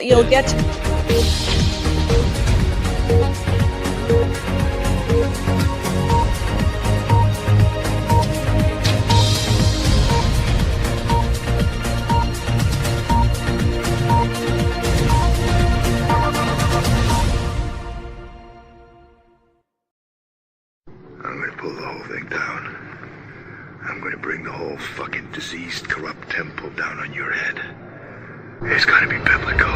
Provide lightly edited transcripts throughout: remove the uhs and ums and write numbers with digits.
You'll get I'm going to pull the whole thing down. I'm going to bring the whole fucking diseased, corrupt temple down on your head. It's going to be biblical.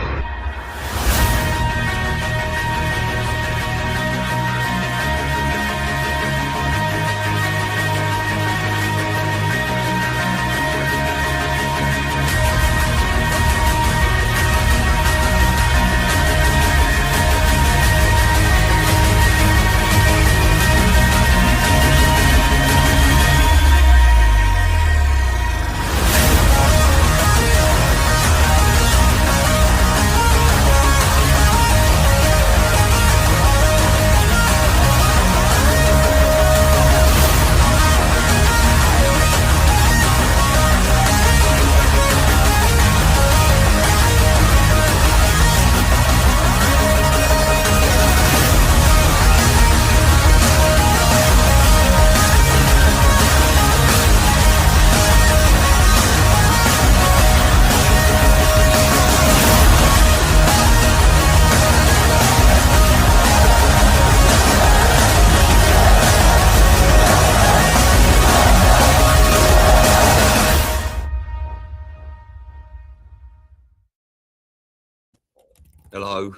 Hello,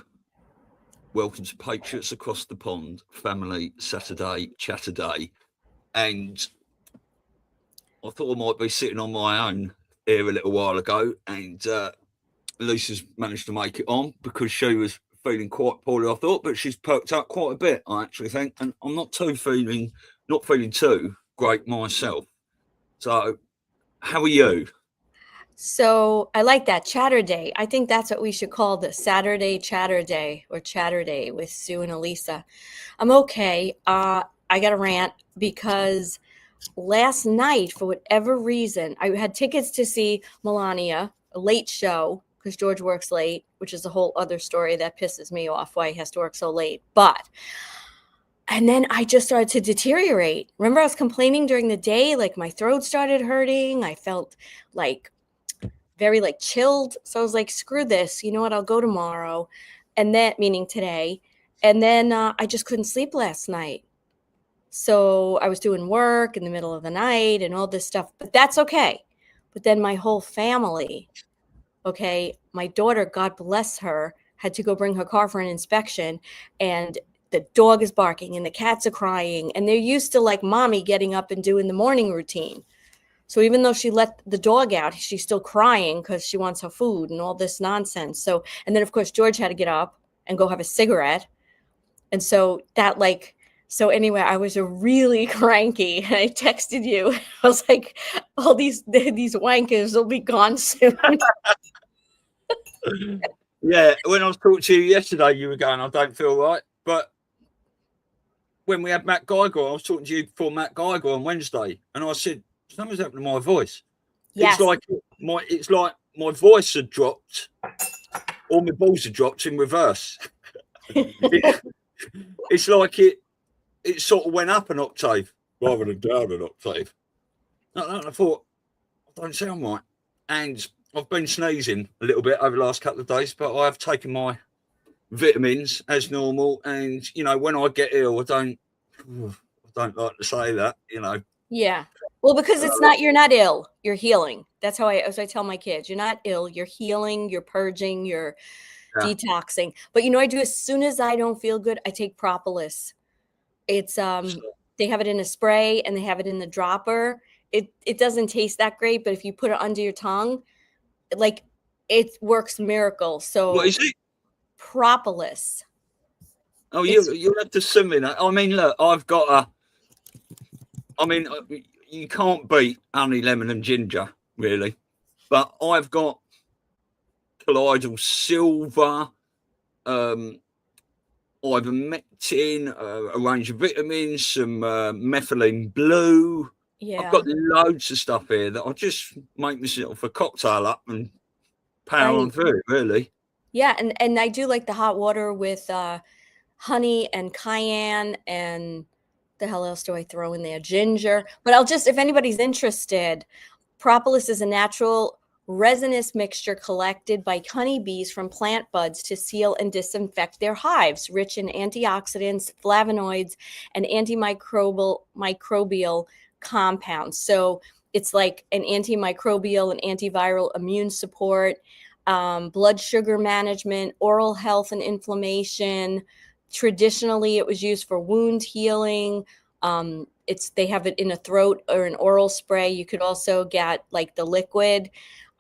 welcome to Patriots Across the Pond Family Saturday Chatterday. And I thought I might be sitting on my own here a little while ago, and Elisa's managed to make it on because she was feeling quite poorly, I thought, but she's perked up quite a bit, I actually think, and I'm not feeling too great myself. So, how are you? So I like that Chatter Day. I think that's what we should call the Saturday Chatter Day or Chatter Day with Stu and Elisa. I'm okay. I got a rant because last night, for whatever reason, I had tickets to see Melania, a late show, because George works late, which is a whole other story that pisses me off why he has to work so late. And then I just started to deteriorate. Remember, I was complaining during the day, like my throat started hurting. I felt like very like chilled. So I was like, screw this. You know what? I'll go tomorrow. And then, meaning today. And then I just couldn't sleep last night. So I was doing work in the middle of the night and all this stuff, but that's okay. But then my whole family, okay, my daughter, God bless her, had to go bring her car for an inspection, and the dog is barking and the cats are crying, and they're used to like mommy getting up and doing the morning routine. So even though she let the dog out, she's still crying because she wants her food and all this nonsense. So, and then of course, George had to get up and go have a cigarette. And so that so anyway, I was really cranky, and I texted you. I was like, all these wankers will be gone soon. Yeah, when I was talking to you yesterday, you were going, I don't feel right. But when we had Matt Geiger, I was talking to you before Matt Geiger on Wednesday, and I said, something's happened to my voice. Yes. It's like my voice had dropped, or my balls had dropped in reverse. It's like it sort of went up an octave rather than down an octave. I thought, I don't sound right. And I've been sneezing a little bit over the last couple of days, but I have taken my vitamins as normal. And, you know, when I get ill, I don't like to say that, you know. Yeah. Well, because you're not ill, you're healing. That's how I tell my kids, you're not ill, you're healing, you're purging, you're detoxing. But you know, I do, as soon as I don't feel good, I take propolis. It's they have it in a spray and they have it in the dropper. It doesn't taste that great, but if you put it under your tongue, like, it works miracles. So what is it? Propolis. Oh, you'll have to send me that. I mean, look, you can't beat honey, lemon, and ginger, really. But I've got colloidal silver, ivermectin, a range of vitamins, some methylene blue. Yeah. I've got loads of stuff here that I just make myself a cocktail up and power on through it, really. Yeah, and I do like the hot water with honey and cayenne and the hell else do I throw in there? Ginger. But I'll just, if anybody's interested, propolis is a natural resinous mixture collected by honeybees from plant buds to seal and disinfect their hives, rich in antioxidants, flavonoids, and microbial compounds. So it's like an antimicrobial and antiviral immune support, blood sugar management, oral health and inflammation. Traditionally, it was used for wound healing. They have it in a throat or an oral spray. You could also get like the liquid.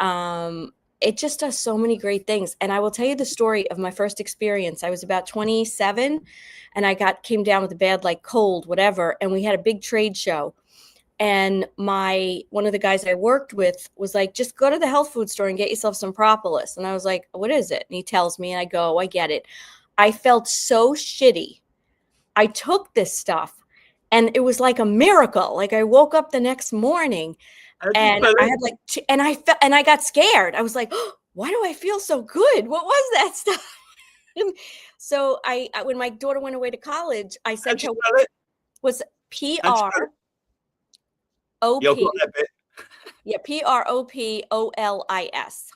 It just does so many great things. And I will tell you the story of my first experience. I was about 27 and I came down with a bad like cold, whatever. And we had a big trade show. And one of the guys I worked with was like, just go to the health food store and get yourself some propolis. And I was like, what is it? And he tells me, and I go, I get it. I felt so shitty. I took this stuff and it was like a miracle. Like I woke up the next morning and I had like, and I got scared. I was like, oh, why do I feel so good? What was that stuff? So when my daughter went away to college, I said to her, was PROP. Yeah, PROPOLIS.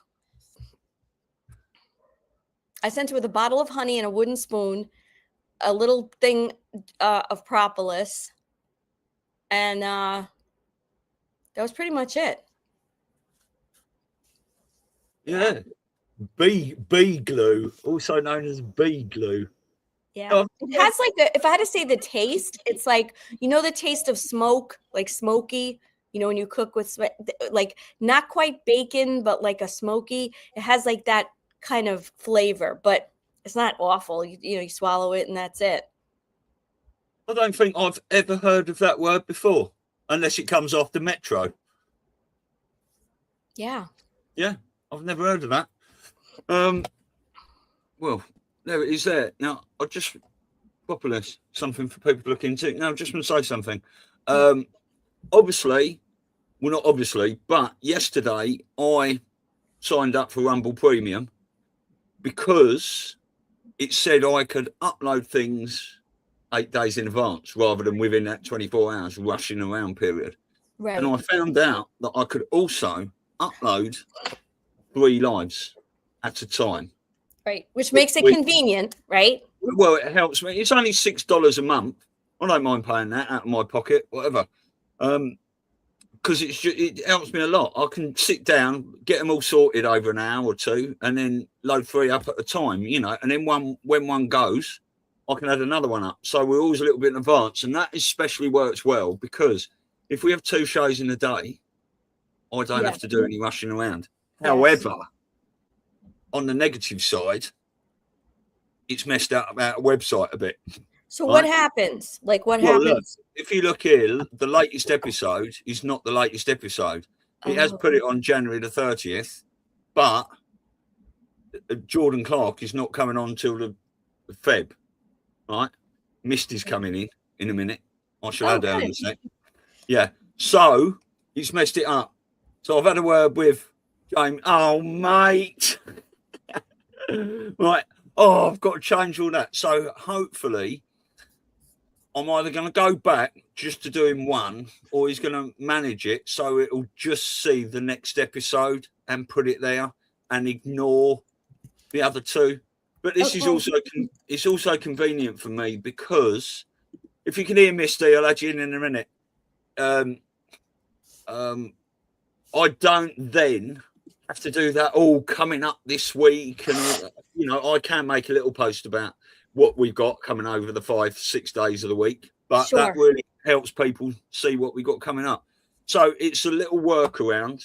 I sent her with a bottle of honey and a wooden spoon, a little thing of propolis, and that was pretty much it. Yeah. Bee glue, also known as bee glue. Yeah. It has like if I had to say the taste, it's like, the taste of smoke, like smoky, when you cook with like not quite bacon, but like a smoky, it has like that kind of flavor, but it's not awful. You swallow it and that's it. I don't think I've ever heard of that word before, unless it comes off the Metro. Yeah. Yeah, I've never heard of that. Well, there it is there. Now, I'll just propolis, something for people to look into. Now, I just want to say something. Obviously, well, not obviously, but yesterday I signed up for Rumble Premium because it said I could upload things 8 days in advance rather than within that 24 hours rushing around period. Right. And I found out that I could also upload 3 lives at a time. Right, which makes it convenient, right? Well, it helps me. It's only $6 a month. I don't mind paying that out of my pocket, whatever. Because it helps me a lot. I can sit down, get them all sorted over an hour or two, and then load 3 up at a time, and then when one goes, I can add another one up. So we're always a little bit in advance. And that especially works well because if we have 2 shows in a day, I don't have to do any rushing around. Yes. However, on the negative side, it's messed up about a website a bit. So what happens? Like what happens? Look, if you look here, the latest episode is not the latest episode. It has put it on January the 30th, but Jordan Clark is not coming on till the Feb, right? Misty's coming in a minute. I shall add down in a sec. Yeah. So it's messed it up. So I've had a word with James. Oh, mate. Right. Oh, I've got to change all that. So hopefully I'm either going to go back just to doing one or he's going to manage it so it'll just see the next episode and put it there and ignore the other 2. But this is also convenient for me because if you can hear Misty, I'll add you in a minute. I don't then have to do that all coming up this week. And, I can make a little post about what we've got coming over the 5-6 days of the week. But that really helps people see what we've got coming up. So it's a little workaround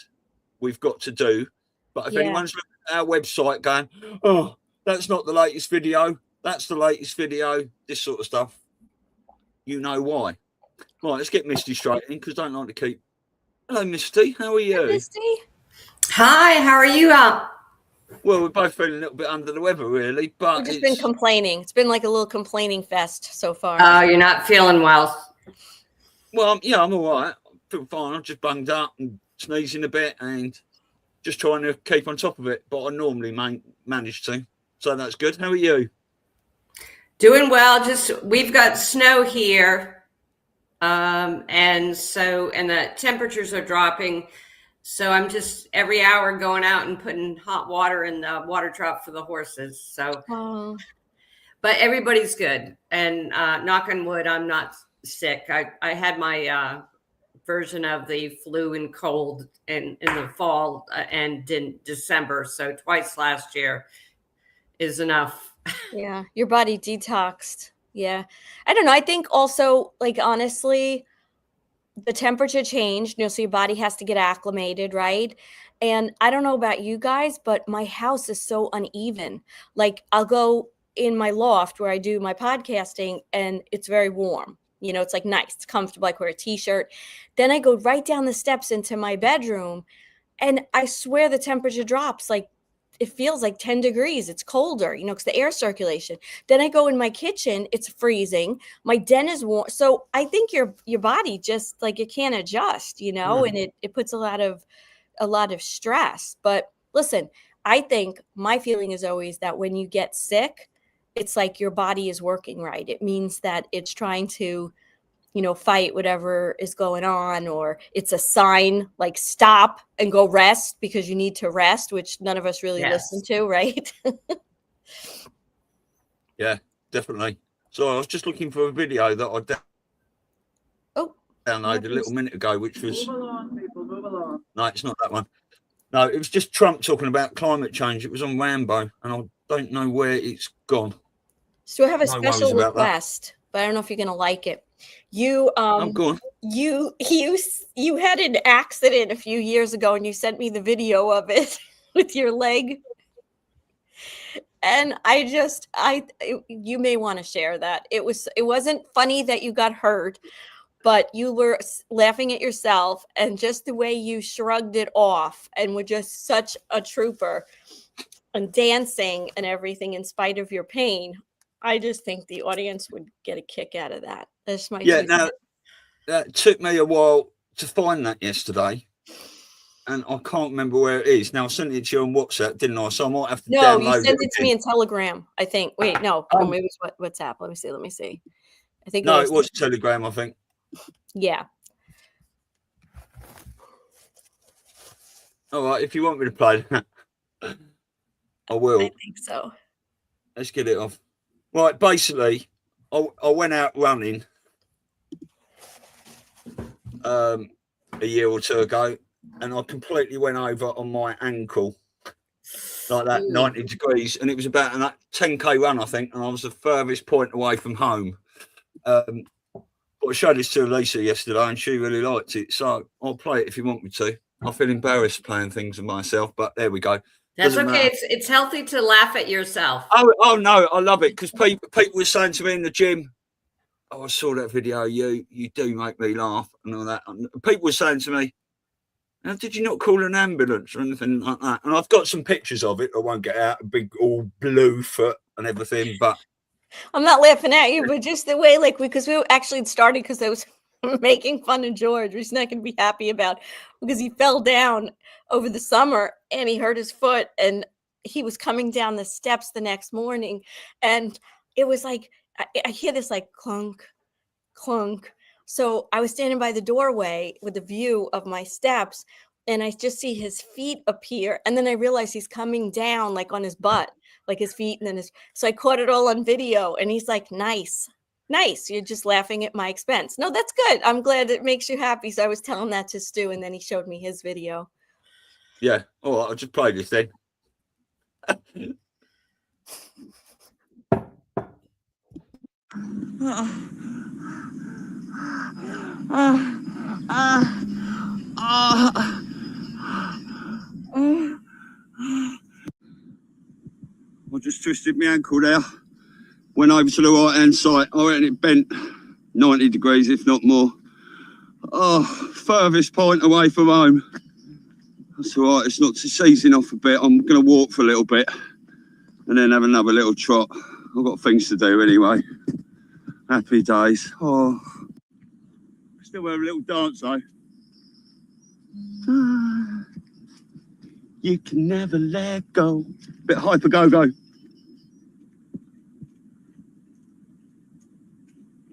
we've got to do. But if anyone's looking at our website going, oh, that's not the latest video, that's the latest video, this sort of stuff, you know why. Right, let's get Misty straight in because I don't like to keep. Hello, Misty. How are you? Hi, Misty. Hi, how are you? Well, we're both feeling a little bit under the weather, really. But we've just been complaining. It's been like a little complaining fest so far. Oh, you're not feeling well. Well, yeah, I'm all right. I feel fine. I'm just bunged up and sneezing a bit and just trying to keep on top of it. But I normally manage to. So that's good. How are you? Doing well. Just we've got snow here, and the temperatures are dropping. So I'm just every hour going out and putting hot water in the water trough for the horses. So, but everybody's good, and knock on wood, I'm not sick. I had my version of the flu and cold in the fall and in December. So twice last year is enough. Yeah, your body detoxed. Yeah. I don't know. I think also, like, honestly, the temperature changed, so your body has to get acclimated, right? And I don't know about you guys, but my house is so uneven. Like, I'll go in my loft where I do my podcasting and it's very warm. It's like nice, it's comfortable. I wear a t-shirt. Then I go right down the steps into my bedroom and I swear the temperature drops like it feels like 10 degrees. It's colder, because the air circulation. Then I go in my kitchen, it's freezing. My den is warm. So I think your body just like it can't adjust, and it puts a lot of stress. But listen, I think my feeling is always that when you get sick, it's like your body is working right. It means that it's trying to fight whatever is going on, or it's a sign like stop and go rest because you need to rest, which none of us really listen to, right? Yeah, definitely. So I was just looking for a video that I downloaded a little minute ago, which was move along. No, it's not that one. No, it was just Trump talking about climate change. It was on Rambo, and I don't know where it's gone. So I have a special request, but I don't know if you're gonna like it. You you had an accident a few years ago and you sent me the video of it with your leg. And you may want to share that. It wasn't funny that you got hurt, but you were laughing at yourself and just the way you shrugged it off and were just such a trooper and dancing and everything in spite of your pain. I just think the audience would get a kick out of that. That's my Now that took me a while to find that yesterday, and I can't remember where it is. Now I sent it to you on WhatsApp, didn't I? So I might have to download it. No, you sent it to me in Telegram, I think. Wait, no, maybe it was WhatsApp. Let me see. I think it was Telegram, I think. Yeah. All right, if you want me to play that, I will. I think so. Let's get it off. Right, basically, I went out running a year or two ago, and I completely went over on my ankle like that. 90 degrees, and it was about a 10k run, I think, and I was the furthest point away from home. But I showed this to Elisa yesterday and she really liked it, so I'll play it if you want me to. I feel embarrassed playing things with myself, but there we go. That's okay. It's healthy to laugh at yourself. Oh no, I love it because people were saying to me in the gym, "Oh, I saw that video. You do make me laugh," and all that. And people were saying to me, "Now, did you not call an ambulance or anything like that?" And I've got some pictures of it. I won't get out a big all blue foot and everything, but I'm not laughing at you, but just the way, like, because we actually started because I was making fun of George, which he's not going to be happy about because he fell down over the summer and he hurt his foot and he was coming down the steps the next morning. And it was like, I hear this like clunk, clunk. So I was standing by the doorway with a view of my steps and I just see his feet appear. And then I realized he's coming down like on his butt, like his feet. And then so I caught it all on video and he's like, nice. You're just laughing at my expense. No, that's good. I'm glad it makes you happy. So I was telling that to Stu and then he showed me his video. Yeah. All right. I'll just play this then. I just twisted my ankle there. Went over to the right hand side. I reckon it bent 90 degrees, if not more. Oh, furthest point away from home. That's all right. It's not seizing off a bit. I'm going to walk for a little bit and then have another little trot. I've got things to do anyway. Happy days. Oh, still have a little dance though. You can never let go. Bit hyper go-go.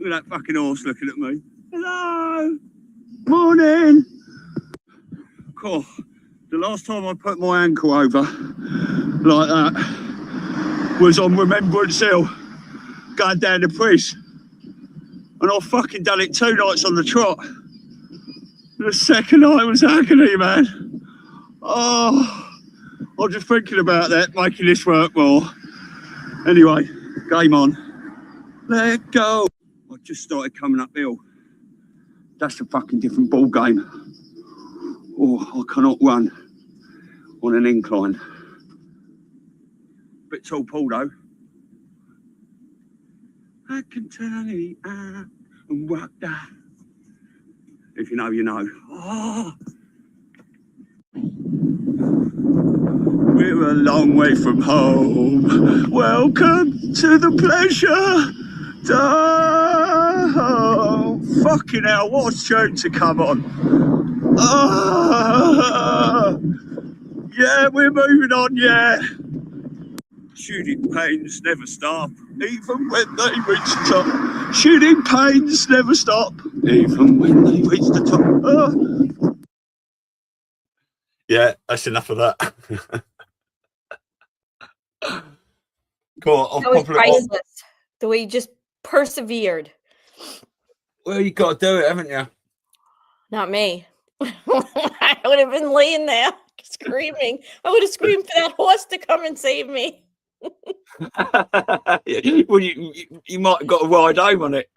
Look at that fucking horse looking at me. Hello. Morning. Cool. The last time I put my ankle over like that was on Remembrance Hill, going down the Priz. And I fucking done it 2 nights on the trot. The second night was agony, man. Oh, I'm just thinking about that, making this work more. Anyway, game on. Let go. I just started coming uphill. That's a fucking different ball game. Oh, I cannot run on an incline. Bit tall Paul though. I can turn it out and rock that. If you know, you know. Oh. We're a long way from home. Welcome to the pleasure dome. Fucking hell, what a tune to come on. Oh. Yeah, we're moving on, yeah. Shooting pains never stop, even when they reach the top. Shooting pains never stop, even when they reach the top. Oh. Yeah, that's enough of that. Cool. I'll That was pop it on. priceless. The way you just persevered. Well, you got to do it, haven't you? Not me. I would have been laying there screaming. I would have screamed for that horse to come and save me. Yeah. Well, you might have got to ride home on it.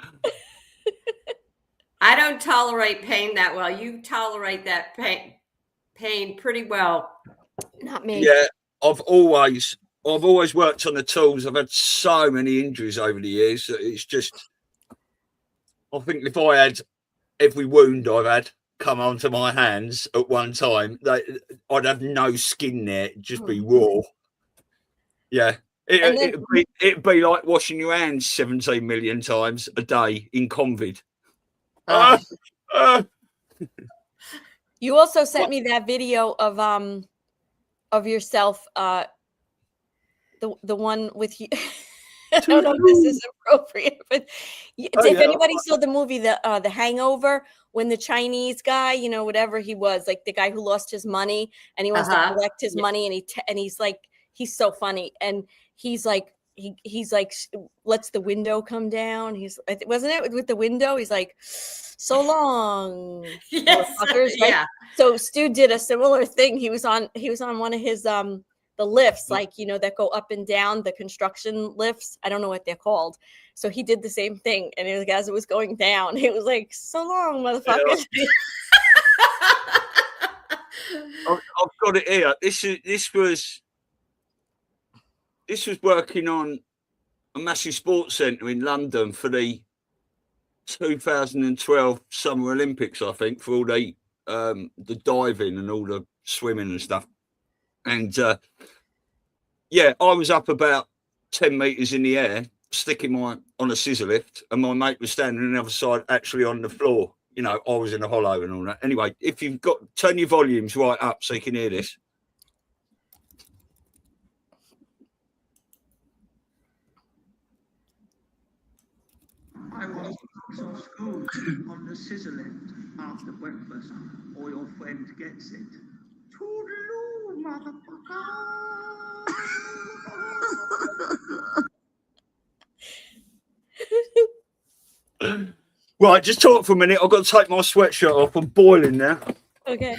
I don't tolerate pain that well. You tolerate that pain pretty well. Not me. Yeah, I've always worked on the tools. I've had so many injuries over the years that it's just. I think if I had every wound I've had come onto my hands at one time, I'd have no skin there. It'd just be raw. Yeah. It'd be like washing your hands 17 million times a day in COVID. You also sent me that video of yourself, the one with you. I don't know if this is appropriate, but if anybody saw the movie, the Hangover, when the Chinese guy, you know, whatever he was, like the guy who lost his money and he wants to collect his money, and he's like, he's so funny, and he's like lets the window come down. Wasn't it with the window? He's like, so long. Yes. Right? Yeah. So Stu did a similar thing. He was on one of his the lifts, like, you know, that go up and down, the construction lifts. I don't know what they're called. So he did the same thing, and it was, as it was going down, it was like, so long, motherfucker. Yeah. I've got it here. This was working on a massive sports centre in London for the 2012 Summer Olympics, I think, for all the diving and all the swimming and stuff. And I was up about 10 metres in the air, sticking on a scissor lift, and my mate was standing on the other side, actually on the floor. You know, I was in a hollow and all that. Anyway, if you've got, turn your volumes right up so you can hear this. I was off school on the scissor lift after breakfast, or your friend gets it. Toodaloo, motherfucker! Right, just talk for a minute. I've got to take my sweatshirt off. I'm boiling now. Okay.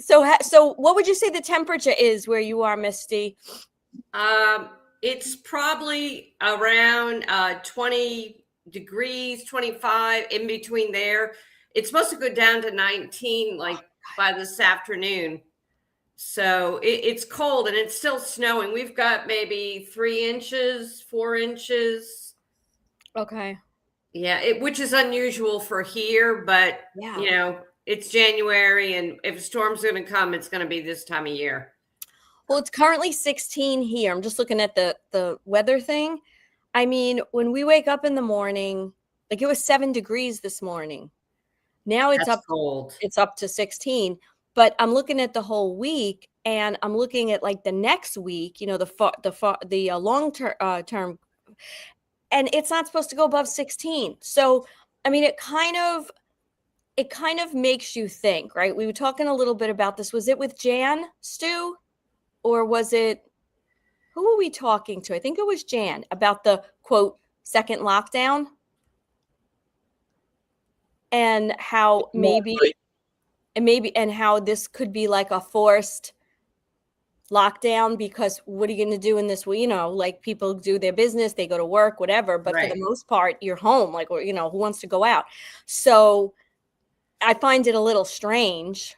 So what would you say the temperature is where you are, Misty? It's probably around 20 degrees, 25, in between there. It's supposed to go down to 19 like by this afternoon. So it's cold and it's still snowing. We've got maybe 3 inches, 4 inches. Okay. Yeah, which is unusual for here, but you know, it's January, and if a storm's going to come, it's going to be this time of year. Well, it's currently 16 here. I'm just looking at the weather thing. I mean, when we wake up in the morning, like it was 7 degrees this morning. Now it's cold. It's up to 16. But I'm looking at the whole week, and I'm looking at like the next week. You know, the long term. and it's not supposed to go above 16. So, I mean, it kind of makes you think, right? We were talking a little bit about this. Was it with Jan, Stu? Or was it, who were we talking to? I think it was Jan about the quote, second lockdown. And how and how this could be like a forced lockdown, because what are you going to do in this? Well, like people do their business, they go to work, whatever. But for the most part, you're home, like, who wants to go out? So I find it a little strange.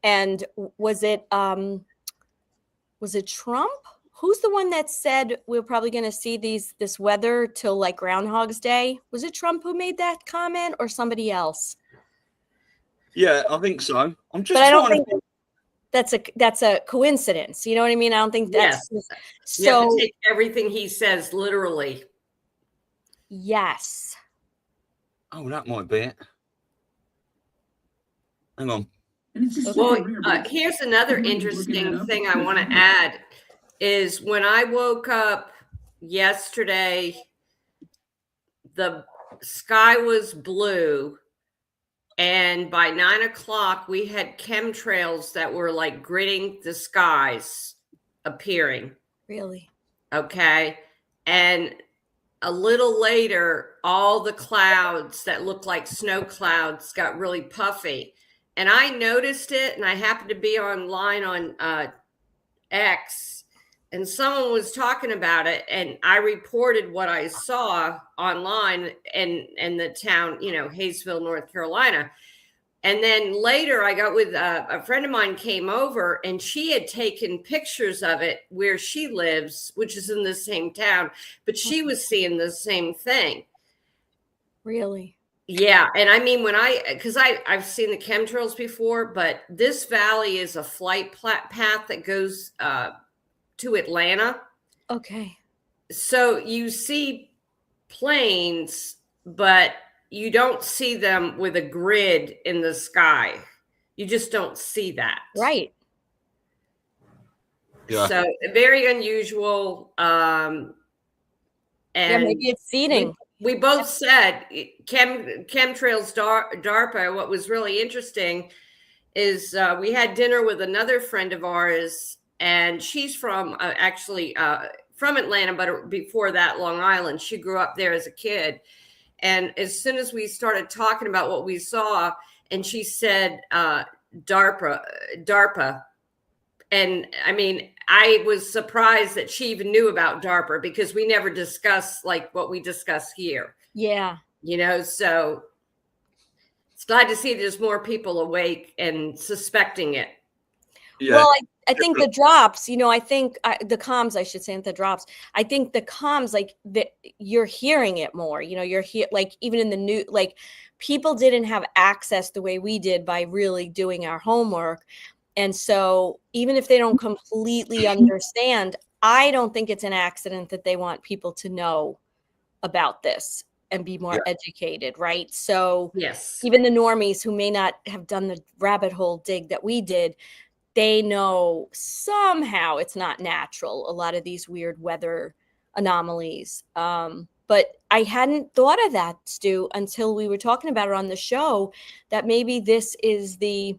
And was it Trump? Who's the one that said we're probably going to see this weather till like Groundhog's Day? Was it Trump who made that comment or somebody else? Yeah, I think so. I'm just but I don't trying think that's a coincidence. You know what I mean? I don't think that's so. You have to take everything he says literally. Yes. Oh, that might be it. Hang on. Well, here's another interesting thing I want to add is when I woke up yesterday, the sky was blue. And by 9 o'clock, we had chemtrails that were like gridding the skies appearing. Really? Okay. And a little later, all the clouds that looked like snow clouds got really puffy. And I noticed it, and I happened to be online on X, and someone was talking about it, and I reported what I saw online in the town, Hayesville, North Carolina. And then later I got with a friend of mine came over, and she had taken pictures of it where she lives, which is in the same town, but she was seeing the same thing. Really? Yeah. And I mean, because I've seen the chemtrails before, but this valley is a flight path that goes to Atlanta. Okay. So you see planes, but you don't see them with a grid in the sky. You just don't see that. Right. Yeah. So very unusual. And maybe it's seeding. We both said chemtrails DARPA. What was really interesting is we had dinner with another friend of ours, and she's from from Atlanta, but before that, Long Island. She grew up there as a kid. And as soon as we started talking about what we saw, and she said DARPA. And I mean, I was surprised that she even knew about DARPA, because we never discuss like what we discuss here. Yeah. So it's glad to see there's more people awake and suspecting it. Yeah. Well, I think the drops, I think the comms, I should say, not the drops. I think the comms, like you're hearing it more, you're like even in the news, like people didn't have access the way we did by really doing our homework. And so even if they don't completely understand, I don't think it's an accident that they want people to know about this and be more educated, right? So yes, even the normies who may not have done the rabbit hole dig that we did, they know somehow it's not natural, a lot of these weird weather anomalies. But I hadn't thought of that, Stu, until we were talking about it on the show, that maybe this is the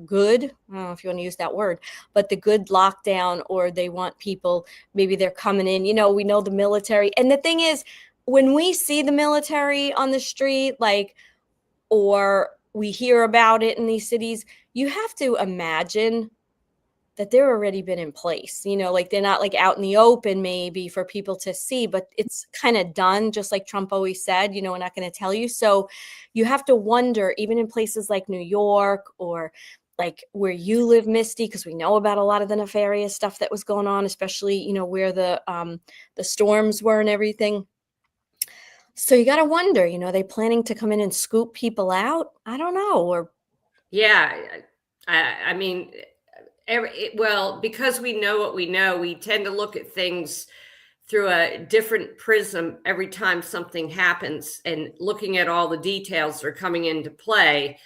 good, I don't know if you want to use that word, but the good lockdown, or they want people, maybe they're coming in, we know the military. And the thing is, when we see the military on the street, or we hear about it in these cities, you have to imagine that they're already been in place, like they're not like out in the open maybe for people to see, but it's kind of done, just like Trump always said, we're not going to tell you. So you have to wonder, even in places like New York or like where you live, Misty, because we know about a lot of the nefarious stuff that was going on, especially, where the storms were and everything. So you got to wonder, are they planning to come in and scoop people out? I don't know. Or yeah, I mean, because we know what we know, we tend to look at things through a different prism every time something happens, and looking at all the details that are coming into play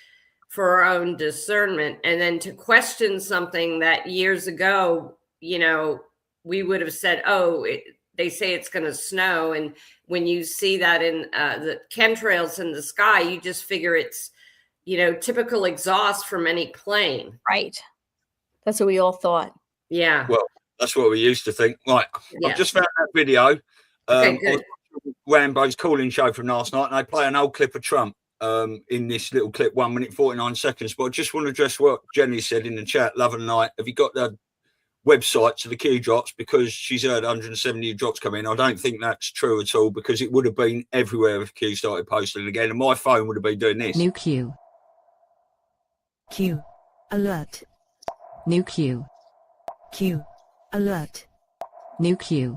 for our own discernment. And then to question something that years ago, we would have said, they say it's going to snow. And when you see that in the chemtrails in the sky, you just figure it's, typical exhaust from any plane. Right. That's what we all thought. Yeah. Well, that's what we used to think. Right. Yeah. I've just found that video. Okay, good. Rambo's calling show from last night, and they play an old clip of Trump in this little clip, 1 minute, 49 seconds. But I just want to address what Jenny said in the chat, Love and Light. Have you got the website to the Q drops? Because she's heard 170 drops come in. I don't think that's true at all, because it would have been everywhere if Q started posting again, and my phone would have been doing this. New Q. Q. Alert. New Q. Q. Alert. New Q.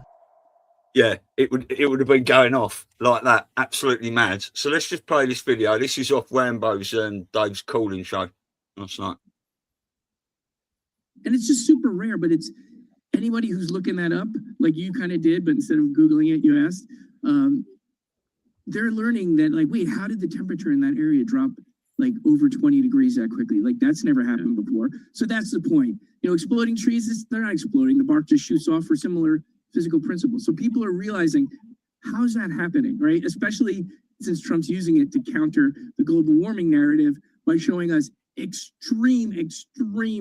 Yeah, it would have been going off like that. Absolutely mad. So let's just play this video. This is off Rambo's and Dave's calling show last night. And it's just super rare, but it's anybody who's looking that up, like you kind of did, but instead of Googling it, you asked, they're learning that, like, wait, how did the temperature in that area drop like over 20 degrees that quickly? Like, that's never happened before. So that's the point. Exploding trees, they're not exploding. The bark just shoots off for similar physical principles. So people are realizing, how's that happening, right? Especially since Trump's using it to counter the global warming narrative by showing us extreme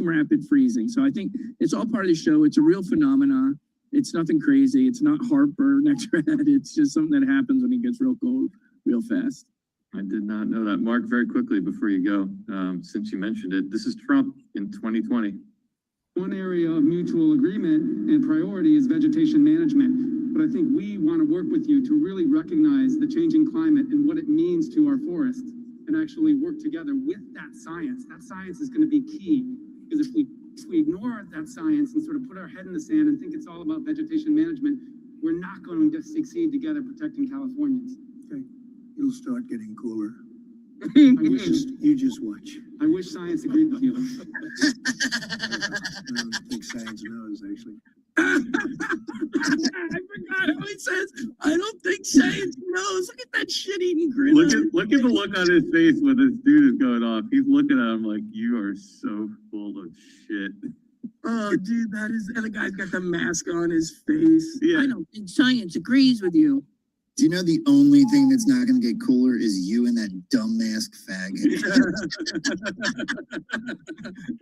rapid freezing. So I think it's all part of the show. It's a real phenomenon. It's nothing crazy. It's not heartburn next red. It's just something that happens when it gets real cold, real fast. I did not know that. Mark, very quickly before you go, since you mentioned it, this is Trump in 2020. One area of mutual agreement and priority is vegetation management. But I think we want to work with you to really recognize the changing climate and what it means to our forests, and actually work together with that science. That science is going to be key, because if we ignore that science and sort of put our head in the sand and think it's all about vegetation management, we're not going to succeed together protecting Californians. Okay. It'll start getting cooler. You just watch. I wish science agreed with you. I don't think science knows, actually. I forgot how he says, I don't think science knows. Look at that shit-eating grin. Look at the look on his face when this dude is going off. He's looking at him like, you are so full of shit. Oh, dude, that is, and the guy's got the mask on his face. Yeah. I don't think science agrees with you. Do you know the only thing that's not going to get cooler is you and that dumb mask faggot?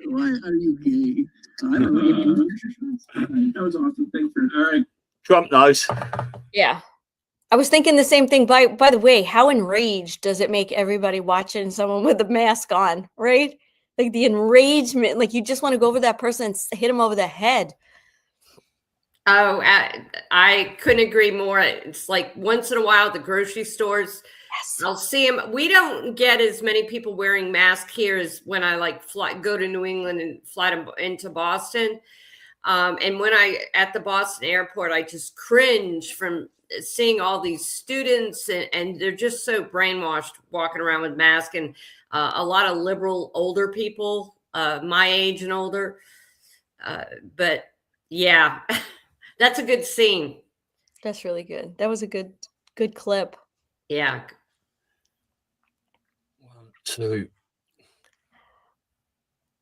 Why are you gay? I don't know. That was awesome. Thanks for all right. Trump knows. Yeah. I was thinking the same thing. By the way, how enraged does it make everybody watching someone with a mask on, right? Like the enragement, like you just want to go over that person and hit him over the head. Oh, I couldn't agree more. It's like once in a while at the grocery stores, Yes. I'll see them. We don't get as many people wearing masks here as when I go to New England and fly into Boston. And when at the Boston airport, I just cringe from seeing all these students and they're just so brainwashed walking around with masks, and a lot of liberal older people, my age and older. But yeah. That's a good scene. That's really good. That was a good clip. Yeah. 1, 2.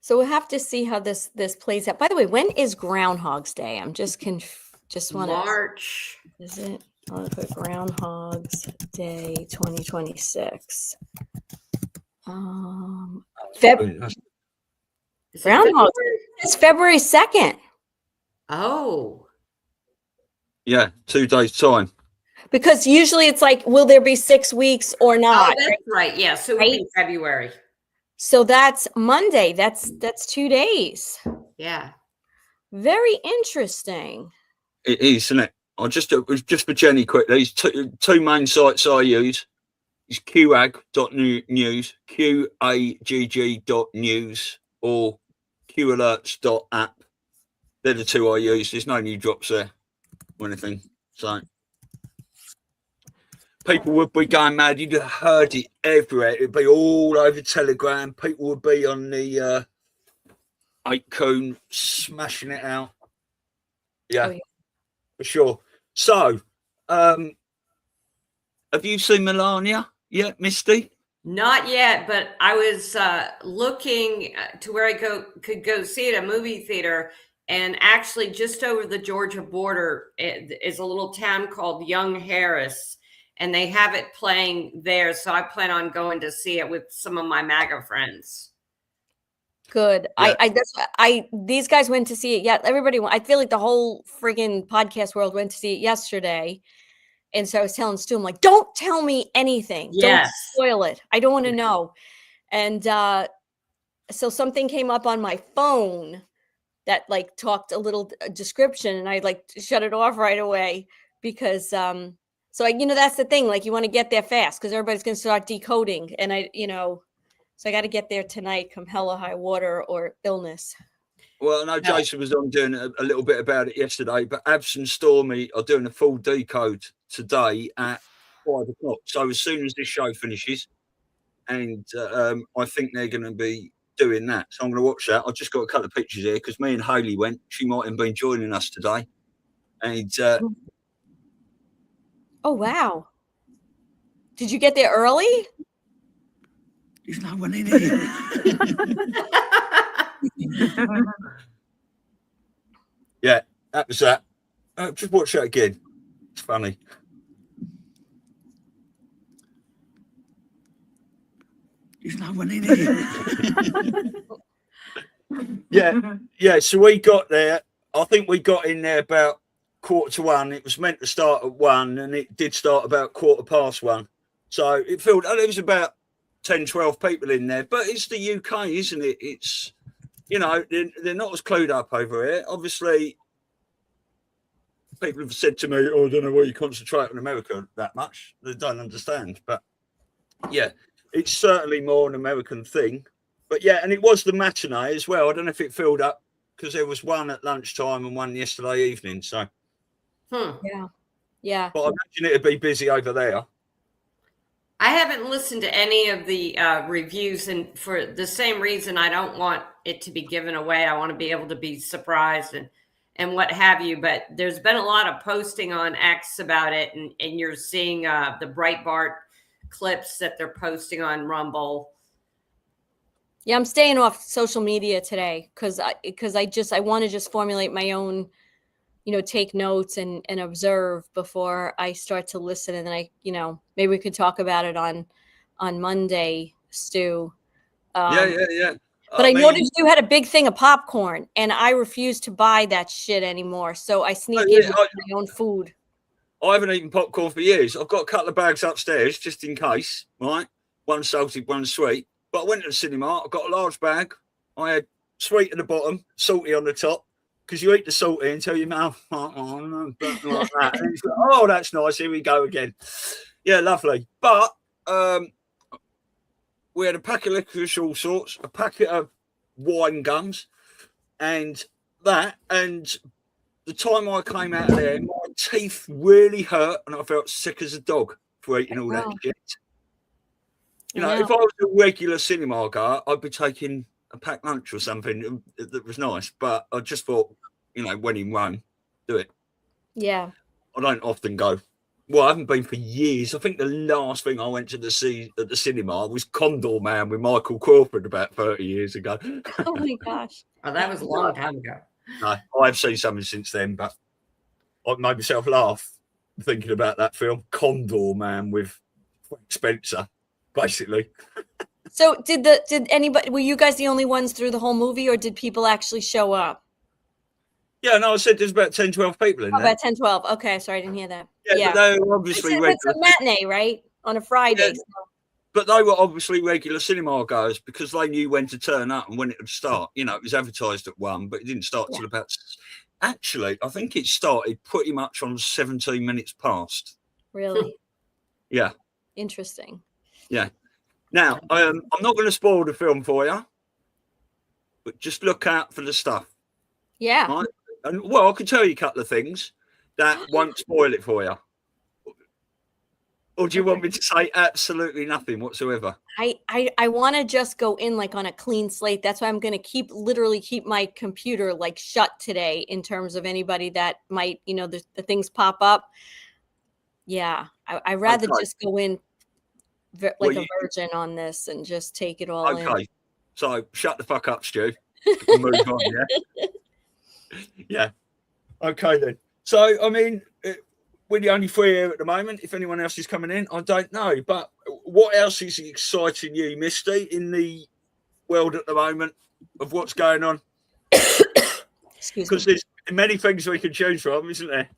So we'll have to see how this plays out. By the way, when is Groundhog's Day? I'm just want to March. Is it? I'll put Groundhog's Day 2026. Groundhog. It's February 2nd. Oh. Yeah, 2 days time. Because usually it's like, will there be 6 weeks or not? Oh, that's right. Yeah. So it would be February. So that's Monday. That's 2 days. Yeah. Very interesting. It is, isn't it? It was just for Jenny quickly. Two main sites I use. It's qag.news, qagg.news, or qalerts.app. They're the two I use. There's no new drops there or anything. So people would be going mad. You'd have heard it everywhere. It'd be all over Telegram. People would be on the 8-coon smashing it out. Yeah, for sure. So, have you seen Melania yet, Misty? Not yet, but I was looking to where I could go see it at a movie theater, And actually, just over the Georgia border is a little town called Young Harris, and they have it playing there. So I plan on going to see it with some of my MAGA friends. Good. Yeah. These guys went to see it. Yeah, everybody. I feel like the whole friggin' podcast world went to see it yesterday, and so I was telling Stu, I'm like, don't tell me anything. Yes. Don't spoil it. I don't want to know. And so something came up on my phone that like talked a little description, and I like shut it off right away because so that's the thing, like you want to get there fast because everybody's going to start decoding, and so I got to get there tonight come hell or high water or illness. Well, I know Jason was on doing a little bit about it yesterday, but Abs and Stormy are doing a full decode today at 5 o'clock. So as soon as this show finishes, and I think they're going to be doing that. So I'm going to watch that. I've just got a couple of pictures here because me and Hayley went. She might have been joining us today. And oh, wow. Did you get there early? There's no one in here. Yeah, that was that. Just watch that again. It's funny. There's no one in here. Yeah. So we got there. I think we got in there about 1:45. It was meant to start at 1, and it did start about 1:15. So it felt there was about 10, 12 people in there. But it's the UK, isn't it? It's they're not as clued up over here. Obviously, people have said to me, "Oh, I don't know why you concentrate on America that much." They don't understand, but yeah. It's certainly more an American thing. But yeah, and it was the matinee as well. I don't know if it filled up because there was one at lunchtime and one yesterday evening. So, yeah. But I imagine it'd be busy over there. I haven't listened to any of the reviews, and for the same reason, I don't want it to be given away. I want to be able to be surprised and what have you. But there's been a lot of posting on X about it, and you're seeing the Breitbart clips that they're posting on Rumble. Yeah, I'm staying off social media today because I want to just formulate my own, take notes and observe before I start to listen, and then maybe we could talk about it on Monday, Stu. Yeah. But I noticed you had a big thing of popcorn, and I refuse to buy that shit anymore. So I sneak in my own food. I haven't eaten popcorn for years. I've got a couple of bags upstairs just in case, right? One salted, one sweet. But I went to the cinema. I got a large bag. I had sweet at the bottom, salty on the top, because you eat the salty until your mouth like that. And it's like, oh, that's nice. Here we go again. Yeah, lovely. But we had a packet of licorice, all sorts, a packet of wine gums, and that. And the time I came out of there, my teeth really hurt, and I felt sick as a dog for eating all that shit. If I was a regular cinema goer, I'd be taking a packed lunch or something that was nice. But I just thought, when in Rome, do it. Yeah. I don't often go. Well, I haven't been for years. I think the last thing I went to see at the cinema was Condor Man with Michael Crawford about 30 years ago. Oh my gosh. Oh, that was a long time ago. No, I've seen something since then, but I made myself laugh thinking about that film, Condor Man with Spencer, basically. So did anybody, were you guys the only ones through the whole movie, or did people actually show up? Yeah, no, I said there's about 10, 12 people in there. About 10, 12. Okay, sorry, I didn't hear that. Yeah. But they were obviously regular. It's a matinee, right? On a Friday. Yeah. But they were obviously regular cinema goers because they knew when to turn up and when it would start. It was advertised at 1, but it didn't start till about... Actually, I think it started pretty much on 17 minutes past. Really? Yeah. Interesting. Yeah. Now, I'm not going to spoil the film for you, but just look out for the stuff. Yeah. Right? And, well, I can tell you a couple of things that won't spoil it for you. Or do you want me to say absolutely nothing whatsoever? I want to just go in like on a clean slate. That's why I'm going to literally keep my computer like shut today in terms of anybody that might, the things pop up. Yeah. I rather just go in a virgin on this and just take it all in. Okay. So shut the fuck up, Stu. Move on, yeah? Yeah. Okay then. So I mean, we're the only three here at the moment. If anyone else is coming in, I don't know. But what else is exciting you, Misty, in the world at the moment of what's going on? Excuse me. Because there's many things we can choose from, isn't there?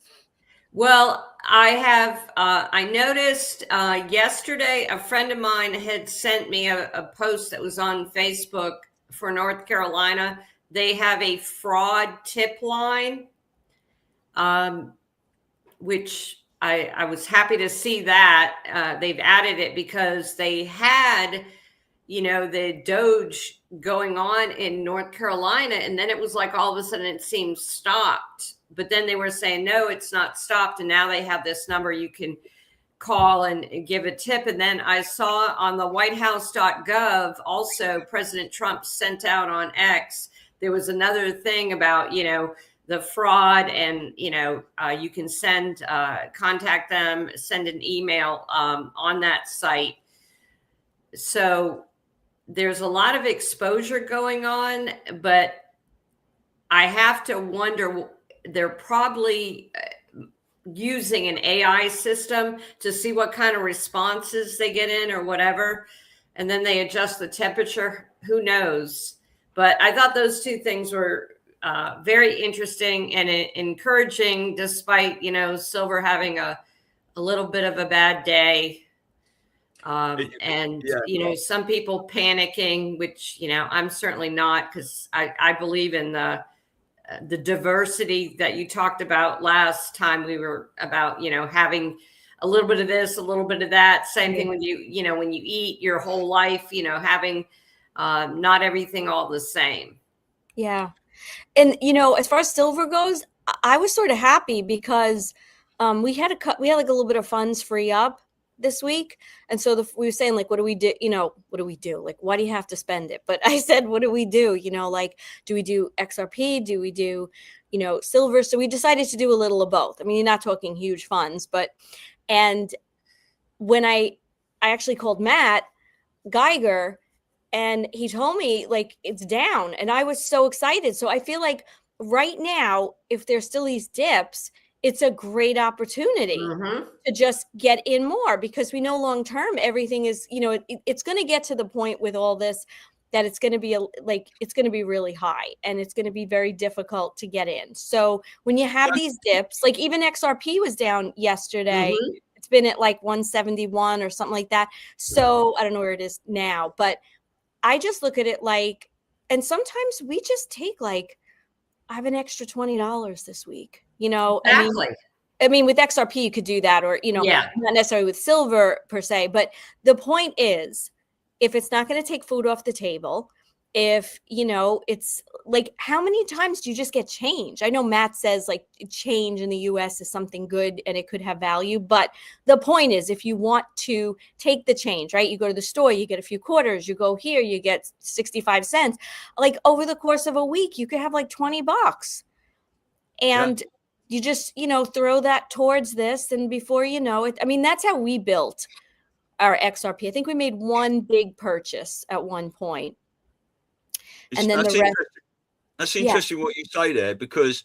Well, I noticed yesterday a friend of mine had sent me a post that was on Facebook for North Carolina. They have a fraud tip line, which I was happy to see that. They've added it because they had, the Doge going on in North Carolina, and then it was like all of a sudden it seemed stopped. But then they were saying, no, it's not stopped. And now they have this number you can call and give a tip. And then I saw on the whitehouse.gov, also President Trump sent out on X, there was another thing about, the fraud, and, you can send, contact them, send an email on that site. So there's a lot of exposure going on, but I have to wonder, they're probably using an AI system to see what kind of responses they get in or whatever. And then they adjust the temperature. Who knows? But I thought those two things were very interesting and encouraging, despite, silver having a little bit of a bad day. Some people panicking, which, I'm certainly not, because I believe in the diversity that you talked about last time we were about, having a little bit of this, a little bit of that. Same thing when when you eat your whole life, having not everything all the same. Yeah. And, as far as silver goes, I was sort of happy because we had like a little bit of funds free up this week. And so we were saying, like, what do we do? What do we do? Like, why do you have to spend it? But I said, what do we do? Like, do we do XRP? Do we do, silver? So we decided to do a little of both. I mean, you're not talking huge funds, and when I actually called Matt Geiger, and he told me, like, it's down, and I was so excited. So I feel like right now, if there's still these dips, it's a great opportunity to just get in more, because we know long term everything is, it's going to get to the point with all this that it's going to be it's going to be really high, and it's going to be very difficult to get in. So when you have these dips, like even XRP was down yesterday, it's been at like 171 or something like that. So I don't know where it is now, but I just look at it like, and sometimes we just take like, I have an extra $20 this week, Exactly. I mean, with XRP, you could do that, or, not necessarily with silver per se, but the point is, if it's not going to take food off the table, if, it's like, how many times do you just get change? I know Matt says like change in the US is something good and it could have value, but the point is, if you want to take the change, right? You go to the store, you get a few quarters, you go here, you get 65 cents. Like over the course of a week, you could have like $20, and you just, throw that towards this. And before you know it, I mean, that's how we built our XRP. I think we made one big purchase at one point. And then the rest. That's interesting what you say there, because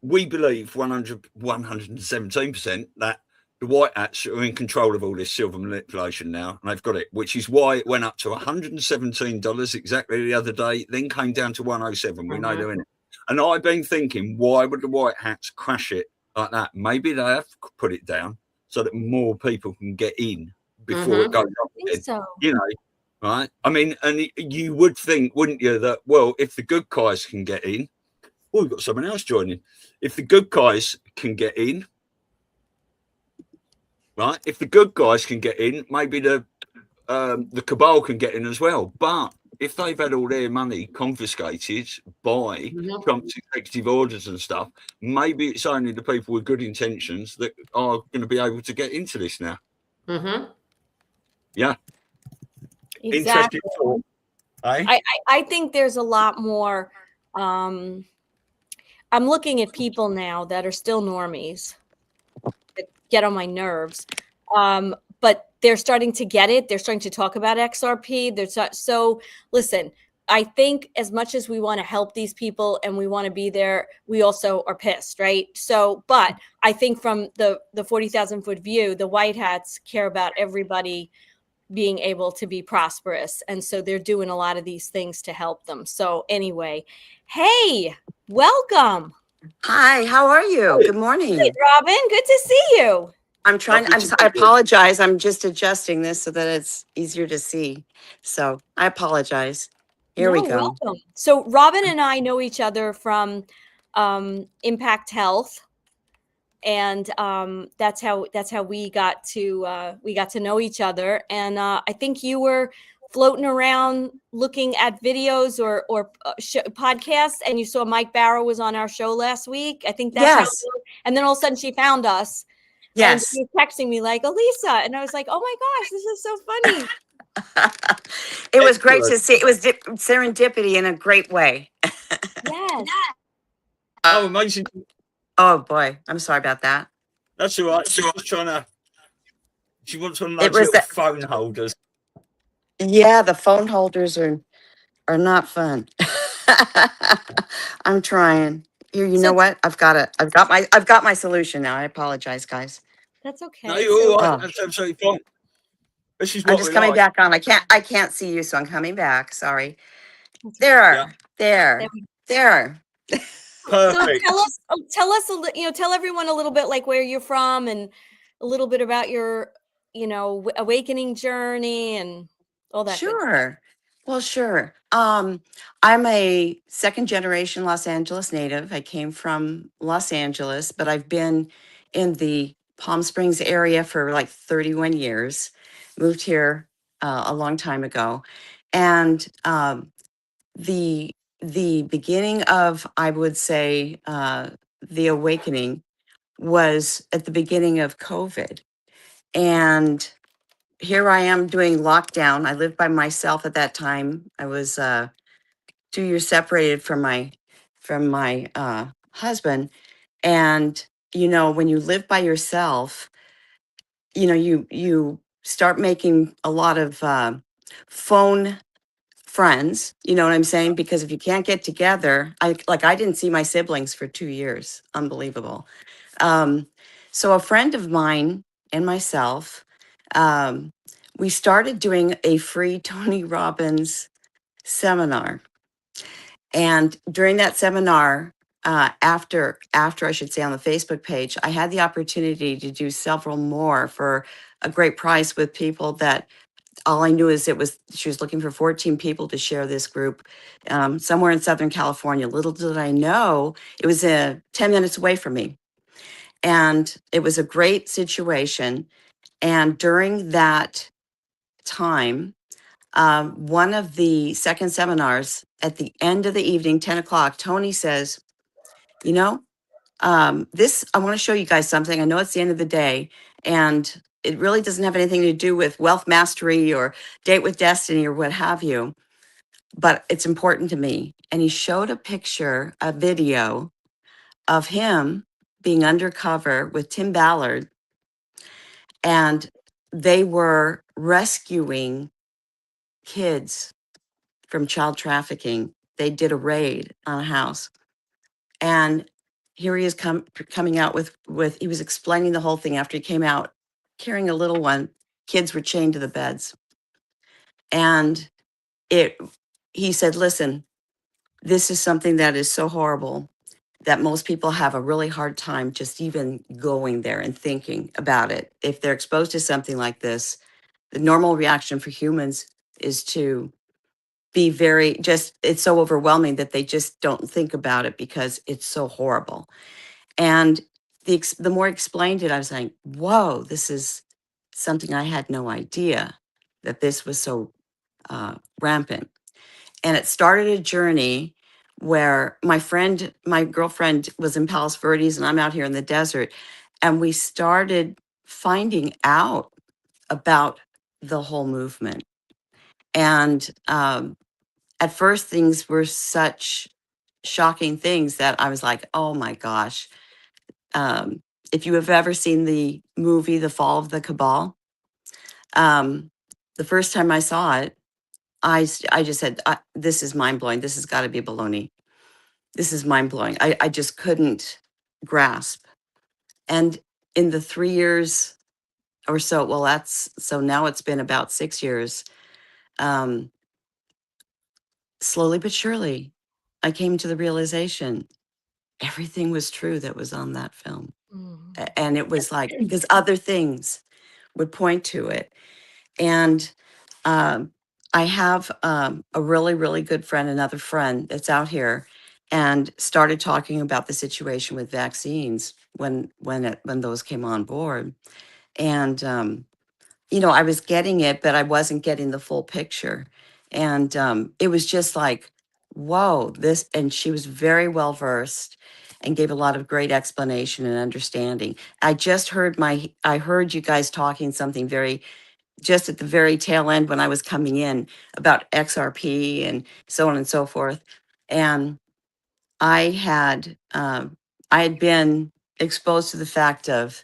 we believe 117% that the white hats are in control of all this silver manipulation now, and they've got it, which is why it went up to $117 exactly the other day, then came down to 107. We know they're in it. And I've been thinking, why would the white hats crash it like that? Maybe they have put it down so that more people can get in before it goes up again. So. Right? I mean, and you would think, wouldn't you, that, well, if the good guys can get in, well, we've got someone else joining. If the good guys can get in, right? If the good guys can get in, maybe the cabal can get in as well. But if they've had all their money confiscated by Trump's executive orders and stuff, maybe it's only the people with good intentions that are going to be able to get into this now. Yeah. Exactly. Interesting thought. Eh? I think there's a lot more. I'm looking at people now that are still normies that get on my nerves. But they're starting to get it. They're starting to talk about XRP. So listen, I think as much as we want to help these people and we want to be there, we also are pissed, right? So, but I think from the 40,000 foot view, the white hats care about everybody being able to be prosperous. And so they're doing a lot of these things to help them. So anyway, hey, welcome. Hi, how are you? Good morning. Hey, Robin, good to see you. I'm trying, I apologize. I'm just adjusting this so that it's easier to see. So I apologize. Here we No, go. welcome. So Robin and I know each other from Impact Health, and that's how we got to know each other. And I think you were floating around looking at videos or podcasts, and you saw Mike Barrow was on our show last week. I think that's how. Yes. And then all of a sudden she found us. Yes. And she was texting me like, Elisa, and I was like, oh my gosh, this is so funny. It was great to see. It was serendipity in a great way. Yes. Oh, amazing. Oh boy, I'm sorry about that. That's all right. She was trying to. She wants one of It those was little the- phone holders. Yeah, the phone holders are not fun. I'm trying. Here, you know what? I've got my solution now. I apologize, guys. That's okay. No, you're all right. Oh. That's absolutely fine. This is I'm what just we coming like. back on. I can't see you, so I'm coming back. Sorry. There. So Perfect. tell us tell everyone a little bit like where you're from and a little bit about your awakening journey and all that. Sure. Well, sure. I'm a second generation Los Angeles native. I came from Los Angeles, but I've been in the Palm Springs area for like 31 years. Moved here a long time ago, and the beginning of, I would say, the awakening was at the beginning of COVID, and here I am doing lockdown. I lived by myself at that time. I was 2 years separated from my husband, and when you live by yourself, you start making a lot of phone friends. You know what I'm saying? Because if you can't get together, I didn't see my siblings for 2 years. Unbelievable. So a friend of mine and myself, we started doing a free Tony Robbins seminar. And during that seminar, after I should say on the Facebook page, I had the opportunity to do several more for a great price with people that all I knew is she was looking for 14 people to share this group somewhere in Southern California. Little did I know it was 10 minutes away from me. And it was a great situation. And during that time, one of the second seminars at the end of the evening, 10 o'clock, Tony says, I want to show you guys something. I know it's the end of the day, and it really doesn't have anything to do with wealth mastery or date with destiny or what have you, but it's important to me. And he showed a video of him being undercover with Tim Ballard, and they were rescuing kids from child trafficking. They did a raid on a house, and here he is coming out with he was explaining the whole thing after he came out carrying a little one. Kids were chained to the beds, and he said, listen, this is something that is so horrible that most people have a really hard time just even going there and thinking about it. If they're exposed to something like this, the normal reaction for humans is to be it's so overwhelming that they just don't think about it because it's so horrible. And the more I explained it, I was like, whoa, this is something I had no idea that this was so rampant. And it started a journey where my girlfriend was in Palos Verdes and I'm out here in the desert. And we started finding out about the whole movement. And at first, things were such shocking things that I was like, oh my gosh. If you have ever seen the movie The Fall of the Cabal, the first time I saw it, I just said, this is mind blowing. This has got to be baloney. This is mind blowing. I just couldn't grasp. And in the 3 years or so, well, so now it's been about 6 years. Slowly but surely, I came to the realization everything was true that was on that film. And it was like, because other things would point to it. And I have a really, really good friend, another friend that's out here, and started talking about the situation with vaccines when those came on board. And I was getting it, but I wasn't getting the full picture. And it was just like, whoa, this. And she was very well versed and gave a lot of great explanation and understanding. I heard you guys talking something just at the very tail end when I was coming in about XRP and so on and so forth. And I had been exposed to the fact of,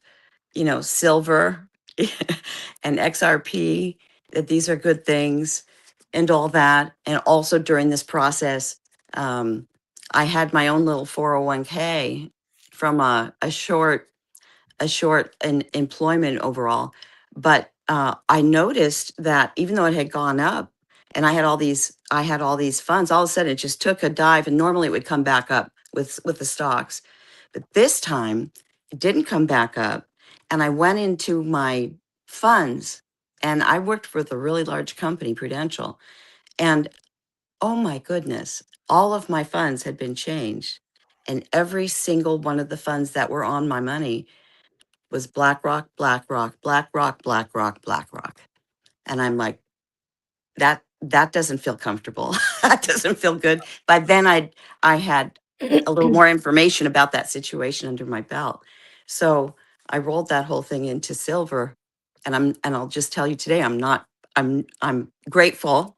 silver and XRP, that these are good things and all that. And also during this process, I had my own little 401k from a short employment overall. But I noticed that even though it had gone up and I had all these funds, all of a sudden it just took a dive, and normally it would come back up with the stocks. But this time it didn't come back up. And I went into my funds, and I worked with a really large company, Prudential. And oh my goodness, all of my funds had been changed. And every single one of the funds that were on my money was BlackRock, BlackRock, BlackRock, BlackRock, BlackRock. And I'm like, that doesn't feel comfortable. That doesn't feel good. But then I had a little more information about that situation under my belt. So I rolled that whole thing into silver. And I'll just tell you today, I'm grateful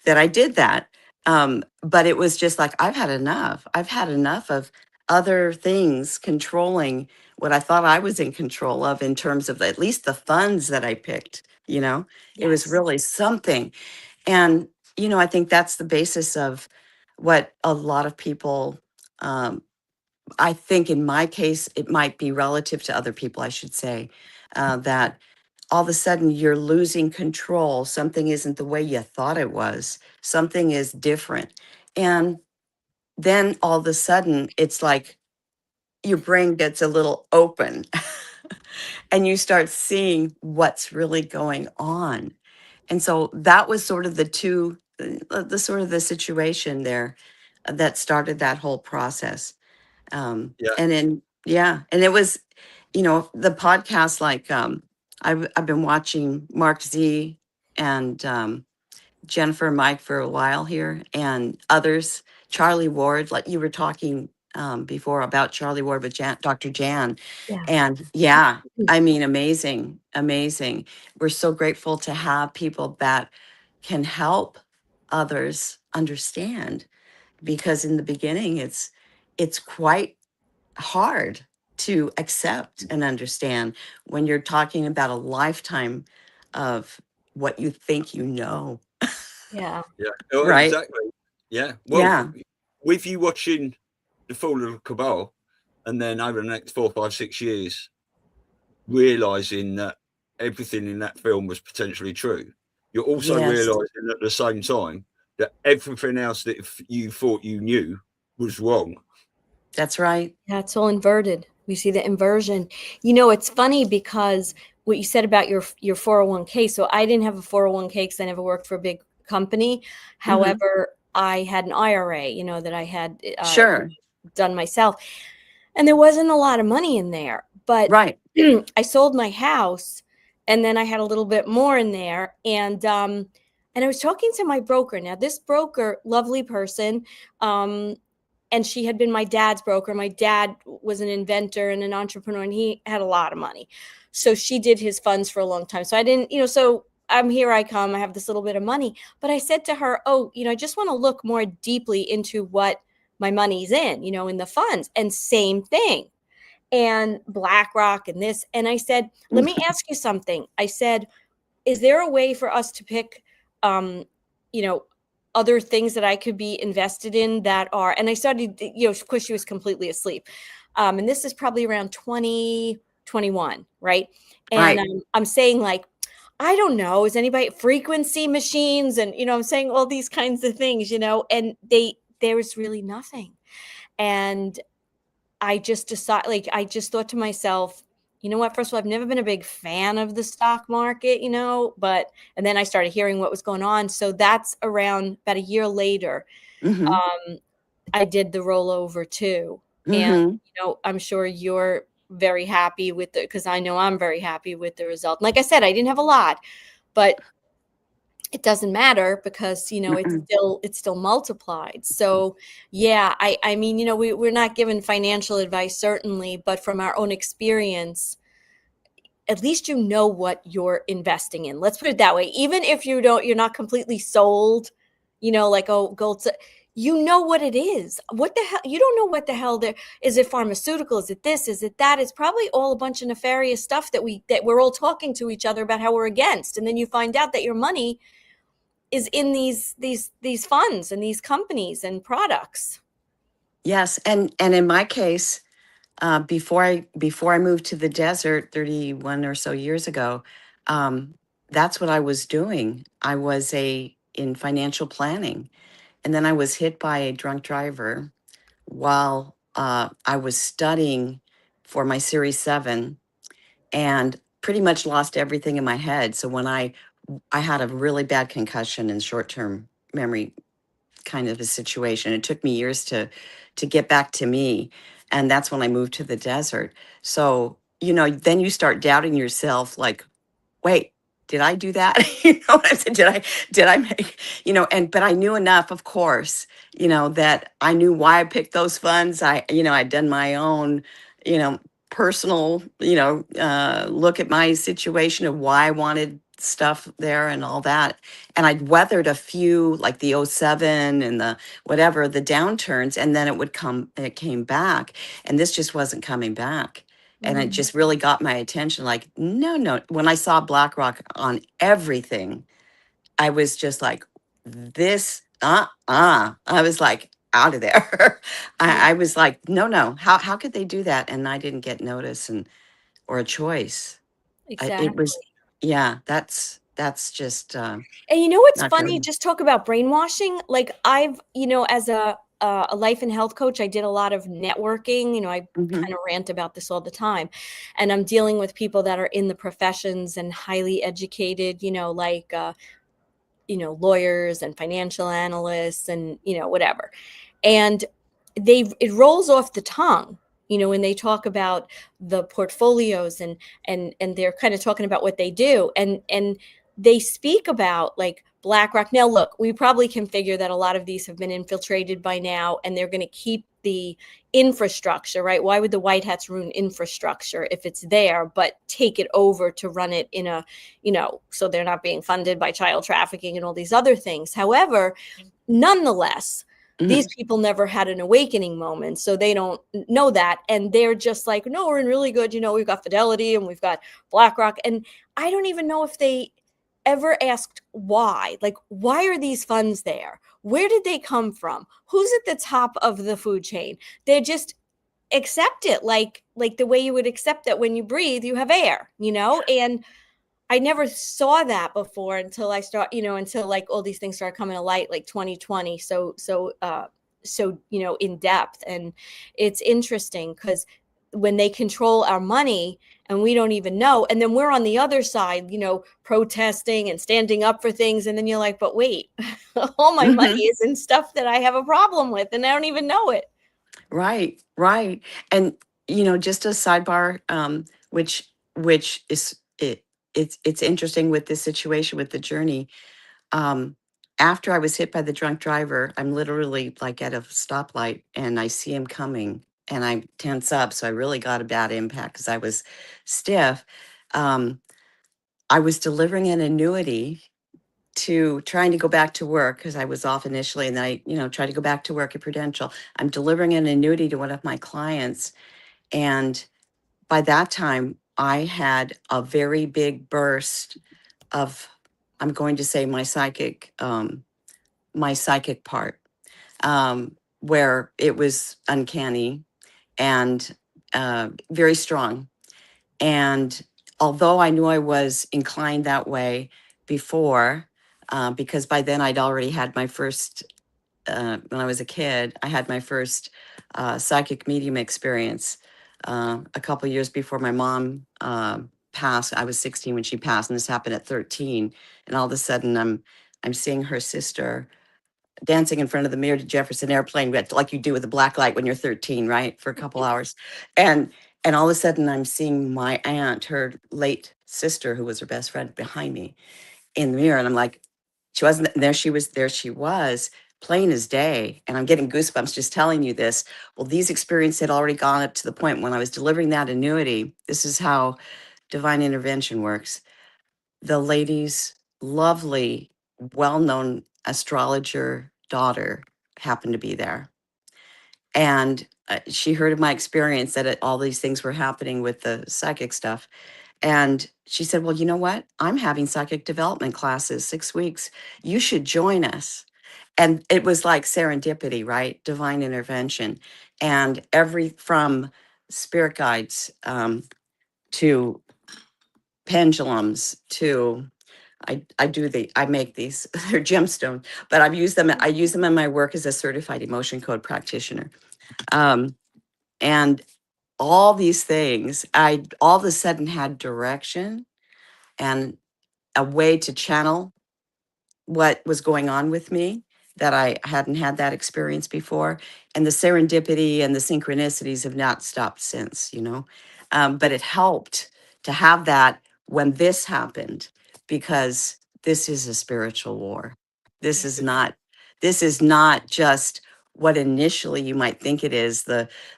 that I did that. But it was just like, I've had enough. I've had enough of other things controlling what I thought I was in control of in terms of at least the funds that I picked. It was really something. And, I think that's the basis of what a lot of people, I think in my case, it might be relative to other people, I should say, that all of a sudden you're losing control. Something isn't the way you thought it was. Something is different. And then all of a sudden it's like your brain gets a little open and you start seeing what's really going on. And so that was sort of the situation there that started that whole process. Yeah. And then, and it was, the podcast, like, I've been watching Mark Z and Jennifer and Mike for a while here, and others, Charlie Ward, like you were talking before about Charlie Ward with Dr. Jan. Yeah. And I mean, amazing, amazing. We're so grateful to have people that can help others understand, because in the beginning it's quite hard to accept and understand when you're talking about a lifetime of what you think Yeah. Yeah. Oh, right? exactly. Yeah. Well, Yeah. with you watching the fall of the cabal, and then over the next 4, 5, 6 years, realizing that everything in that film was potentially true, you're also Yes. realizing at the same time that everything else that you thought you knew was wrong. That's right. Yeah, it's all inverted. We see the inversion. It's funny because what you said about your 401k. So I didn't have a 401k because I never worked for a big company. However, I had an IRA, that I had Sure. done myself. And there wasn't a lot of money in there. But Right. I sold my house, and then I had a little bit more in there. And I was talking to my broker. Now, this broker, lovely person, and she had been my dad's broker. My dad was an inventor and an entrepreneur, and he had a lot of money. So she did his funds for a long time. So I didn't, so I come, I have this little bit of money. But I said to her, I just want to look more deeply into what my money's in the funds. And same thing. And BlackRock and this. And I said, let me ask you something. I said, is there a way for us to pick you know, other things that I could be invested in that are, and I started, you know, of course she was completely asleep. And this is probably around 2021, right? And Right. I'm saying like, I don't know, is anybody frequency machines? And, you know, I'm saying all these kinds of things, you know, and there was really nothing. And I just decided, like, I just thought to myself, you know what? First of all, I've never been a big fan of the stock market, you know, and then I started hearing what was going on. So that's around about a year later. Mm-hmm. I did the rollover too. And, Mm-hmm. you know, I'm sure you're very happy with it because I know I'm very happy with the result. Like I said, I didn't have a lot, but it doesn't matter because, you know, it's still multiplied. So yeah, I mean, you know, we're not given financial advice certainly, but from our own experience, at least you know what you're investing in. Let's put it that way. Even if you're not completely sold, you know, like, oh, gold, you know what it is. What the hell? You don't know what the hell there is. It pharmaceutical? Is it this? Is it that? It's probably all a bunch of nefarious stuff that we're all talking to each other about how we're against. And then you find out that your money is in these funds and these companies and products. Yes, and in my case, before I moved to the desert 31 or so years ago, that's what I was doing. I was in financial planning, and then I was hit by a drunk driver while I was studying for my Series 7, and pretty much lost everything in my head. So when I had a really bad concussion and short-term memory kind of a situation. It took me years to get back to me, and that's when I moved to the desert. So, you know, then you start doubting yourself, like, wait, did I do that? You know what I said? Did I make, you know, but I knew enough, of course, you know, that I knew why I picked those funds. I'd done my own, you know, personal, look at my situation of why I wanted stuff there and all that. And I'd weathered a few, like the '07 and the whatever, the downturns, and then it came back, and this just wasn't coming back. And it just really got my attention. Like, no. When I saw BlackRock on everything, I was just like, this, I was like, out of there. I was like, no. How could they do that? And I didn't get notice or a choice. It Exactly. was, yeah, that's just And you know what's not funny? good. Just talk about brainwashing. Like I've, you know, as a life and health coach, I did a lot of networking. You know, I Mhm. kind of rant about this all the time, and I'm dealing with people that are in the professions and highly educated. You know, like you know, lawyers and financial analysts and, you know, whatever. And it rolls off the tongue, you know, when they talk about the portfolios and they're kind of talking about what they do. And they speak about like BlackRock. Now, look, we probably can figure that a lot of these have been infiltrated by now, and they're going to keep the infrastructure, right? Why would the white hats ruin infrastructure if it's there, but take it over to run it in a, you know, so they're not being funded by child trafficking and all these other things. However, nonetheless, these people never had an awakening moment, so they don't know that. And they're just like, no, we're in really good, you know, we've got Fidelity and we've got BlackRock. And I don't even know if they ever asked why. Like, why are these funds there? Where did they come from? Who's at the top of the food chain? They just accept it like the way you would accept that when you breathe, you have air, you know? And I never saw that before until until like all these things started coming to light, like 2020. So, you know, in depth. And it's interesting because when they control our money and we don't even know, and then we're on the other side, you know, protesting and standing up for things. And then you're like, but wait, all my money is in stuff that I have a problem with and I don't even know it. Right. And you know, just a sidebar, which is it's interesting with this situation with the journey. Um, After I was hit by the drunk driver, I'm literally like at a stoplight and I see him coming and I tense up. So I really got a bad impact because I was stiff. Um, I was delivering an annuity to trying to go back to work because I was off initially, and then I, you know, tried to go back to work at Prudential. I'm delivering an annuity to one of my clients, and by that time, I had a very big burst of I'm going to say my psychic part, where it was uncanny and very strong. And although I knew I was inclined that way before, because by then I'd already had my first, when I was a kid, I had my first psychic medium experience a couple years before my mom passed. I was 16 when she passed, and this happened at 13. And all of a sudden, I'm seeing her sister dancing in front of the mirror to Jefferson Airplane, like you do with a black light when you're 13, right? For a couple hours. And all of a sudden I'm seeing my aunt, her late sister, who was her best friend, behind me in the mirror. And I'm like, she wasn't there. There she was, plain as day. And I'm getting goosebumps just telling you this. Well, these experiences had already gone up to the point when I was delivering that annuity. This is how divine intervention works. The lady's lovely, well-known astrologer daughter happened to be there. And she heard of my experience that all these things were happening with the psychic stuff. And she said, well, you know what? I'm having psychic development classes, 6 weeks. You should join us. And it was like serendipity, right? Divine intervention. And from spirit guides to pendulums to I make these, they're gemstones, but I use them in my work as a certified emotion code practitioner. And all these things, I all of a sudden had direction and a way to channel what was going on with me that I hadn't had that experience before. And the serendipity and the synchronicities have not stopped since, but it helped to have that when this happened, because this is a spiritual war. This is not just what initially you might think it is.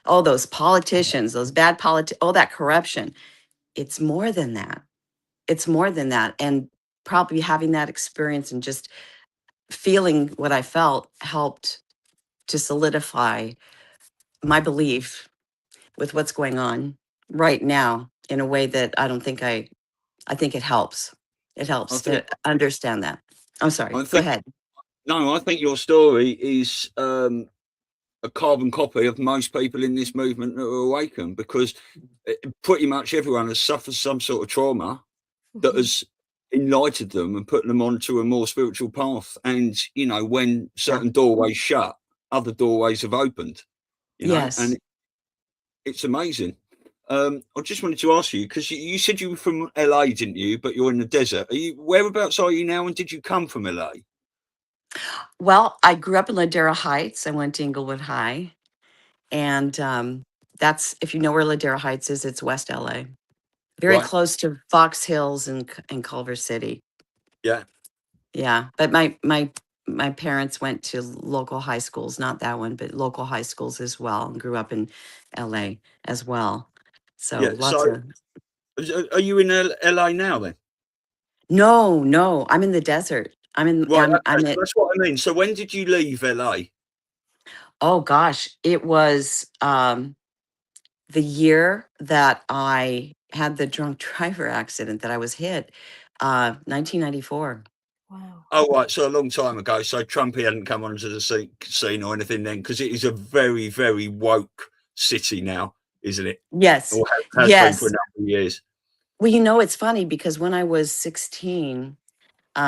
Those politicians, those bad all that corruption. It's more than that. It's more than that. And probably having that experience and just feeling what I felt helped to solidify my belief with what's going on right now in a way that I don't think I think it helps. It helps to understand that. I'm sorry. Go ahead. No, I think your story is a carbon copy of most people in this movement that are awakened, because pretty much everyone has suffered some sort of trauma that has enlightened them and put them onto a more spiritual path. And, when certain doorways shut, other doorways have opened, Yes. And it's amazing. I just wanted to ask you, because you said you were from LA, didn't you? But you're in the desert. Whereabouts are you now? And did you come from LA? Well, I grew up in Ladera Heights. I went to Inglewood High. And that's, if you know where Ladera Heights is, it's West LA. Very close to Fox Hills and Culver City. Yeah. Yeah. But my parents went to local high schools, not that one, but local high schools as well, and grew up in LA as well. So lots of. Are you in LA now then? No, I'm in the desert. I'm that's what I mean. So when did you leave LA? Oh gosh, it was the year that I had the drunk driver accident that I was hit, 1994. Wow. Oh, right. So a long time ago. So Trumpy hadn't come onto the scene or anything then, because it is a very, very woke city now, isn't it? Yes. Or has been for a number of years. Well, it's funny because when I was 16,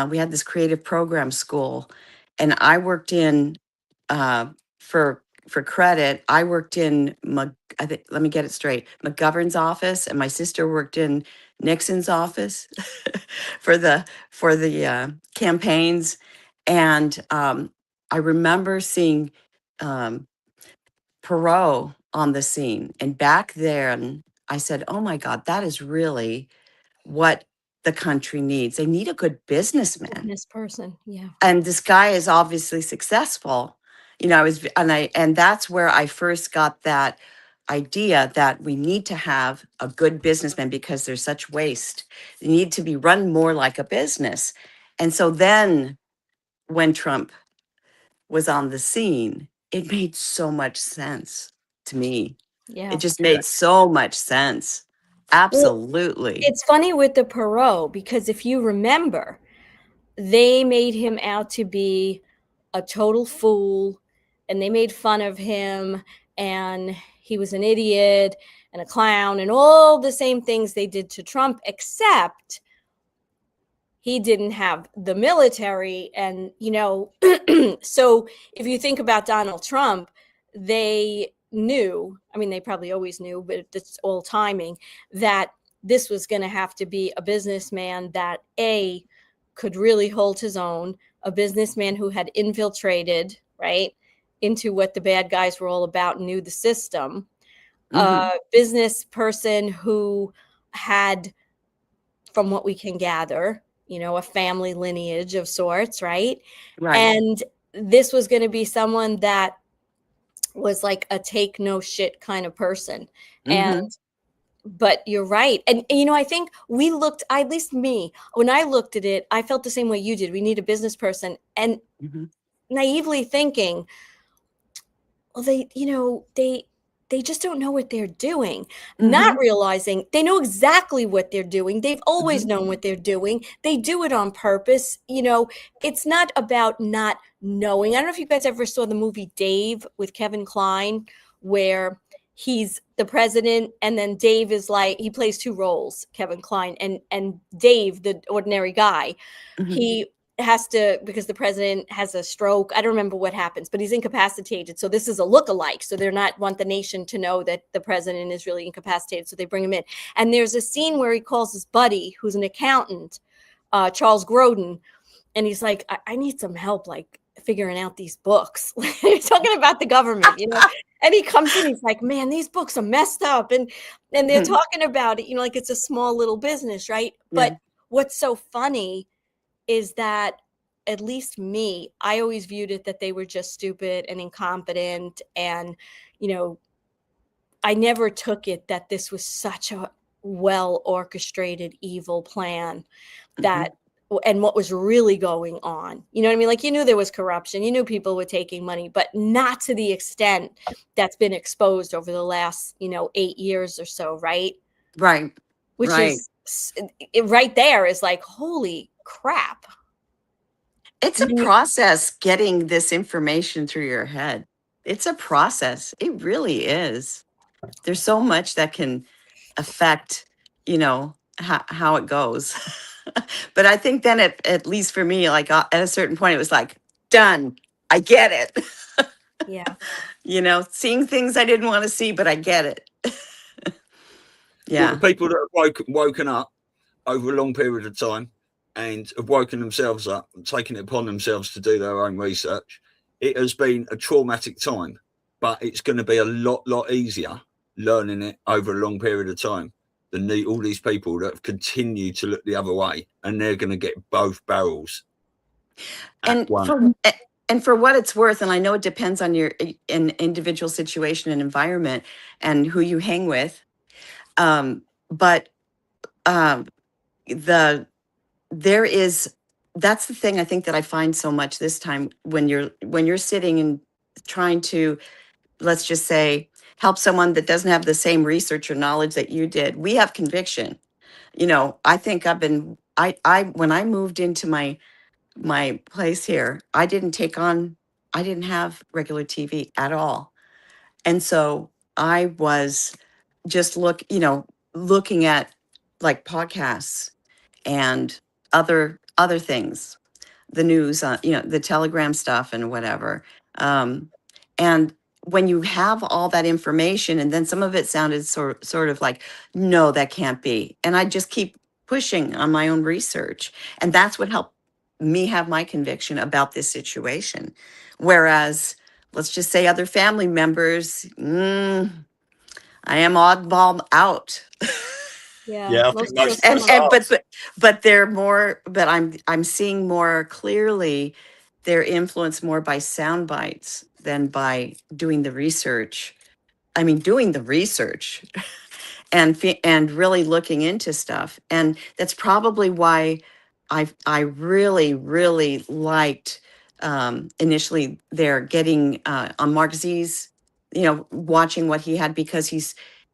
we had this creative program school, and I worked in for credit. I worked in let me get it straight, McGovern's office, and my sister worked in Nixon's office for the campaigns. And I remember seeing Perot on the scene, and back then I said, "Oh my God, that is really what the country needs. They need a good businessman." Business person, yeah. And this guy is obviously successful. And that's where I first got that idea that we need to have a good businessman, because there's such waste. They need to be run more like a business. And so then when Trump was on the scene, it made so much sense to me. Yeah. It just made so much sense. Absolutely. Well, it's funny with the Perot, because if you remember, they made him out to be a total fool, and they made fun of him, and he was an idiot and a clown and all the same things they did to Trump, except he didn't have the military. And, so if you think about Donald Trump, they knew, I mean, they probably always knew, but it's all timing, that this was going to have to be a businessman that could really hold his own, a businessman who had infiltrated, right, into what the bad guys were all about, knew the system, a business person who had, from what we can gather, a family lineage of sorts, right? Right. And this was going to be someone that was like a take no shit kind of person. But you're right. And, I think we looked, at least me, when I looked at it, I felt the same way you did. We need a business person. And naively thinking, well, they just don't know what they're doing, not realizing they know exactly what they're doing. They've always known what they're doing. They do it on purpose. It's not about not knowing. I don't know if you guys ever saw the movie Dave with Kevin Kline, where he's the president, and then Dave is like, he plays two roles, Kevin Kline, and Dave, the ordinary guy, he has to, because the president has a stroke. I don't remember what happens, but he's incapacitated. So this is a look-alike. So they're not want the nation to know that the president is really incapacitated. So they bring him in. And there's a scene where he calls his buddy, who's an accountant, Charles Grodin. And he's like, I need some help, like figuring out these books. He's talking about the government, and he comes in, he's like, man, these books are messed up. And they're talking about it, like it's a small little business, right? But what's so funny is that, at least me, I always viewed it that they were just stupid and incompetent. And, I never took it that this was such a well orchestrated evil plan that, and what was really going on. You know what I mean? Like, you knew there was corruption, you knew people were taking money, but not to the extent that's been exposed over the last, 8 years or so. Right. Right. Which is right there is like, holy crap. It's a process getting this information through your head. It's a process. It really is. There's so much that can affect, how it goes. But I think then at least for me, like at a certain point, it was like, done. I get it. Yeah. Seeing things I didn't want to see, but I get it. Well, the people that have woken up over a long period of time and have woken themselves up and taken it upon themselves to do their own research, it has been a traumatic time, but it's going to be a lot easier learning it over a long period of time than all these people that have continued to look the other way, and they're going to get both barrels. And for what it's worth, and I know it depends on your individual situation and environment and who you hang with, but that's the thing I think that I find so much this time when you're sitting and trying to, let's just say, help someone that doesn't have the same research or knowledge that you did. We have conviction. I think when I moved into my place here, I didn't have regular TV at all. And so I was just looking at like podcasts and other things, the news, the Telegram stuff and whatever. And when you have all that information, and then some of it sounded sort of like, no, that can't be. And I just keep pushing on my own research. And that's what helped me have my conviction about this situation. Whereas, let's just say other family members, I am oddball out. Yeah. But they're more, but I'm seeing more clearly they're influenced more by sound bites than by doing the research. I mean, doing the research and really looking into stuff. And that's probably why I really liked initially they're getting on Mark Z's, watching what he had, because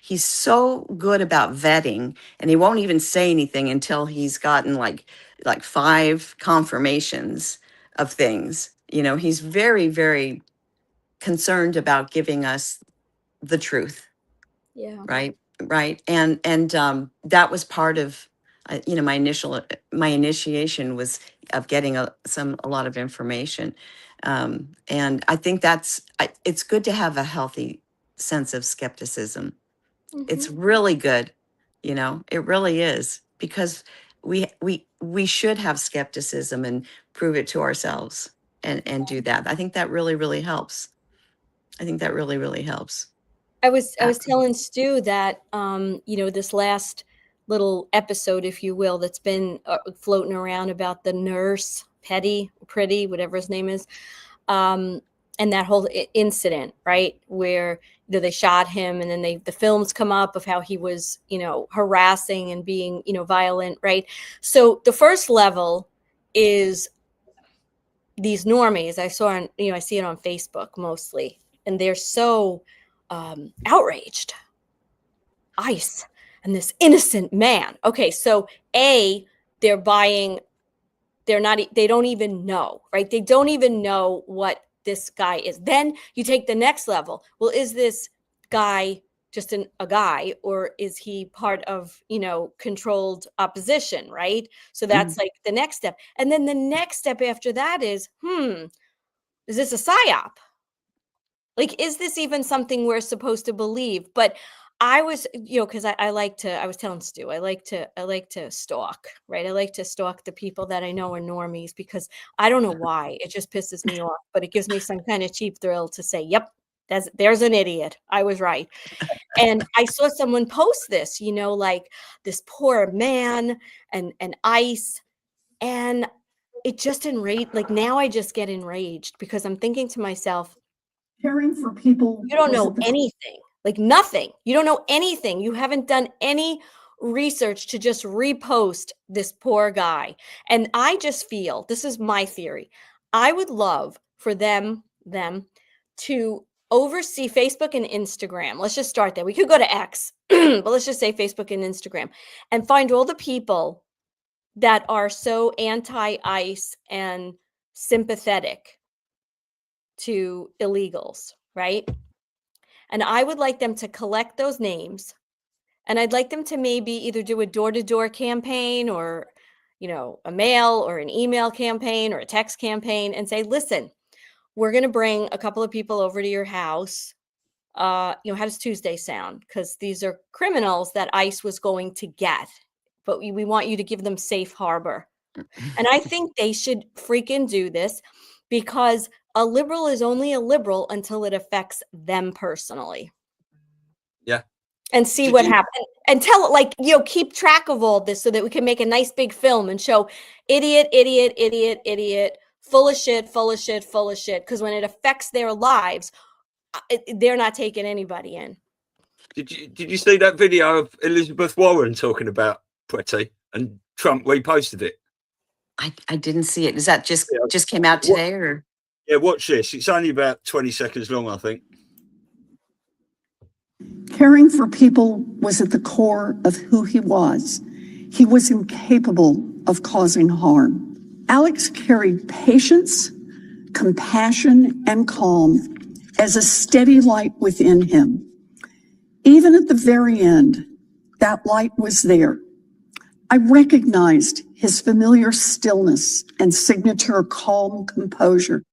He's so good about vetting, and he won't even say anything until he's gotten like 5 confirmations of things. You know, he's very, very concerned about giving us the truth. Yeah. Right. And that was part of, you know, my initiation was of getting a lot of information. And I think it's good to have a healthy sense of skepticism. It's really good, you know, it really is, because we should have skepticism and prove it to ourselves and do that. I think that really, really helps. I think that really, really helps. I was telling Stu that you know, this last little episode, if you will, that's been floating around about the nurse, Pretty, whatever his name is, and that whole incident, right, where, you know, they shot him, and then the films come up of how he was, you know, harassing and being, you know, violent, right? So the first level is these normies. I see it on Facebook mostly, and they're so outraged. ICE and this innocent man. Okay, so they don't even know, right? They don't even know what this guy is. Then you take the next level. Well, is this guy just a guy, or is he part of, you know, controlled opposition, right? So that's like the next step. And then the next step after that is this a psyop? Like, is this even something we're supposed to believe? But I was, you know, because I was telling Stu, I like to stalk, right? I like to stalk the people that I know are normies, because I don't know why. It just pisses me off, but it gives me some kind of cheap thrill to say, yep, there's an idiot. I was right. And I saw someone post this, you know, like this poor man and ICE. And it just enraged, like, now I just get enraged, because I'm thinking to myself, caring for people. You don't know anything, like nothing. You don't know anything. You haven't done any research to just repost this poor guy. And I just feel, this is my theory, I would love for them to oversee Facebook and Instagram. Let's just start there. We could go to X, but let's just say Facebook and Instagram, and find all the people that are so anti-ICE and sympathetic to illegals, right? And I would like them to collect those names, and I'd like them to maybe either do a door-to-door campaign, or, you know, a mail or an email campaign or a text campaign, and say, listen, we're going to bring a couple of people over to your house. You know, how does Tuesday sound? Because these are criminals that ICE was going to get, but we want you to give them safe harbor. And I think they should freaking do this, because a liberal is only a liberal until it affects them personally. Yeah. And see what happens. And tell it, like, you know, keep track of all this so that we can make a nice big film and show idiot, full of shit. Because when it affects their lives, they're not taking anybody in. Did you see that video of Elizabeth Warren talking about Pretty, and Trump reposted it? I didn't see it. Is that just came out today, or? Yeah, watch this. It's only about 20 seconds long, I think. Caring for people was at the core of who he was. He was incapable of causing harm. Alex carried patience, compassion, and calm as a steady light within him. Even at the very end, that light was there. I recognized his familiar stillness and signature calm composure.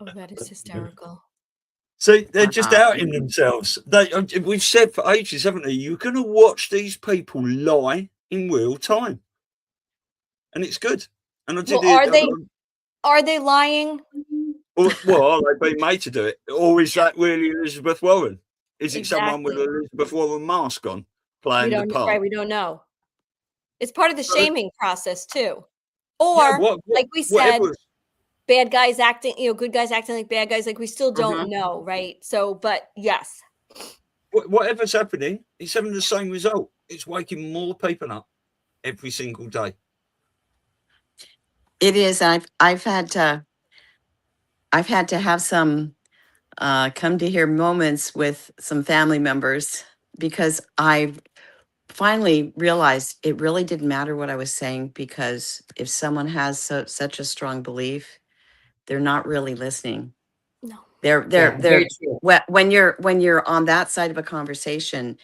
Oh, that is hysterical. See, they're just outing themselves. We've said for ages, haven't we? You're going to watch these people lie in real time, and it's good. And I did are they lying? Well, are they being made to do it, or is that really Elizabeth Warren? Is it someone with an Elizabeth Warren mask on playing the part? Right, we don't know. It's part of the shaming process too, or like we said, bad guys acting, you know, good guys acting like bad guys. Like, we still don't know, right? So, but yes, whatever's happening, it's having the same result. It's waking more people up every single day. It is. I've had to have some come to hear moments with some family members because I finally realized it really didn't matter what I was saying, because if someone has such a strong belief, they're not really listening. No. They're Yeah, very true. when you're on that side of a conversation,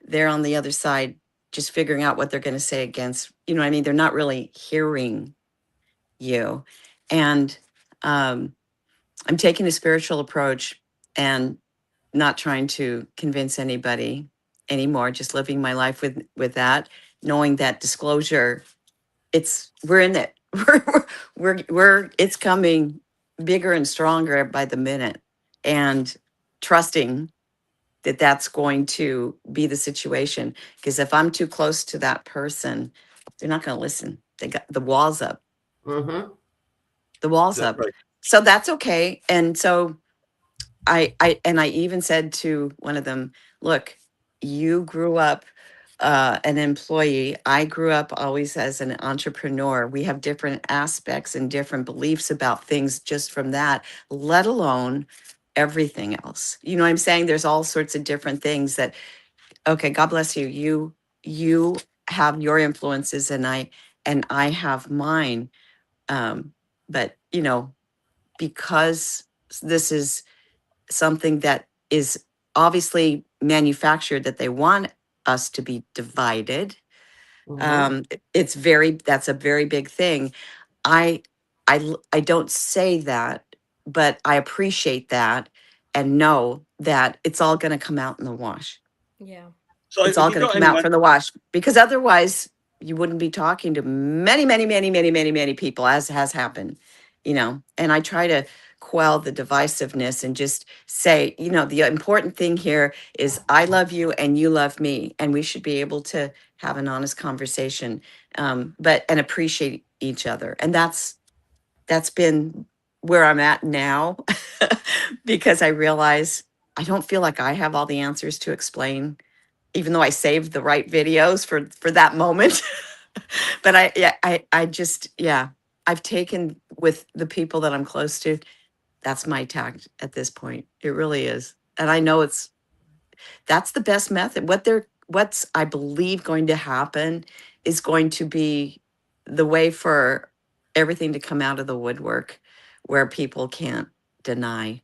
they're on the other side just figuring out what they're going to say against, you know what I mean? They're not really hearing you. And I'm taking a spiritual approach and not trying to convince anybody anymore, just living my life with that, knowing that disclosure, we're in it. We're it's coming bigger and stronger by the minute, and trusting that that's going to be the situation. Because if I'm too close to that person, they're not going to listen. They got the walls up. Mm-hmm. The walls up. Exactly. So that's okay. And so I even said to one of them, look, you grew up an employee. I grew up always as an entrepreneur. We have different aspects and different beliefs about things just from that, let alone everything else. You know what I'm saying? There's all sorts of different things that, okay, God bless you. You have your influences and I have mine. But you know, because this is something that is obviously manufactured, that they want us to be divided. That's a very big thing. I I don't say that, but I appreciate that and know that it's all going to come out in the wash. Yeah. So It's have all you going to got come out anyone? from the wash, because otherwise you wouldn't be talking to many people, as has happened, you know. And I try to quell the divisiveness and just say, you know, the important thing here is I love you and you love me, and we should be able to have an honest conversation, but and appreciate each other. And that's been where I'm at now, because I realize I don't feel like I have all the answers to explain, even though I saved the right videos for that moment. But I just, yeah, I've taken with the people that I'm close to. That's my tact at this point. It really is. And I know that's the best method. What's I believe going to happen is going to be the way for everything to come out of the woodwork, where people can't deny.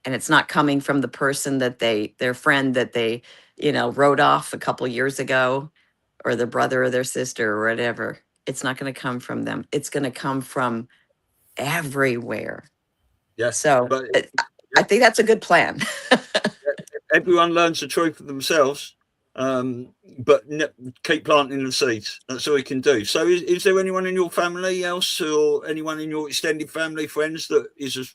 And it's not coming from the person that their friend that they, you know, wrote off a couple years ago, or their brother or their sister or whatever. It's not going to come from them. It's going to come from everywhere. Yeah. So But I think that's a good plan. everyone learns the truth for themselves, but keep planting the seeds. That's all you can do. So is there anyone in your family else, or anyone in your extended family, friends, that is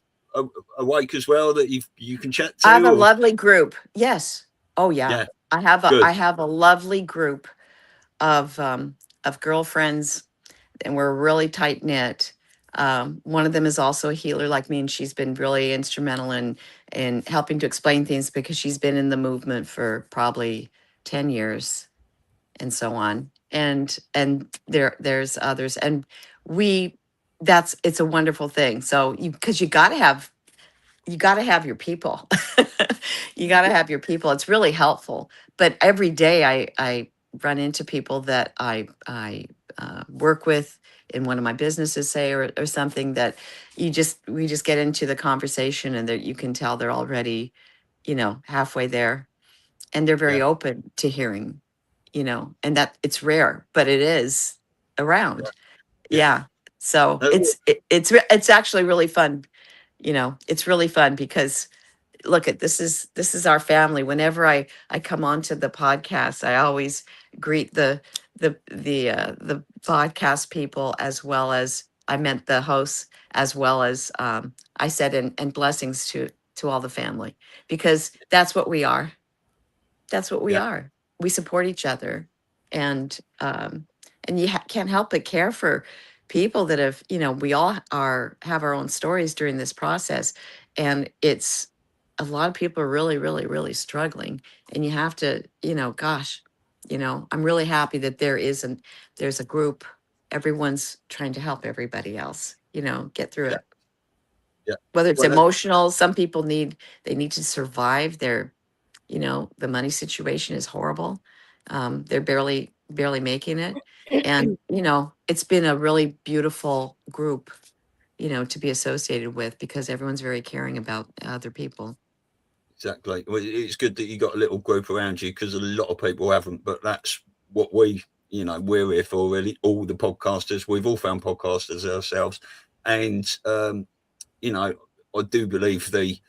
awake as well, that you can chat to? I have a Or? lovely group. Yes. Oh yeah. Yeah. I Good. have a lovely group of girlfriends, and we're really tight knit. One of them is also a healer like me, and she's been really instrumental in helping to explain things, because she's been in the movement for probably 10 years and so on. And there's others, and we it's a wonderful thing. So because you got to have your people. You got to have your people. It's really helpful. But every day I run into people that I work with in one of my businesses, say, or something, that we just get into the conversation, and that you can tell they're already, you know, halfway there, and they're very Yeah. open to hearing, you know, and that it's rare, but it is around. Yeah. Yeah. So Uh, it's actually really fun. You know, it's really fun because look at this is our family. Whenever I come onto the podcast, I always greet the podcast people, as well as I meant the hosts, as well as I said, and blessings to all the family, because that's what we are. That's what we Yeah. are. We support each other, and you can't help but care for people that have, you know, we all have our own stories during this process, and it's a lot of people are really struggling, and you have to, you know, gosh, you know, I'm really happy that there's a group, everyone's trying to help everybody else, you know, get through Yeah. it. whether it's Well, emotional. Some people they need to survive. The money situation is horrible. They're barely making it. And, it's been a really beautiful group, to be associated with, because everyone's very caring about other people. Exactly. Well, it's good that you got a little group around you, because a lot of people haven't. But that's what we're here for, really. All the podcasters, we've all found podcasters ourselves, and I do believe the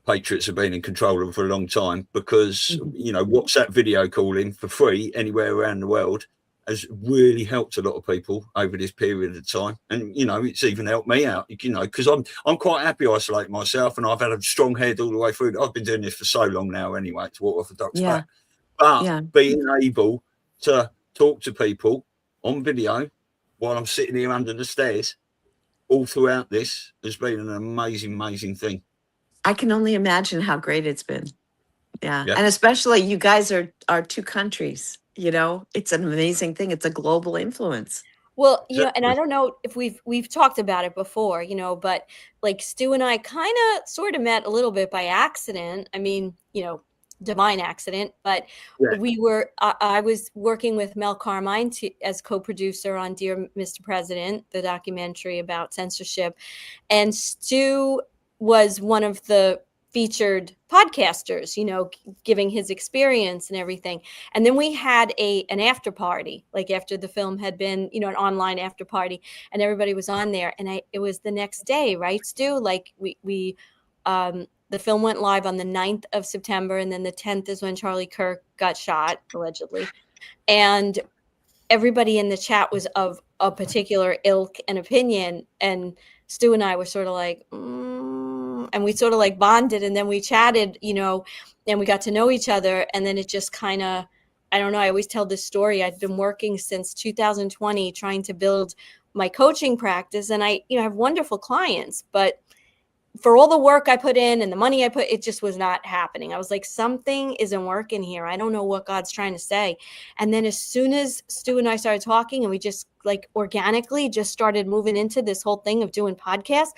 Patriots have been in control of them for a long time, because WhatsApp video calling for free anywhere around the world has really helped a lot of people over this period of time. And it's even helped me out, because I'm quite happy isolating myself, and I've had a strong head all the way through. I've been doing this for so long now anyway, to walk off a duck's back. But being able to talk to people on video while I'm sitting here under the stairs all throughout this has been an amazing thing. I can only imagine how great it's been. Yeah. And especially you guys are two countries, it's an amazing thing. It's a global influence. Well, and I don't know if we've talked about it before, but like Stu and I kind of sort of met a little bit by accident. I mean, divine accident, but I was working with Mel Carmine as co-producer on Dear Mr. President, the documentary about censorship. And Stu was one of the featured podcasters, giving his experience and everything. And then we had an after party, like after the film had been, an online after party, and everybody was on there. And it was the next day, right, Stu? Like we the film went live on the 9th of September, and then the 10th is when Charlie Kirk got shot, allegedly. And everybody in the chat was of a particular ilk and opinion. And Stu and I were sort of like, and we sort of like bonded, and then we chatted, and we got to know each other. And then it just kind of, I don't know, I always tell this story. I've been working since 2020 trying to build my coaching practice, and I have wonderful clients, but for all the work I put in and the money I put, it just was not happening. I was like, something isn't working here. I don't know what God's trying to say. And then as soon as Stu and I started talking, and we just like organically just started moving into this whole thing of doing podcasts,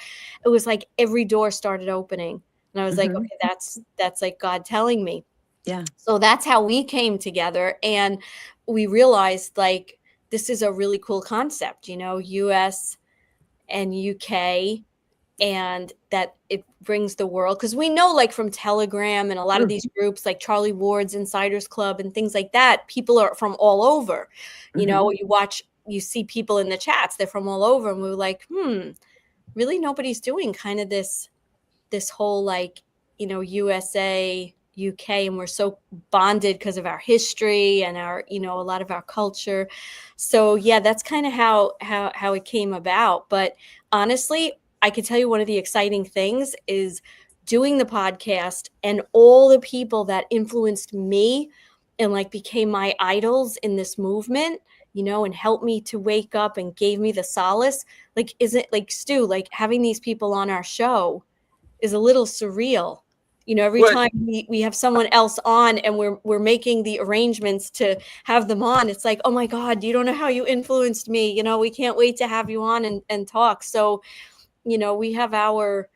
it was like every door started opening. And I was like, okay, that's like God telling me. Yeah. So that's how we came together. And we realized like, this is a really cool concept, US and UK, and that it brings the world, because we know like from Telegram and a lot of these groups like Charlie Ward's Insiders Club and things like that, people are from all over. You see people in the chats, they're from all over, and we were like, really nobody's doing kind of this whole like USA UK, and we're so bonded because of our history and our a lot of our culture. So yeah, that's kind of how it came about. But honestly, I could tell you one of the exciting things is doing the podcast, and all the people that influenced me and like became my idols in this movement, and helped me to wake up and gave me the solace. Like, isn't like Stu, like having these people on our show is a little surreal. Every time we have someone else on and we're making the arrangements to have them on, it's like, oh my God, you don't know how you influenced me. We can't wait to have you on and talk. So, we have our,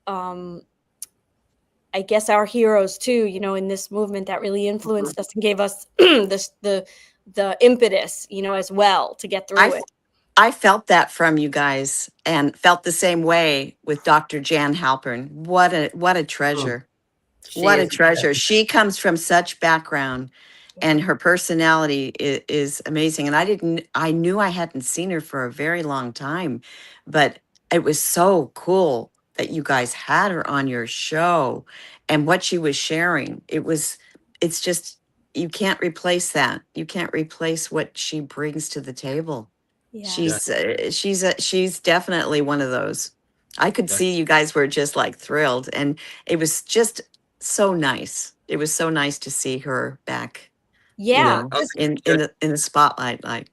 I guess our heroes too, in this movement that really influenced us and gave us the impetus, as well to get through it. I felt that from you guys, and felt the same way with Dr. Jan Halpern. What a treasure. What a treasure. She comes from such background, and her personality is amazing. And I knew I hadn't seen her for a very long time, but it was so cool that you guys had her on your show, and what she was sharing. It's just, you can't replace that. You can't replace what she brings to the table. Yeah. She's definitely one of those. I could see you guys were just like thrilled, and it was just so nice. It was so nice to see her back. Yeah, in the spotlight. Like,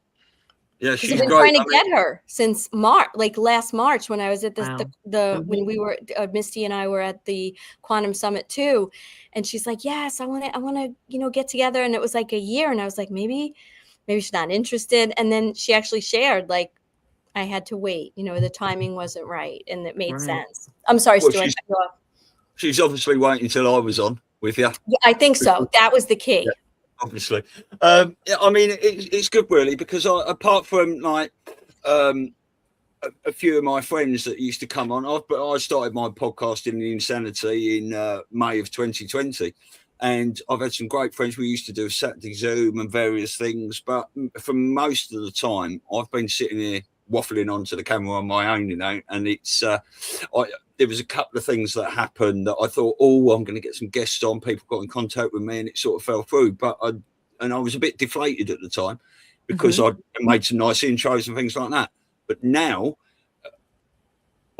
yeah, she's been trying to get her since March, like last March, when I was at when we were Misty and I were at the Quantum Summit too, and she's like, yes, I want to get together, and it was like a year, and I was like, maybe she's not interested, and then she actually shared like, I had to wait. You know, the timing wasn't right, and it made Right. sense. I'm sorry, Well, Stu. I cut you off. she's obviously waiting until I was on with you. Yeah, I think so. That was the key. Yeah, obviously. Yeah, I mean, it's good really, because apart from like a few of my friends that used to come on, I started my podcast in the Insanity in May of 2020, and I've had some great friends. We used to do a Saturday Zoom and various things, but for most of the time I've been sitting here waffling onto the camera on my own, you know. And it's there was a couple of things that happened that I thought, oh, I'm going to get some guests on. People got in contact with me, and it sort of fell through. But I was a bit deflated at the time because I made some nice intros and things like that. But now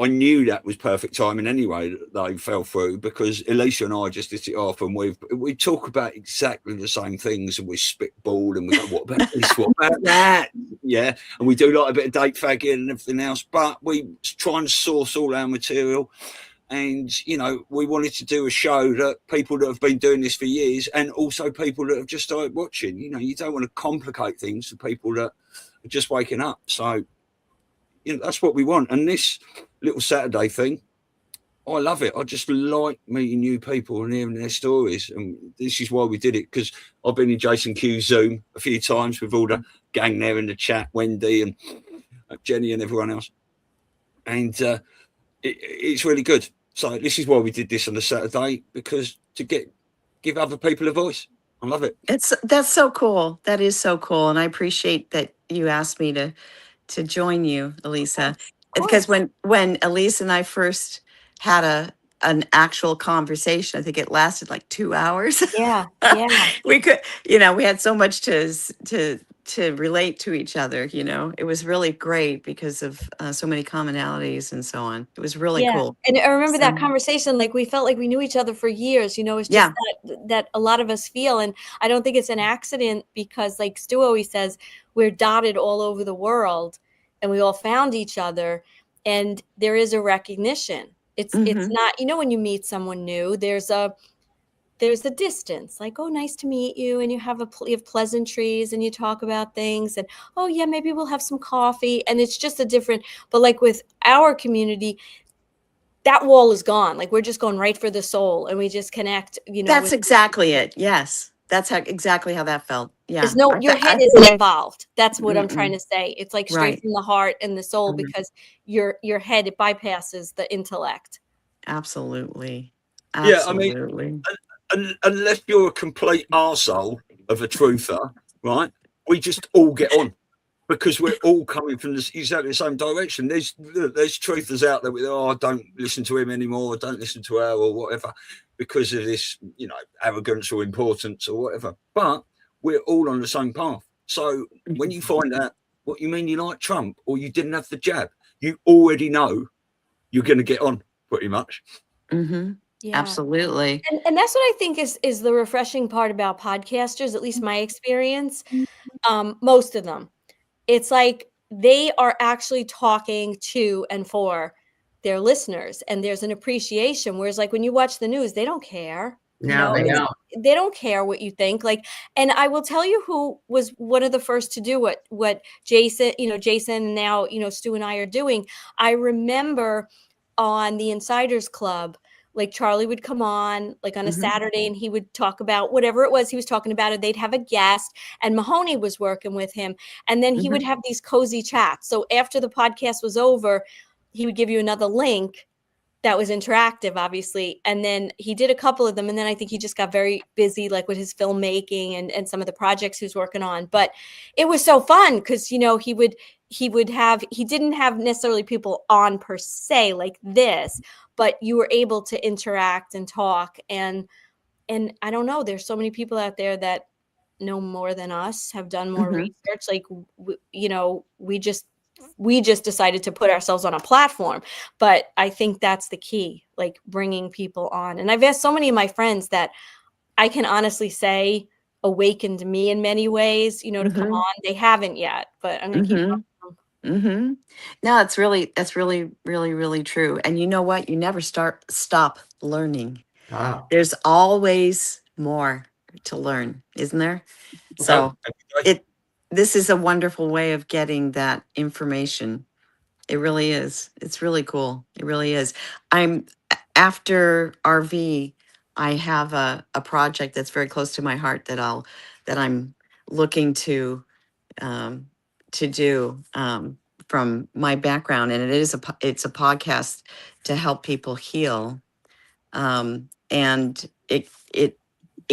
I knew that was perfect timing anyway, that they fell through, because Elisa and I just hit it off, and we talk about exactly the same things, and we spitball and we go, what about this? What about that? Yeah. And we do like a bit of date fagging and everything else, but we try and source all our material. And, you know, we wanted to do a show that people that have been doing this for years, and also people that have just started watching. You know, you don't want to complicate things for people that are just waking up. So, you know, that's what we want. And this little Saturday thing, I love it. I just like meeting new people and hearing their stories. And this is why we did it, because I've been in Jason Q's Zoom a few times with all the gang there in the chat, Wendy and Jenny and everyone else. And it's really good. So this is why we did this on a Saturday, because to give other people a voice. I love it. That's so cool. That is so cool. And I appreciate that you asked me to join you, Elisa. Because when Elisa and I first had an actual conversation, I think it lasted like 2 hours. Yeah. We could, you know, we had so much to relate to each other. You know, it was really great because of so many commonalities and so on. It was really cool. And I remember that conversation, like we felt like we knew each other for years. You know, it's just that a lot of us feel, and I don't think it's an accident, because like Stu always says, we're dotted all over the world, and we all found each other, and there is a recognition. It's not, you know, when you meet someone new, there's a distance, like, oh, nice to meet you, and you have pleasantries, and you talk about things, and oh yeah, maybe we'll have some coffee, and it's just a different. But like with our community, that wall is gone. Like we're just going right for the soul, and we just connect. You know, that's exactly it. Yes, that's exactly how that felt. Yeah, there's no, your head isn't involved. That's what I'm trying to say. It's like straight from the heart and the soul, because your head, it bypasses the intellect. Absolutely. Yeah, I mean, unless you're a complete arsehole of a truther, right? We just all get on, because we're all coming from exactly the same direction. There's truthers out there with, oh, don't listen to him anymore, or don't listen to her, or whatever, because of this, you know, arrogance or importance or whatever. But we're all on the same path. So when you find out what you mean you like Trump, or you didn't have the jab, you already know you're going to get on pretty much. Yeah. Absolutely. And that's what I think is the refreshing part about podcasters, at least my experience. Most of them, it's like they are actually talking to and for their listeners, and there's an appreciation. Whereas like when you watch the news, they don't care. No, they don't. They don't care what you think. Like, and I will tell you who was one of the first to do what Jason, and now, Stu and I are doing. I remember on the Insiders Club, like Charlie would come on like on a Saturday, and he would talk about whatever it was he was talking about, and they'd have a guest, and Mahoney was working with him. And then he would have these cozy chats. So after the podcast was over, he would give you another link that was interactive, obviously. And then he did a couple of them. And then I think he just got very busy, like with his filmmaking and some of the projects he was working on. But it was so fun because, he didn't have necessarily people on per se like this, but you were able to interact and talk. And I don't know, there's so many people out there that know more than us, have done more research. Like, we just decided to put ourselves on a platform. But I think that's the key, like bringing people on. And I've asked so many of my friends that I can honestly say awakened me in many ways, to come on. They haven't yet, but I'm going to keep on. No, that's really, really, really true. And you know what? You never stop learning. Wow. There's always more to learn, isn't there? So this is a wonderful way of getting that information It really is. It's really cool. It really is. I'm after RV, I have a project that's very close to my heart that I'm looking um, to do from my background, and it's a podcast to help people heal, and it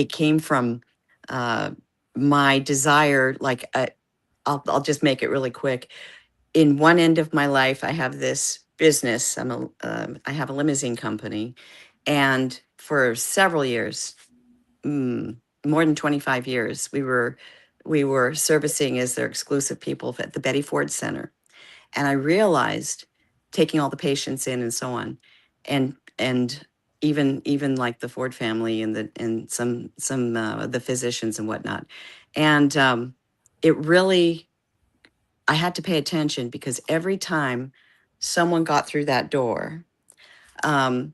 came from uh, my desire. Like I'll just make it really quick. In one end of my life, I have this business. I have a limousine company, and for several years, more than 25 years, we were servicing as their exclusive people at the Betty Ford Center. And I realized, taking all the patients in and so on, and even like the Ford family and some the physicians and whatnot, and it really, I had to pay attention because every time someone got through that door, um,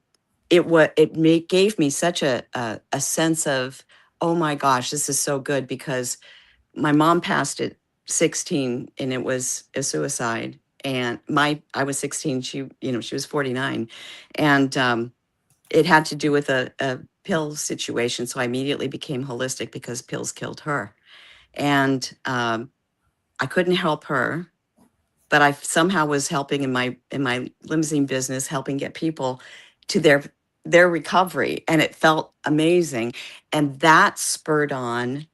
gave me such a sense of, oh my gosh, this is so good, because my mom passed at 16 and it was a suicide, and I was 16, she was 49, and it had to do with a pill situation, so I immediately became holistic because pills killed her, and I couldn't help her, but I somehow was helping in my limousine business, helping get people to their recovery, and it felt amazing, and that spurred on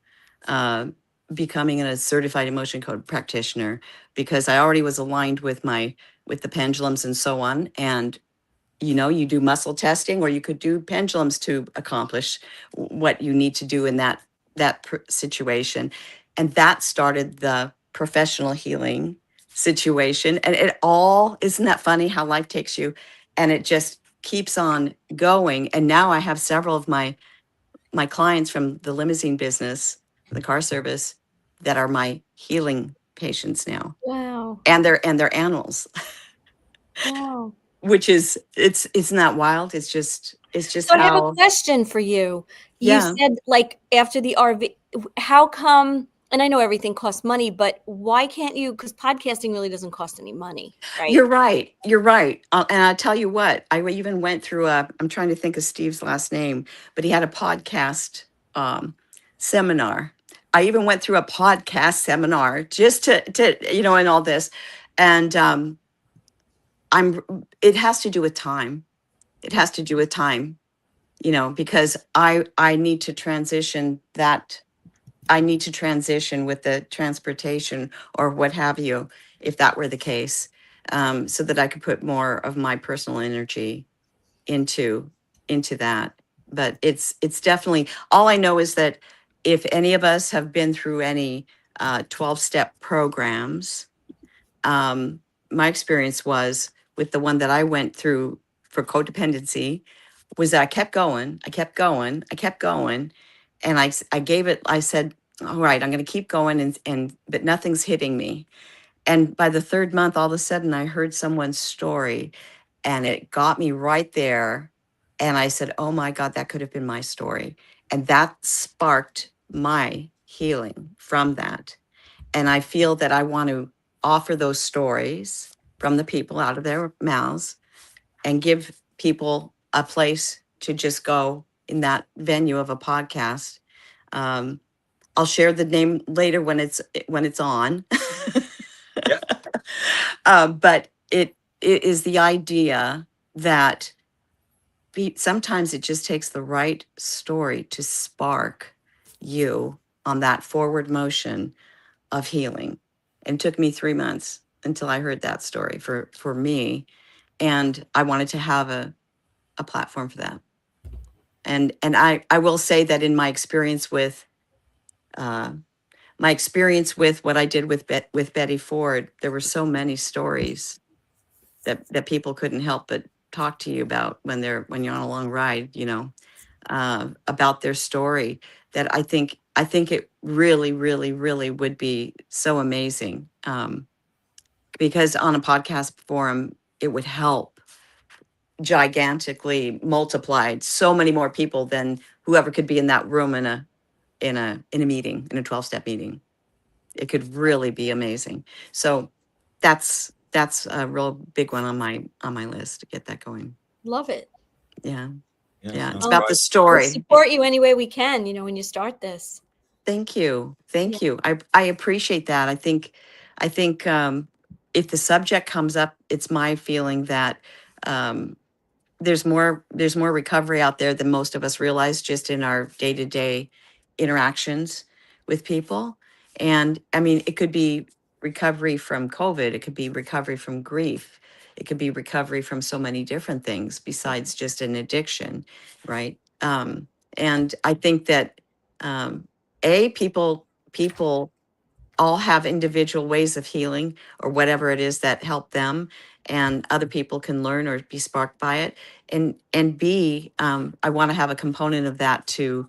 uh, becoming a certified emotion code practitioner, because I already was aligned with the pendulums and so on, and you do muscle testing, or you could do pendulums to accomplish what you need to do in that situation, and that started the professional healing situation. And it all, isn't that funny how life takes you, and it just keeps on going. And now I have several of my clients from the limousine business, the car service, that are my healing patients now, Wow. and they're animals. Wow. Which is, isn't that wild? It's just So I have a how. question for you. You Yeah. said, like, after the RV, how come, and I know everything costs money, but why can't you, because podcasting really doesn't cost any money, right? You're right. You're right. And I tell you what, even went through I'm trying to think of Steve's last name, but he had a podcast seminar. I even went through a podcast seminar just to and all this. And it has to do with time. It has to do with time, because I need to transition that. I need to transition with the transportation or what have you, if that were the case, so that I could put more of my personal energy into that. But it's definitely, all I know is that if any of us have been through any 12-step programs, my experience was with the one that I went through for codependency, was that I kept going, I kept going, I kept going. And I gave it, I said, all right, I'm going to keep going, but nothing's hitting me. And by the third month, all of a sudden I heard someone's story, and it got me right there. And I said, oh my God, that could have been my story. And that sparked my healing from that. And I feel that I want to offer those stories from the people out of their mouths and give people a place to just go in that venue of a podcast. I'll share the name later when it's on. But it is the idea that sometimes it just takes the right story to spark you on that forward motion of healing. And it took me 3 months until I heard that story for me. And I wanted to have a platform for that. And I will say that in my experience with what I did with Betty Ford, there were so many stories that people couldn't help but talk to you about when you're on a long ride, about their story, that I think it really, really, really would be so amazing, because on a podcast forum, it would help gigantically multiplied so many more people than whoever could be in that room in a meeting, in a 12-step meeting. It could really be amazing. So that's that's a real big one on my list to get that going. Love it. Yeah. Yeah. It's sounds about great. the We'll story. support you any way we can, you know, when you start this. Thank you. Thank you. I appreciate that. I think if the subject comes up, it's my feeling that there's more recovery out there than most of us realize just in our day-to-day interactions with people. And I mean, it could be recovery from COVID, it could be recovery from grief, it could be recovery from so many different things besides just an addiction, right? And I think that people all have individual ways of healing or whatever it is that help them, and other people can learn or be sparked by it. And B, I want to have a component of that too,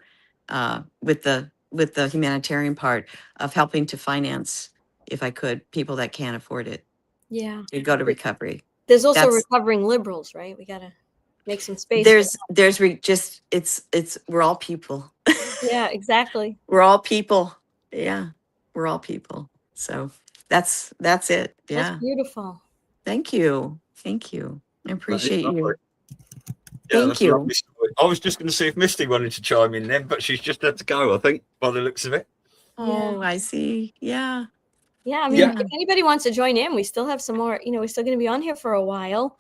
with the humanitarian part of helping to finance, if I could, people that can't afford it Yeah. to go to recovery. There's also That's recovering liberals, right? We got to make some space. For we're all people. yeah, exactly. We're all people. Yeah. We're all people. So that's it. Yeah. That's beautiful. Thank you. Thank you. I appreciate you. Yeah, Thank that's a you. lovely story. I was just going to see if Misty wanted to chime in then, but she's just had to go, I think, by the looks of it. Oh, I see. Yeah. Yeah, I mean, Yeah. if anybody wants to join in, we still have some more, you know, we're still going to be on here for a while.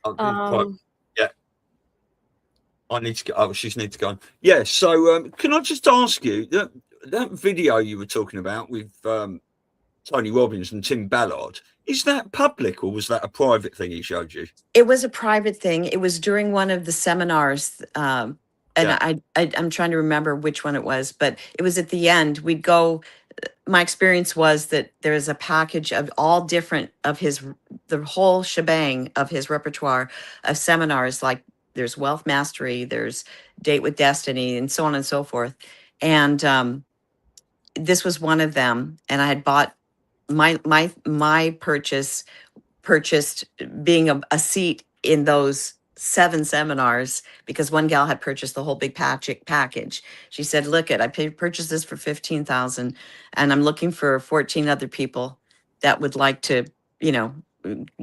Yeah. I need to go. Oh, she's need to go on. Yeah. So, can I just ask you that video you were talking about with Tony Robbins and Tim Ballard? Is that public or was that a private thing he showed you? It was a private thing. It was during one of the seminars. And I'm trying to remember which one it was, but it was at the end. We'd go. My experience was that there is a package of all different of the whole shebang of his repertoire of seminars. Like there's Wealth Mastery, there's Date with Destiny, and so on and so forth. And this was one of them. And I had bought my purchased being a seat in those 7 seminars, because one gal had purchased the whole big package. She said, look I purchased this for $15,000 and I'm looking for 14 other people that would like to,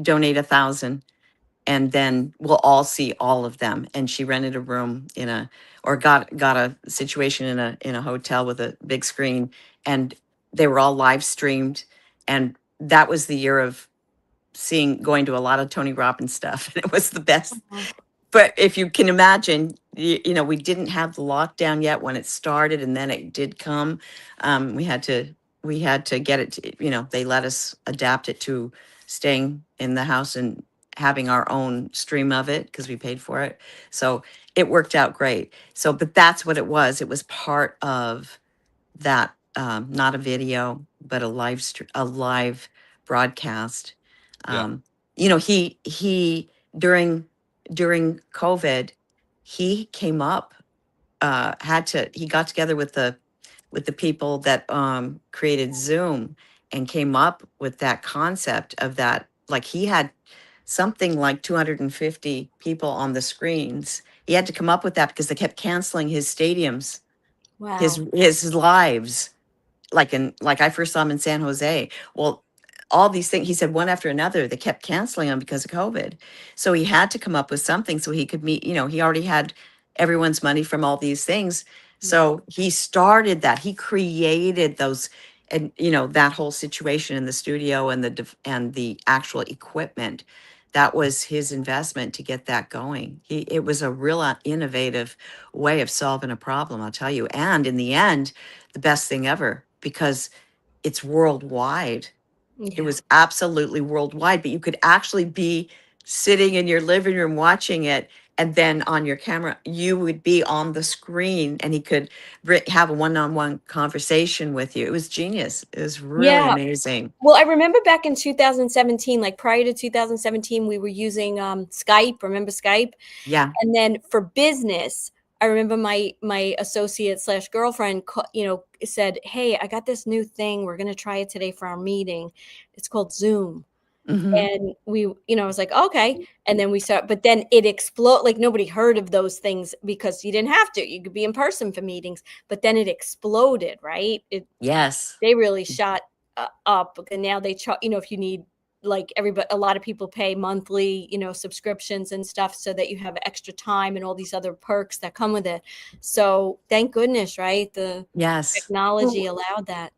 donate 1,000, and then we'll all see all of them. And she rented a room got a situation in a hotel with a big screen, and they were all live streamed. And that was the year of going to a lot of Tony Robbins stuff. And it was the best. But if you can imagine, we didn't have the lockdown yet when it started, and then it did come. We had to get it, they let us adapt it to staying in the house and having our own stream of it because we paid for it. So it worked out great. So, but that's what it was. It was part of that, not a video, but a live broadcast. He during COVID, he came up, he got together with the people that created Zoom and came up with that concept of that. Like he had something like 250 people on the screens. He had to come up with that because they kept canceling his stadiums, Wow. his lives. Like I first saw him in San Jose. Well, all these things, he said, one after another, they kept canceling them because of COVID. So he had to come up with something so he could meet, he already had everyone's money from all these things. So he started that. He created those, and that whole situation in the studio and the actual equipment. That was his investment to get that going. It was a real innovative way of solving a problem, I'll tell you. And in the end, the best thing ever, because it's worldwide. It was absolutely worldwide, but you could actually be sitting in your living room watching it, and then on your camera, you would be on the screen, and he could have a one-on-one conversation with you. It was genius. It was really amazing. Well, I remember back in 2017, like prior to 2017, we were using Skype. Remember Skype? Yeah. And then for business, I remember my associate / girlfriend, said, hey, I got this new thing. We're going to try it today for our meeting. It's called Zoom. Mm-hmm. And we, I was like, okay. And then we saw, but then it exploded. Like nobody heard of those things because you didn't have to. You could be in person for meetings, but then it exploded, right? Yes. They really shot up. And now they, if you need like everybody, a lot of people pay monthly, subscriptions and stuff so that you have extra time and all these other perks that come with it. So thank goodness, right? The Yes. technology allowed that.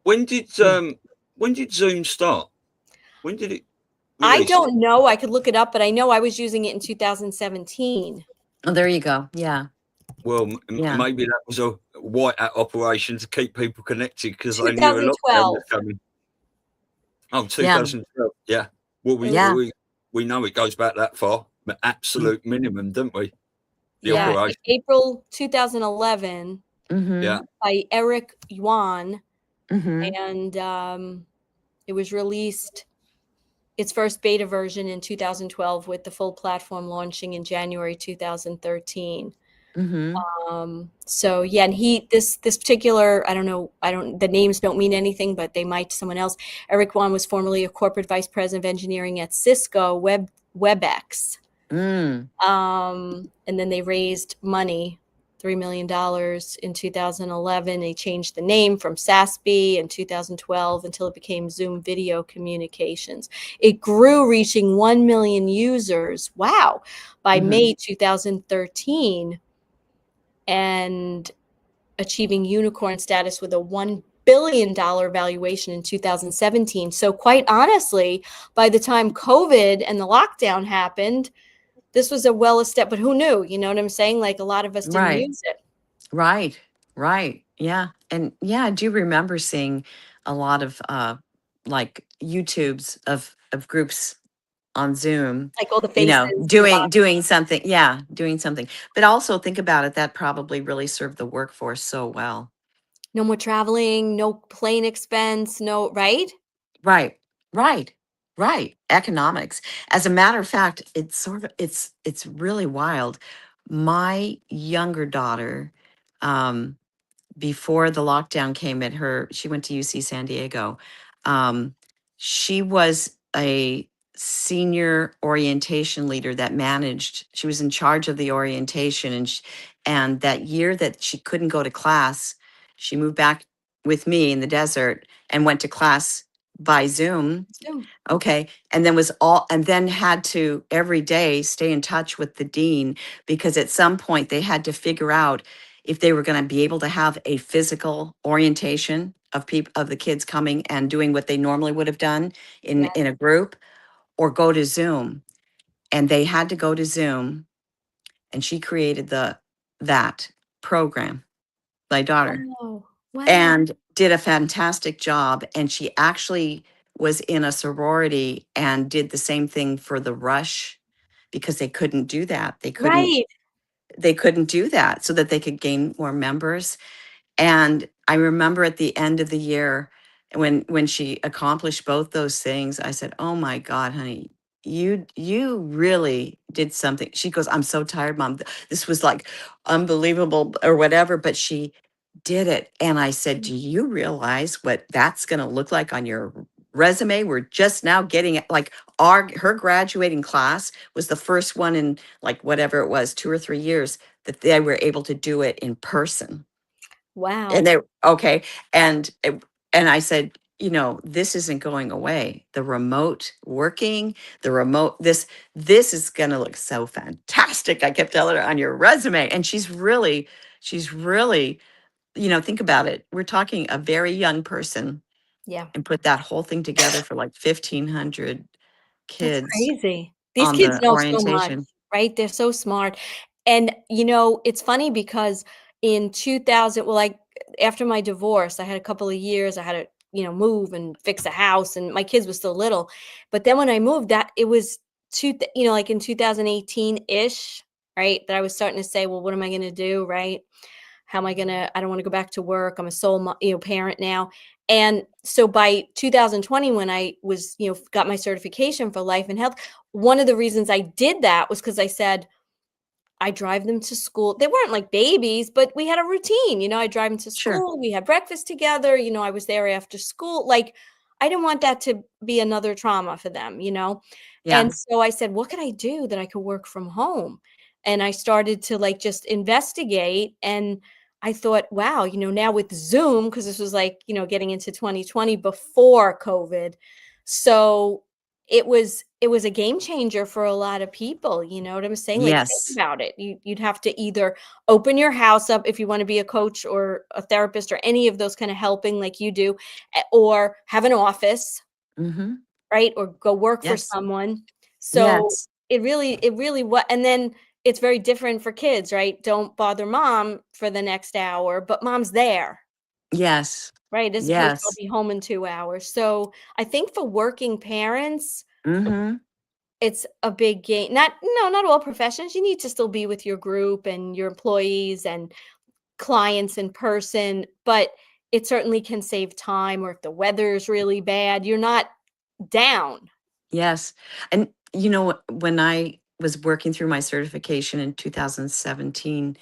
When did Zoom start? When did it I release? don't know. I could look it up, but I know I was using it in 2017. Oh, there you go. Yeah. Well, Yeah. maybe that was a white hat operation to keep people connected because they knew a lockdown was coming. Oh, 2012. Yeah. Well, we know it goes back that far, but absolute minimum, don't we? The operation. April 2011 Mm-hmm. by Eric Yuan. Mm-hmm. And it was released, its first beta version in 2012, with the full platform launching in January 2013. So yeah, and this particular, the names don't mean anything, but they might to someone else. Eric Yuan was formerly a corporate vice president of engineering at Cisco WebEx. And then they raised money, $3 million in 2011. They changed the name from SASB in 2012 until it became Zoom Video Communications. It grew, reaching 1 million users. Wow. By May 2013, and achieving unicorn status with a $1 billion valuation in 2017. So quite honestly, by the time COVID and the lockdown happened, this was a well-established, but who knew? You know what I'm saying? Like, a lot of us didn't use it. Right. Yeah. And yeah, I do remember seeing a lot of like YouTubes of groups on Zoom, Like all the faces. doing something. Yeah, doing something. But also think about it, that probably really served the workforce so well. No more traveling, no plane expense, no, right? Right. Economics. As a matter of fact, it's really wild. My younger daughter, um, before the lockdown came at her, she went to UC San Diego. She was a senior orientation leader that managed, she was in charge of the orientation. And that year that she couldn't go to class, she moved back with me in the desert and went to class by Zoom. Okay. And then had to every day stay in touch with the dean, because at some point they had to figure out if they were going to be able to have a physical orientation of the kids coming and doing what they normally would have done in a group, or go to Zoom. And they had to go to Zoom, and she created that program, my daughter. Wow. And did a fantastic job. And she actually was in a sorority and did the same thing for the rush, because they couldn't do that. They couldn't do that, so that they could gain more members. And I remember at the end of the year, when she accomplished both those things, I said, "Oh my God, honey, you really did something." She goes, "I'm so tired, Mom. This was like unbelievable," or whatever, but she did it. And I said, "Do you realize what that's going to look like on your resume? We're just now getting it." Like, her graduating class was the first one in, like, whatever it was, 2 or 3 years, that they were able to do it in person. Wow. And and I said, this isn't going away. The remote working, this is going to look so fantastic. I kept telling her, on your resume. And she's really, think about it. We're talking a very young person. Yeah. And put that whole thing together for like 1,500 kids. That's crazy. These on kids the know so much, orientation. right? They're so smart. And, it's funny because in 2000, after my divorce, I had a couple of years, I had to, move and fix a house, and my kids were still little. But then when I moved, it was like in 2018-ish, right? That I was starting to say, well, what am I going to do, right? How am I going to, I don't want to go back to work. I'm a sole, parent now. And so by 2020, when I was, got my certification for life and health, one of the reasons I did that was because I said, I drive them to school. They weren't like babies, but we had a routine. I drive them to school. We had breakfast together. I was there after school. Like, I didn't want that to be another trauma for them, Yeah. And so I said, what could I do that I could work from home? And I started to just investigate. And I thought, wow, now with Zoom, because this was getting into 2020 before COVID. So it was a game changer for a lot of people. You know what I'm saying? Like, think Yes. about it. You'd have to either open your house up if you want to be a coach or a therapist or any of those kind of helping like you do, or have an office, Mm-hmm. right? Or go work for Yes. someone. So Yes. it really what, and then it's very different for kids, right? Don't bother mom for the next hour, but mom's there, Yes. right? As opposed to I'll Yes. be home in 2 hours. So I think for working parents, Mm-hmm. it's a big gain. Not all professions. You need to still be with your group and your employees and clients in person, but it certainly can save time. Or if the weather's really bad, you're not down. Yes. And when I was working through my certification in 2017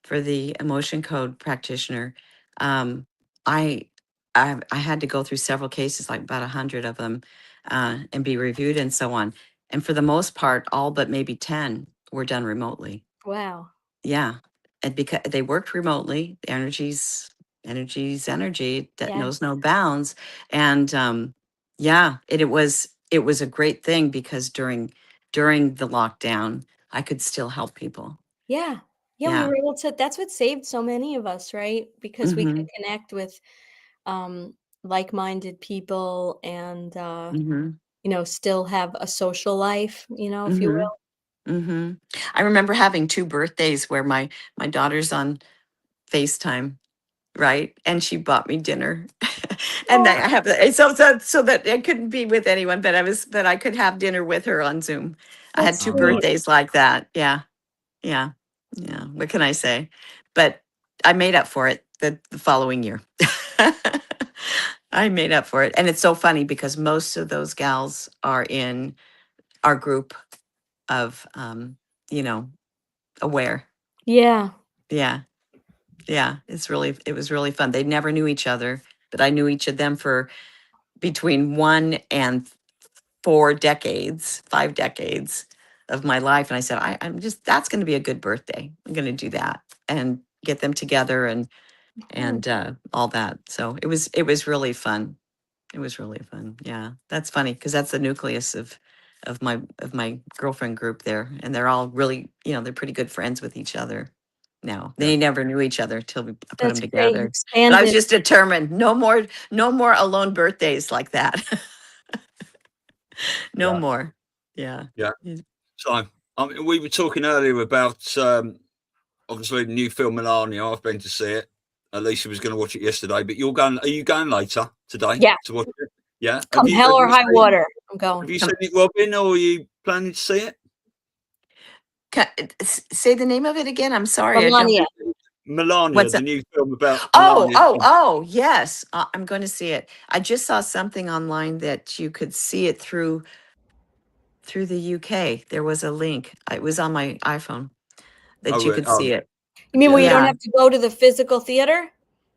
for the emotion code practitioner, um, I, I had to go through several cases, like about 100 of them, and be reviewed and so on. And for the most part, all but maybe 10 were done remotely. Wow. Yeah. And because they worked remotely, energy's energy that knows no Yes. bounds. And yeah, it was a great thing because during the lockdown, I could still help people. Yeah. Yeah, we Yeah. were able to, that's what saved so many of us, right? Because we Mm-hmm. could connect with um like-minded people and Mm-hmm. still have a social life, if you will. Mm-hmm. Mm-hmm. I remember having 2 birthdays where my daughter's on FaceTime, right? And she bought me dinner. And Oh, I have that so that I couldn't be with anyone, but I could have dinner with her on Zoom. I had that's two sweet. birthdays like that. Yeah. Yeah. Yeah. What can I say? But I made up for it the following year. I made up for it. And it's so funny because most of those gals are in our group of you know, aware. Yeah. Yeah. Yeah. It was really fun. They never knew each other, but I knew each of them for between 1 and 4 decades, 5 decades of my life. And I said, that's going to be a good birthday. I'm going to do that and get them together and all that. So it was really fun. It was really fun. Yeah, that's funny because that's the nucleus of my girlfriend group there, and they're all really, they're pretty good friends with each other now. They never knew each other till we put them That's great. You together. But I was expanded. just determined, no more alone birthdays like that. No Yeah. more. Yeah. Yeah. So, we were talking earlier about obviously the new film Melania. I've been to see it. Elisa was going to watch it yesterday, but you're going. Are you going later today Yeah. to watch it? Yeah. Come hell or high water, I'm going. Have you seen it, Robin, or are you planning to see it? Say the name of it again. I'm sorry. Melania. Melania, What's the that? new film about Oh, Melania. yes. I'm going to see it. I just saw something online that you could see it through the UK. There was a link. It was on my iPhone that you could see it. You mean where you don't Yeah, have to go to the physical theater?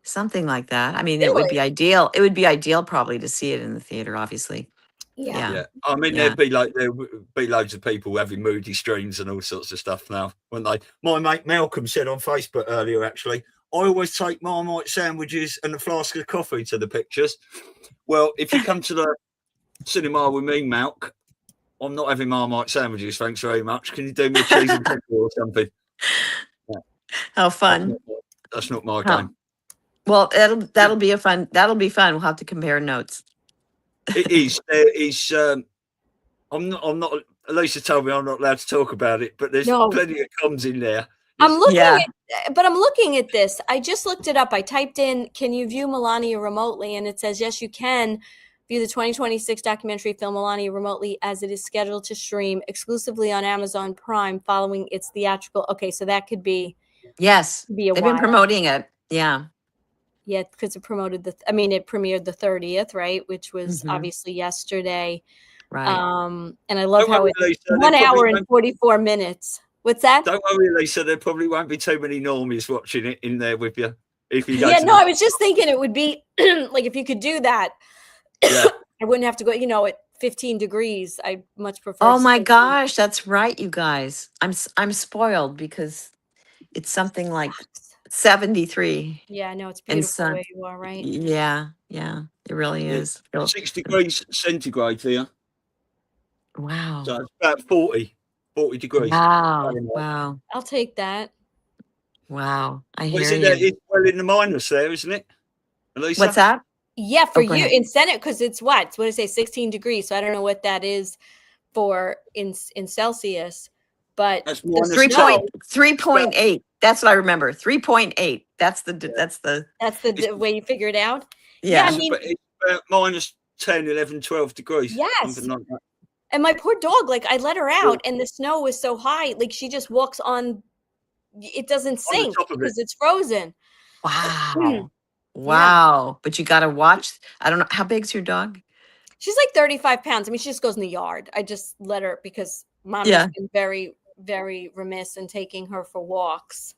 something like that. I mean, it would Really? be ideal. It would be ideal probably to see it in the theater, obviously. Yeah. Yeah, I mean, Yeah. there would be loads of people having moody streams and all sorts of stuff now, wouldn't they? My mate Malcolm said on Facebook earlier, actually, I always take Marmite sandwiches and a flask of coffee to the pictures. Well, if you come to the cinema with me, Malk, I'm not having Marmite sandwiches, thanks very much. Can you do me a cheese and pickle or something? Yeah. How fun. That's not my Huh. game. Well, that'll be fun. We'll have to compare notes. It is. I'm not. Elisa told me I'm not allowed to talk about it, but there's plenty of comms in there. I'm looking at this. I just looked it up. I typed in, "Can you view Melania remotely?" And it says, yes, you can view the 2026 documentary film Melania remotely, as it is scheduled to stream exclusively on Amazon Prime following its theatrical. Okay, so that could be. Yes, be a they've while. been promoting it. Yeah. Yeah, because it promoted it premiered the 30th, right? Which was Mhm. obviously yesterday. Right. And I love how it's Lisa, 1 hour and 44 minutes. What's that? Don't worry, Lisa. There probably won't be too many normies watching it in there with you. If you go Yeah, to no, I was just thinking it would be like if you could do that. Yeah. I wouldn't have to go, at 15 degrees. I much prefer. Oh to my stay gosh, that's right, you guys. I'm spoiled because it's something like 73. Yeah, I know it's and beautiful sun. where you are, right? Yeah, it really is. 6 degrees centigrade here. Wow. So it's about 40 degrees. Wow. Wow. I'll take that. Wow. I Well, hear it's you. well in the minus there, isn't it, Elisa? What's that? Yeah, for Oh, go you ahead. in Senate, because it's what did I say, 16 degrees. So I don't know what that is for in Celsius, but That's It's minus 3.8. That's what I remember. 3.8. That's the that's the way you figure it out. Yeah. I mean, it's about minus 10, 11, 12 degrees. yes. Something like that. And my poor dog, like I let her out and the snow was so high, like she just walks on, it doesn't sink top of it. because it's frozen. Wow. Wow. But you got to watch. I don't know. How big's your dog? She's like 35 pounds. I mean, she just goes in the yard. I just let her because mommy's Yeah. been very, very remiss in taking her for walks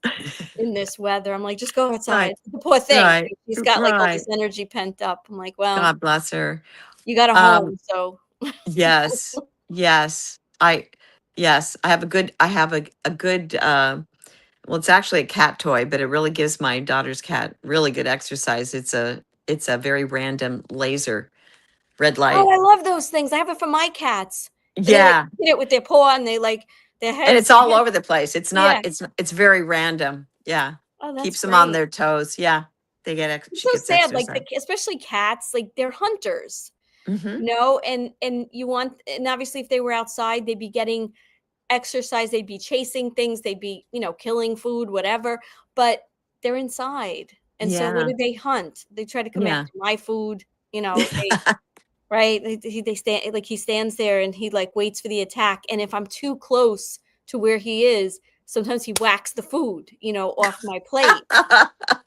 in this weather. I'm like, just go outside. Right. The poor thing. Right. She's got like all Right. this energy pent up. I'm like, well, God bless her. you got a home, so Yes. Yes. I have a good well, it's actually a cat toy, but it really gives my daughter's cat really good exercise. It's a very random laser red light. oh, I love those things. I have it for my cats. And they Yeah. hit it with their paw and they like their heads. And it's all over the place. It's not, Yeah. it's very random. Yeah. Oh, that's Keeps them on great. their toes. Yeah. They get It's she so gets sad, like exercise. especially cats, like they're hunters, Mhm. you know, and you want, and obviously if they were outside, they'd be getting exercise, they'd be chasing things, they'd be, you know, killing food, whatever, but they're inside. And so what Yeah. do they hunt? They try to come Yeah. after my food, you know, right? They stand, like he stands there and he like waits for the attack. And if I'm too close to where he is, sometimes he whacks the food, you know, off my plate.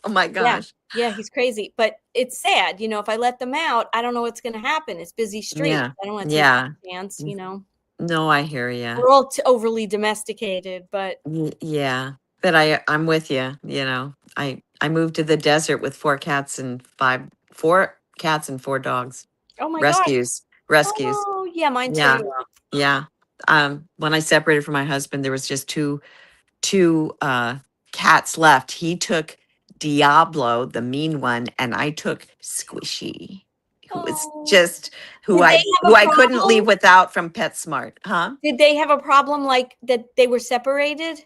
Oh my gosh. Yeah, he's crazy. But it's sad, you know, if I let them out, I don't know what's gonna happen. It's busy street. Yeah. I don't want to take Yeah. a chance, you know. No, I hear you. We're all overly domesticated, but Yeah, but I'm with you. You know, I moved to the desert with four cats and 4 dogs. oh my gosh. Rescues. Oh yeah, mine Yeah, too. yeah. When I separated from my husband, there was just two cats left. He took Diablo, the mean one, and I took Squishy, who was Oh. just Did they have a I couldn't leave problem? without from PetSmart, huh? Did they have a problem like that they were separated?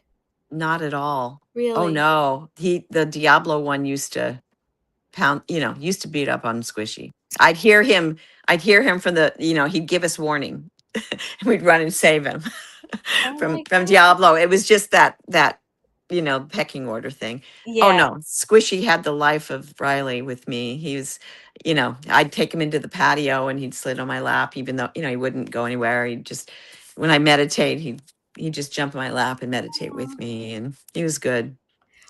Not at all. Oh Really? no, the Diablo one used to used to beat up on Squishy. I'd hear him from the, he'd give us warning. And we'd run and save him Oh from my God. Diablo. It was just that pecking order thing. Oh Yeah. no, Squishy had the life of Riley with me. He was, I'd take him into the patio and he'd sit on my lap, even though, he wouldn't go anywhere. He'd just, when I meditate, he'd just jump in my lap and meditate with me. And he was good.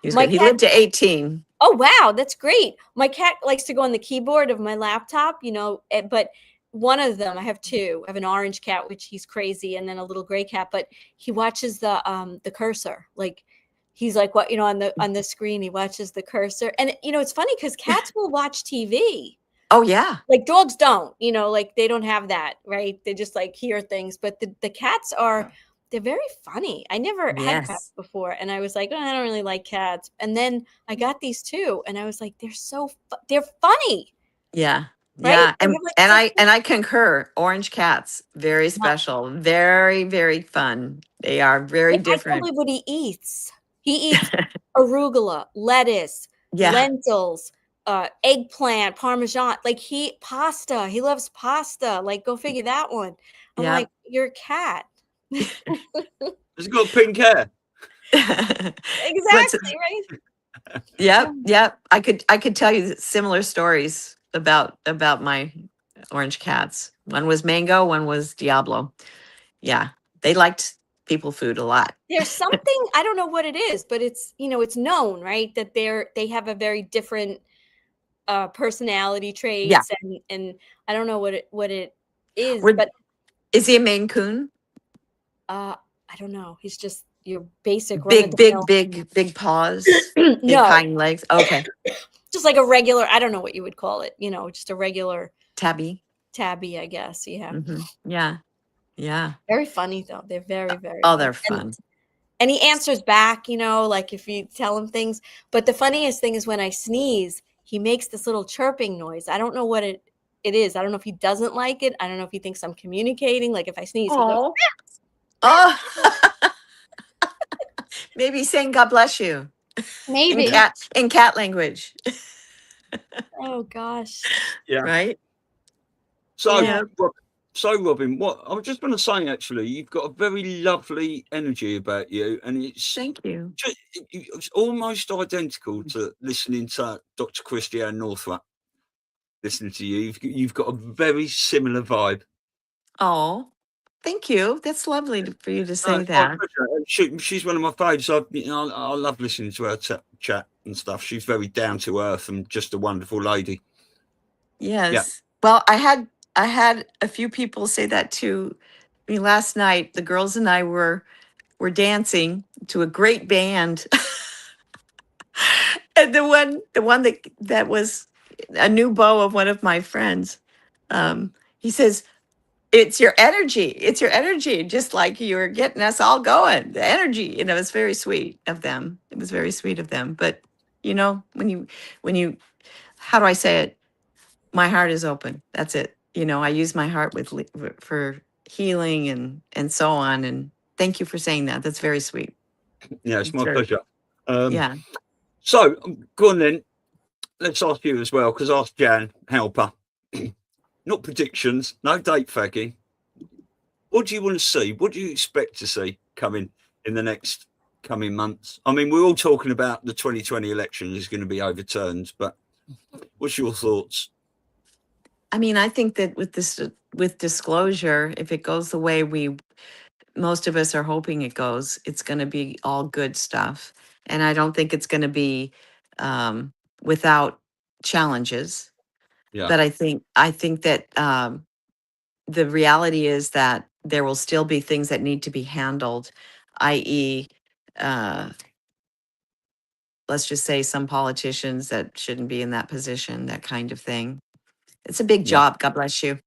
He was My good. He cat- lived to 18. Oh wow, that's great. My cat likes to go on the keyboard of my laptop, you know, but one of them, I have two. I have an orange cat, which he's crazy, and then a little gray cat, but he watches the cursor. Like he's like what, on the screen, he watches the cursor. And it's funny because cats will watch TV. Oh yeah. Like dogs don't, like they don't have that, right? They just like hear things, but the cats they're very funny. I never had Yes. cats before, and I was like, oh, I don't really like cats. And then I got these two, and I was like, they're funny. Yeah. Right? Yeah. They And, have, like, and I concur. Orange cats, very special, very, very fun. They are very I can't different. believe what he eats. He eats arugula, lettuce, Yeah. lentils, eggplant, parmesan, pasta. He loves pasta. Like, go figure that one. I'm Yeah. like, you're a cat. Has it got pink hair? Exactly, right? Yep. I could tell you similar stories about my orange cats. One was Mango, one was Diablo. Yeah. They liked people food a lot. There's something, I don't know what it is, but it's, it's known, right? That they have a very different personality traits, and I don't know what it is, but is he a Maine Coon? I don't know. He's just your basic Big paws, big no, hind legs. Okay. just like a regular. I don't know what you would call it. Just a regular tabby, I guess. Yeah. Mm-hmm. Yeah. Very funny though. They're very, very. Oh, funny. they're fun. And he answers back. Like if you tell him things. But the funniest thing is when I sneeze, he makes this little chirping noise. I don't know what it it is. I don't know if he doesn't like it. I don't know if he thinks I'm communicating. Like if I sneeze, he goes, Oh, maybe he's saying God bless you maybe. in cat language, Oh gosh. Yeah. right? So, Yeah. Robin, what I was just going to say, actually, you've got a very lovely energy about you, and Thank you. it's almost identical to listening to Dr. Christiane Northrup. Listening to you, you've got a very similar vibe. Oh, thank you. That's lovely for you to say It's my that. pleasure. She's one of my favourites. I love listening to her chat and stuff. She's very down to earth and just a wonderful lady. Yes. Yeah. Well, I had a few people say that to me last night. The girls and I were dancing to a great band. And the one that was a new beau of one of my friends, he says, it's your energy, just like you're getting us all going. The energy, it's very sweet of them. It was very sweet of them. But when you how do I say it? My heart is open. That's it. I use my heart for healing and so on. And thank you for saying that. That's very sweet. Yeah, it's my Sure. pleasure. Yeah. So go on then. Let's ask you as well, because ask Jan, helper. Not predictions, no date fagging. What do you want to see? What do you expect to see coming in the next coming months? I mean, we're all talking about the 2020 election is going to be overturned, but what's your thoughts? I mean, I think that with disclosure, if it goes the way most of us are hoping it goes, it's going to be all good stuff. And I don't think it's going to be without challenges. Yeah. But I think that the reality is that there will still be things that need to be handled, i.e., let's just say some politicians that shouldn't be in that position, that kind of thing. It's a big job. God bless you.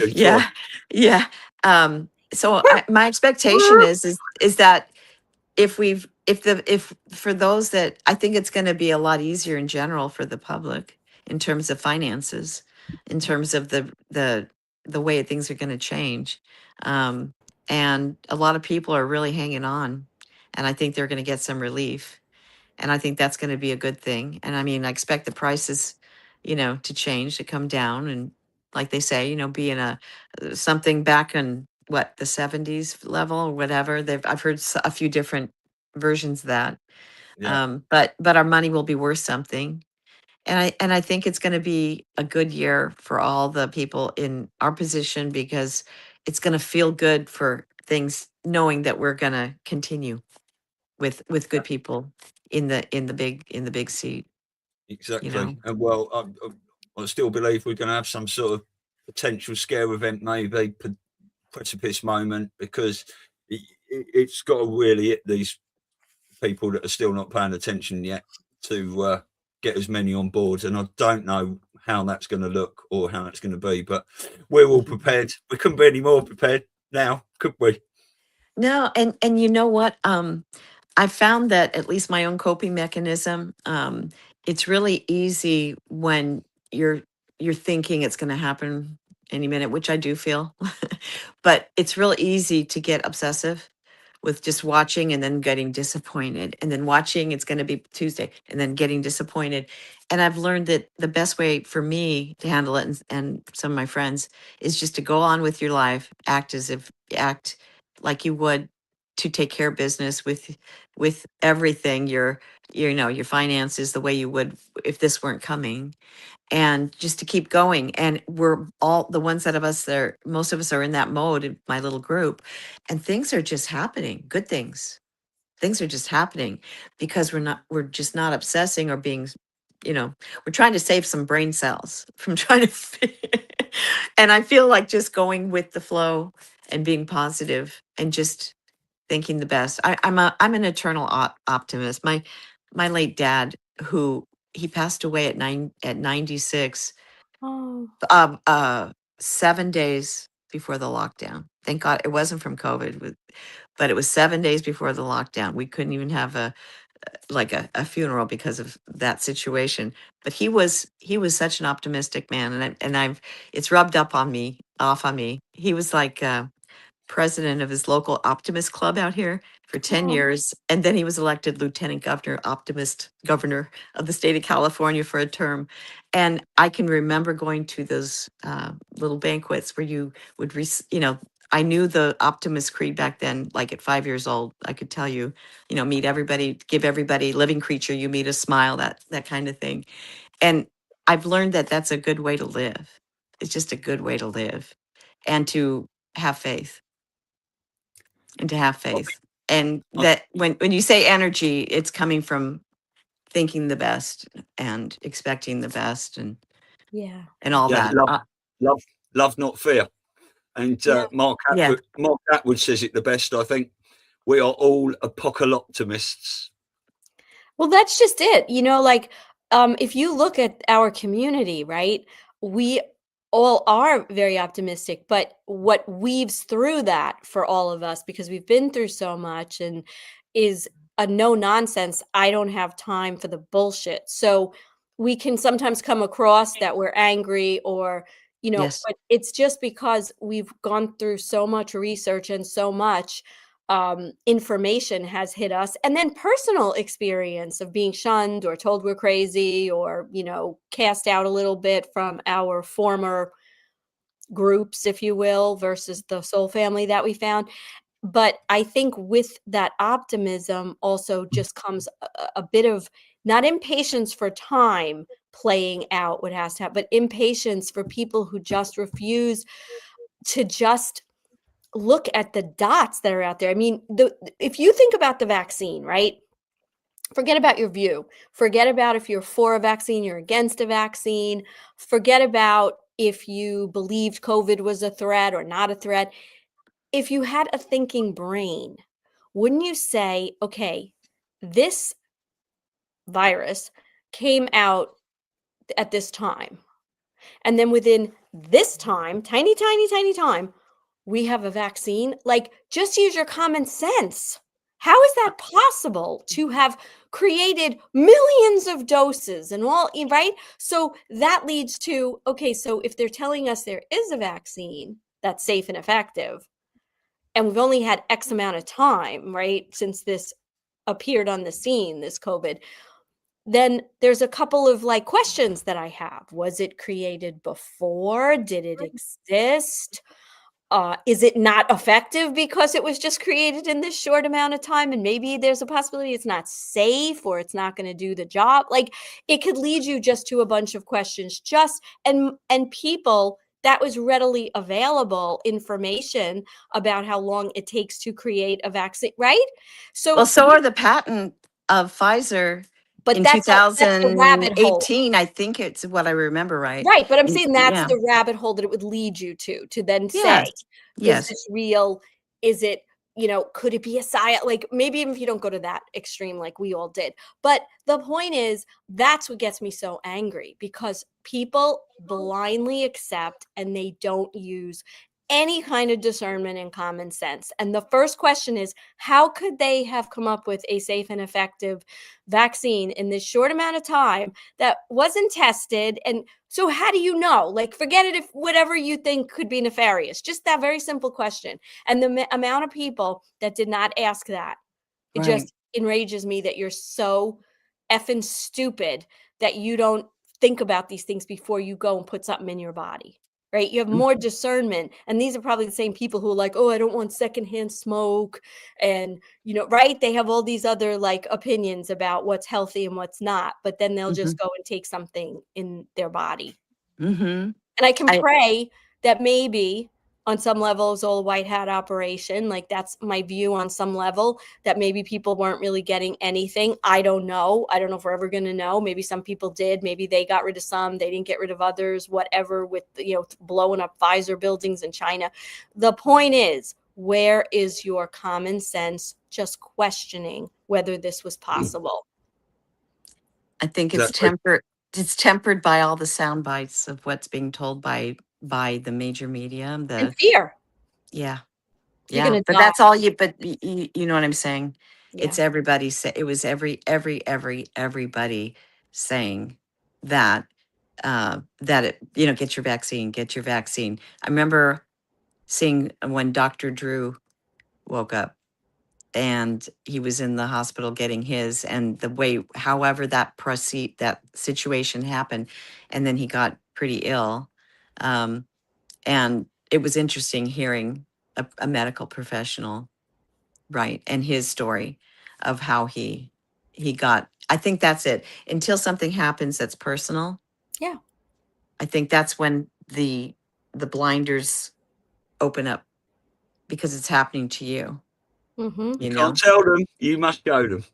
Yeah, yeah. So my expectation is that if for those that I think it's going to be a lot easier in general for the public in terms of finances, in terms of the way things are going to change, and a lot of people are really hanging on, and I think they're going to get some relief. And I think that's going to be a good thing. And I mean, I expect the prices, to change, to come down, and like they say, be in something back in what the 70s level or whatever. I've heard a few different versions of that. Yeah. But our money will be worth something. And I think it's going to be a good year for all the people in our position, because it's going to feel good for things, knowing that we're going to continue with good people in the big seat. Exactly. And well, I still believe we're going to have some sort of potential scare event, maybe precipice moment, because it's got to really hit these people that are still not paying attention yet to get as many on board. And I don't know how that's going to look or how that's going to be, but we're all prepared. We couldn't be any more prepared now, could we? No, and you know what? I found that, at least my own coping mechanism, it's really easy when you're thinking it's going to happen any minute, which I do feel, but it's real easy to get obsessive with just watching and then getting disappointed, and then watching it's going to be Tuesday and then getting disappointed. And I've learned that the best way for me to handle it, and some of my friends, is just to go on with your life, act like you would to take care of business with everything, your finances, the way you would if this weren't coming, and just to keep going. And we're all the ones most of us are in that mode in my little group, and things are just happening. Good things are just happening because we're just not obsessing or being, we're trying to save some brain cells from trying to and I feel like just going with the flow and being positive and just thinking the best. I'm an eternal optimist. My late dad, who he passed away at 96, Oh. 7 days before the lockdown. Thank God it wasn't from COVID, but it was 7 days before the lockdown. We couldn't even have like a funeral because of that situation. But he was such an optimistic man, and I've it's rubbed off on me. He was like president of his local Optimist Club out here for 10 Oh. years. And then he was elected lieutenant governor, optimist governor of the state of California for a term. And I can remember going to those little banquets where you would, I knew the optimist creed back then, like at 5 years old. I could tell you, meet everybody, give everybody, living creature you meet a smile, that kind of thing. And I've learned that that's a good way to live. It's just a good way to live and to have faith. And to have faith. And that when you say energy, it's coming from thinking the best and expecting the best and Yeah. all Yeah, that. love, not fear. And Yeah. Mark Atwood says it the best, I think. We are all apocalyptimists. Well, that's just it. Like, if you look at our community, right, we all are very optimistic, but what weaves through that for all of us, because we've been through so much, and is a no nonsense, I don't have time for the bullshit. So we can sometimes come across that we're angry, or, Yes. but it's just because we've gone through so much research and so much information has hit us, and then personal experience of being shunned or told we're crazy, or cast out a little bit from our former groups, if you will, versus the soul family that we found. But I think with that optimism also just comes a bit of, not impatience for time playing out what has to happen, but impatience for people who just refuse to just look at the dots that are out there. I mean, if you think about the vaccine, right? Forget about your view. Forget about if you're for a vaccine, you're against a vaccine. Forget about if you believed COVID was a threat or not a threat. If you had a thinking brain, wouldn't you say, okay, this virus came out at this time, and then within this time, tiny time, we have a vaccine? Like, just use your common sense. How is that possible to have created millions of doses and all, right? So that leads to, okay, so if they're telling us there is a vaccine that's safe and effective, and we've only had X amount of time, right, since this appeared on the scene, this COVID, then there's a couple of like questions that I have. Was it created before? Did it exist? Is it not effective because it was just created in this short amount of time? And maybe there's a possibility it's not safe, or it's not going to do the job. Like, it could lead you just to a bunch of questions, and people, that was readily available information about how long it takes to create a vaccine, right? So, Well, so are the patent of Pfizer but in that's the rabbit hole. 2018. I think it's what I remember, right? Right, but I'm saying that's Yeah. the rabbit hole that it would lead you to then say, Yes. is Yes. this real? Is it, could it be a psyop? Like, maybe even if you don't go to that extreme like we all did. But the point is, that's what gets me so angry, because people blindly accept and they don't use any kind of discernment and common sense. And the first question is, how could they have come up with a safe and effective vaccine in this short amount of time that wasn't tested? And so how do you know? Like, forget it if whatever you think could be nefarious. Just that very simple question. And the amount of people that did not ask that, it just enrages me that you're so effing stupid that you don't think about these things before you go and put something in your body. Right? You have more discernment. And these are probably the same people who are like, oh, I don't want secondhand smoke. And, right? They have all these other like opinions about what's healthy and what's not. But then they'll just go and take something in their body. Mm-hmm. And I can pray that maybe on some level it's all a white hat operation. Like, that's my view on some level, that maybe people weren't really getting anything. I don't know. I don't know if we're ever going to know. Maybe some people did. Maybe they got rid of some. They didn't get rid of others, whatever, with, blowing up Pfizer buildings in China. The point is, where is your common sense just questioning whether this was possible? I think it's tempered. It's tempered by all the sound bites of what's being told by the major media. And fear. Yeah. You're Yeah. gonna But die. that's all you know what I'm saying? It's Yeah. everybody say it was everybody saying that that it, get your vaccine, get your vaccine. I remember seeing when Dr. Drew woke up and he was in the hospital getting his, and the way however that situation happened, and then he got pretty ill. And it was interesting hearing a medical professional, right, and his story of how he got. I think that's it. Until something happens that's personal, Yeah. I think that's when the blinders open up, because it's happening to you. Mm-hmm. You You can't know, tell them. You must show them.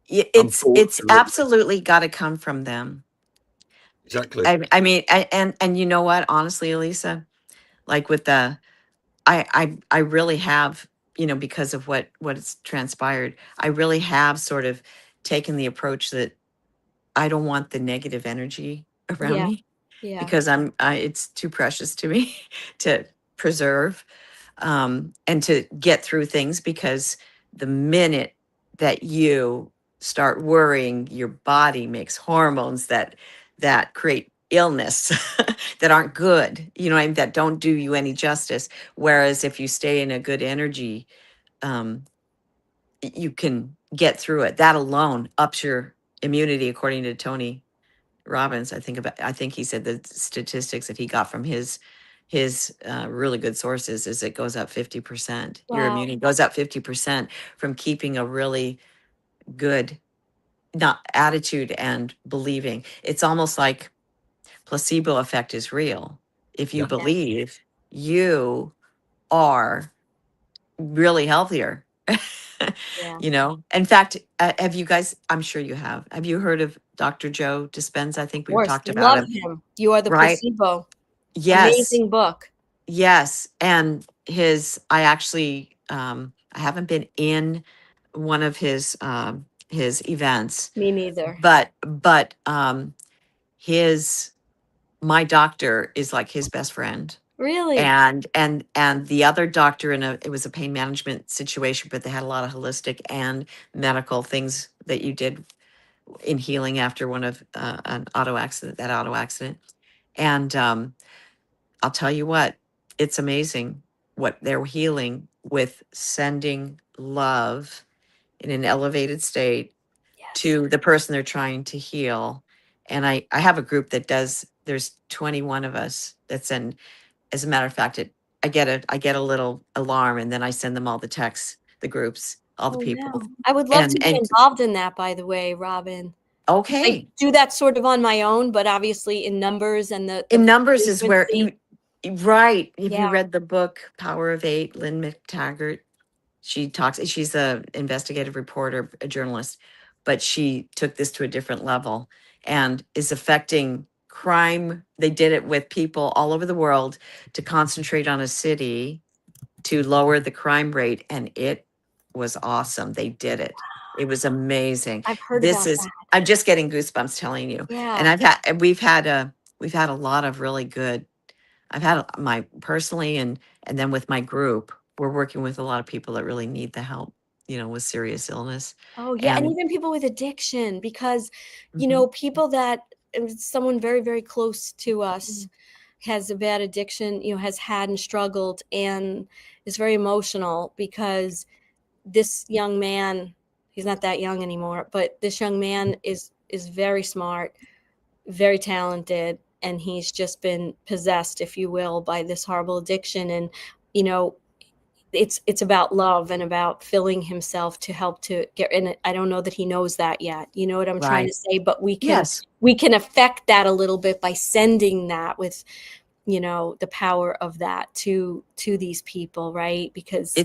it's Unfortunately. absolutely got to come from them. Exactly. I mean, and you know what? Honestly, Elisa, like with the, I really have, because of what's transpired, I really have sort of taken the approach that I don't want the negative energy around Yeah. me, Yeah. because it's too precious to me to preserve, and to get through things, because the minute that you start worrying, your body makes hormones that create illness that aren't good, that don't do you any justice. Whereas if you stay in a good energy, um, you can get through it. That alone ups your immunity, according to Tony Robbins. I think he said the statistics that he got from his really good sources is it goes up 50%. Your Wow. immunity goes up 50% from keeping a really good not attitude and believing. It's almost like placebo effect is real. If you Yeah. believe, you are really healthier. Yeah. In fact, have you guys, I'm sure you have you heard of Dr. Joe Dispenza? I think Of we've course. talked about Love him, him. You Are the right? Placebo. Yes. Amazing book. Yes. And I actually, I haven't been in one of his events, Me neither. but his, my doctor is like his best friend. Really? And the other doctor, it was a pain management situation, but they had a lot of holistic and medical things that you did in healing after one of an auto accident. And I'll tell you what, it's amazing what they're healing with, sending love in an elevated state Yes. to the person they're trying to heal. And I have a group that there's 21 of us that send. As a matter of fact, I get a little alarm, and then I send them all the texts, the groups, all the Oh, people. wow. I would love to be And involved in that, by the way, Robin. I okay, do that sort of on my own, but obviously in numbers and the in numbers is where frequency. right. If you Yeah. read the book Power of Eight, Lynn McTaggart, she's a investigative reporter, a journalist, but she took this to a different level and is affecting crime. They did it with people all over the world to concentrate on a city to lower the crime rate, and it was awesome. They did it. It was amazing. I've heard about that. I'm just getting goosebumps telling you. And Yeah. we've had a lot of really good. I've had my personally, and then with my group, we're working with a lot of people that really need the help, with serious illness. Oh, yeah, and And even people with addiction, because, Mhm. people that someone very, very close to us has a bad addiction, has had and struggled and is very emotional because this young man, he's not that young anymore, but this young man is very smart, very talented, and he's just been possessed, if you will, by this horrible addiction. And, you know, it's about love and about filling himself to help to get in it. I don't know that he knows that yet. You know what I'm trying to right. say? But Yes. we can affect that a little bit by sending that with, the power of that to these people, right? Because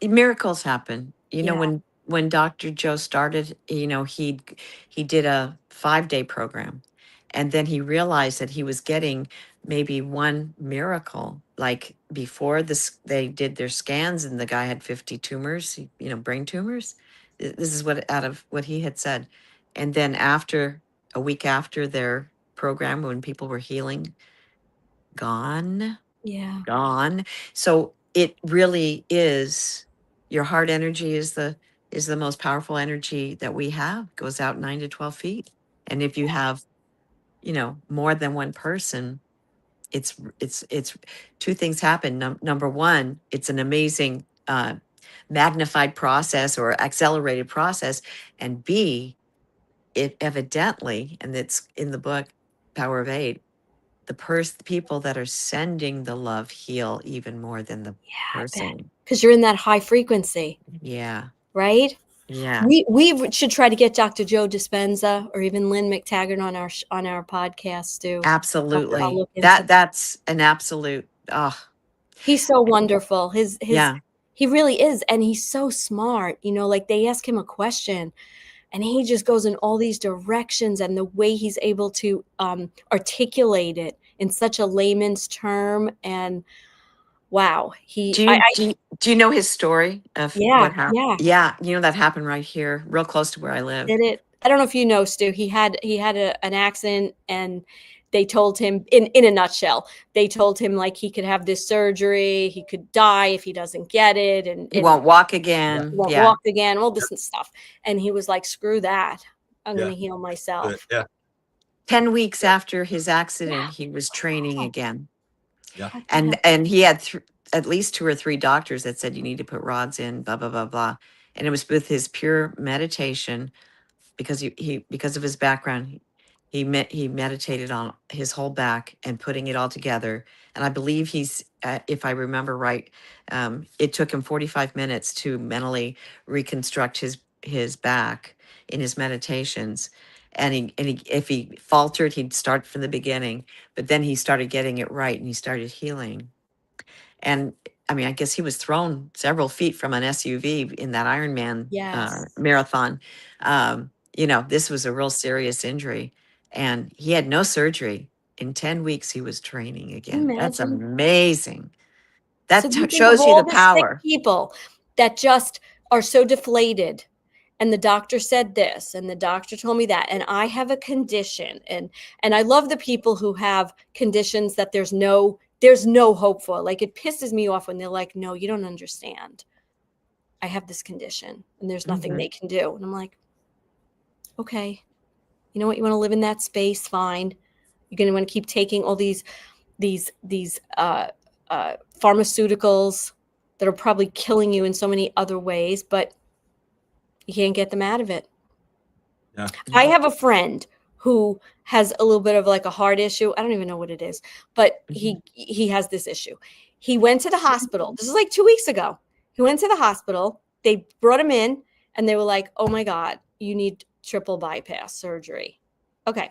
Miracles happen. yeah. When Dr. Joe started, he did a 5-day program, and then he realized that he was getting maybe one miracle. Like before this, they did their scans, and the guy had 50 tumors, brain tumors. This is what out of what he had said. And then after a week after their program, when people were healing, gone. Yeah. Gone. So it really is, your heart energy is the is the most powerful energy that we have, goes out 9 to 12 feet. And if you have, more than one person, it's two things happen. Number one, it's an amazing magnified process or accelerated process. And B, it evidently, and it's in the book, Power of Eight, the people that are sending the love heal even more than the person. Because you're in that high frequency, Yeah. right? Yeah. We should try to get Dr. Joe Dispenza or even Lynn McTaggart on our podcast too. Absolutely. I'll look into That's an absolute. He's so wonderful. Yeah. He really is, and he's so smart. Like they ask him a question, and he just goes in all these directions, and the way he's able to articulate it in such a layman's term, and wow, Do you know his story of what happened? yeah. Yeah, that happened right here, real close to where I live. Did it? I don't know if you know, Stu. He had an accident, and they told him, in a nutshell, they told him like he could have this surgery, he could die if he doesn't get it, and He won't walk again. won't Yeah. walk again, all this stuff. And he was like, "Screw that! I'm going to heal myself." 10 weeks after his accident, he was training again. Yeah. And he had at least 2 or 3 doctors that said you need to put rods in, blah blah blah blah. And it was with his pure meditation, because because of his background, he meditated on his whole back and putting it all together. And I believe he's, if I remember right, it took him 45 minutes to mentally reconstruct his back in his meditations. And if he faltered, he'd start from the beginning. But then he started getting it right, and he started healing. And I mean, I guess he was thrown several feet from an SUV in that Ironman marathon. This was a real serious injury, and he had no surgery. In 10 weeks, he was training again. That's amazing. That So you think shows of you all the sick power. people that just are so deflated, and the doctor said this, and the doctor told me that, and I have a condition, and I love the people who have conditions that there's no hope for. Like, it pisses me off when they're like, "No, you don't understand. I have this condition, and there's nothing they can do." And I'm like, okay, you know what? You want to live in that space? Fine. You're going to want to keep taking all these pharmaceuticals that are probably killing you in so many other ways, but you can't get them out of it. Yeah. I have a friend who has a little bit of like a heart issue. I don't even know what it is, but he has this issue. He went to the hospital. This is like 2 weeks ago. He went to the hospital. They brought him in, and they were like, "Oh my God, you need triple bypass surgery." Okay.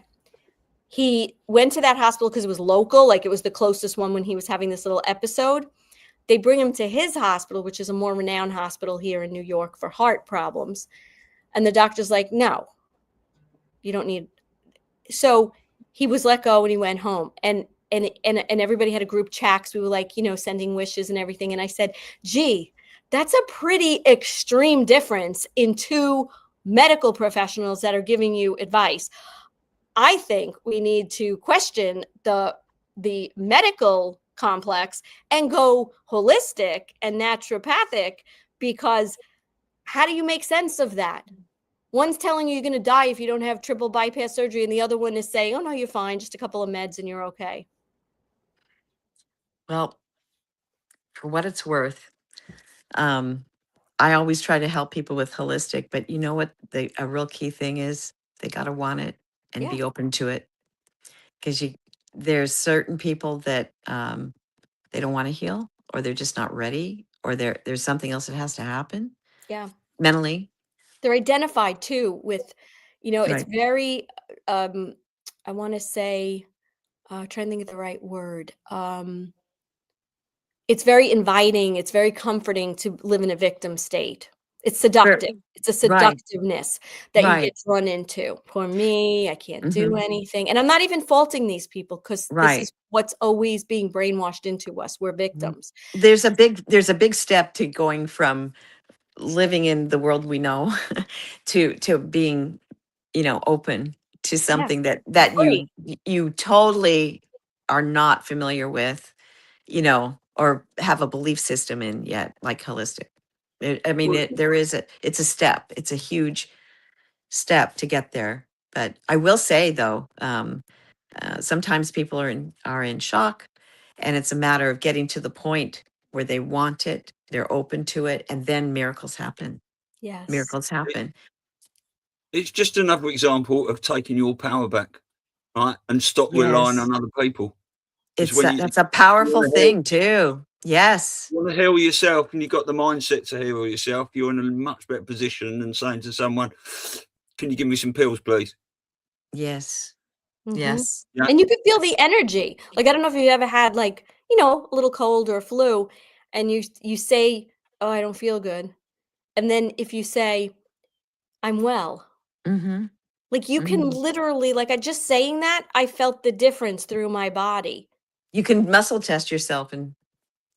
He went to that hospital because it was local. Like, it was the closest one when he was having this little episode. They bring him to his hospital, which is a more renowned hospital here in New York for heart problems. And the doctor's like, "No, you don't need." So he was let go, and he went home, and everybody had a group chat. We were like, sending wishes and everything. And I said, "Gee, that's a pretty extreme difference in 2 medical professionals that are giving you advice. I think we need to question the medical complex and go holistic and naturopathic, because how do you make sense of that? One's telling you you're going to die if you don't have triple bypass surgery, and the other one is saying, "Oh no, you're fine, just a couple of meds and you're okay." Well, for what it's worth, I always try to help people with holistic, but you know what? A real key thing is they got to want it and be open to it, because there's certain people that they don't want to heal, or they're just not ready, or there's something else that has to happen Yeah. mentally. They're identified too with, it's Right. very, I want to say, trying to think of the right word. It's very inviting. It's very comforting to live in a victim state. It's seductive. It's a Right. seductiveness that you Right. get drawn into. Poor me, I can't do Mhm. anything. And I'm not even faulting these people, because this Right. is what's always being brainwashed into us. We're victims. There's a big step to going from living in the world we know to being, open to something that Free. you totally are not familiar with, or have a belief system in yet, like holistic. I mean, it's a step. It's a huge step to get there. But I will say though, sometimes people are in shock, and it's a matter of getting to the point where they want it, they're open to it, and then miracles happen. Yes. Miracles happen. It's just another example of taking your power back, right? And stop relying Yes. on other people. That's a powerful thing too. Yes. You want to heal yourself, and you've got the mindset to heal yourself, you're in a much better position than saying to someone, can you give me some pills, please? Yes. Mhm. Yes. Yeah. And you can feel the energy. Like, I don't know if you ever had, like, you know, a little cold or a flu, and you say, "Oh, I don't feel good." And then if you say, "I'm well," Mm-hmm. like, you can literally, like, I just saying that, I felt the difference through my body. You can muscle test yourself, and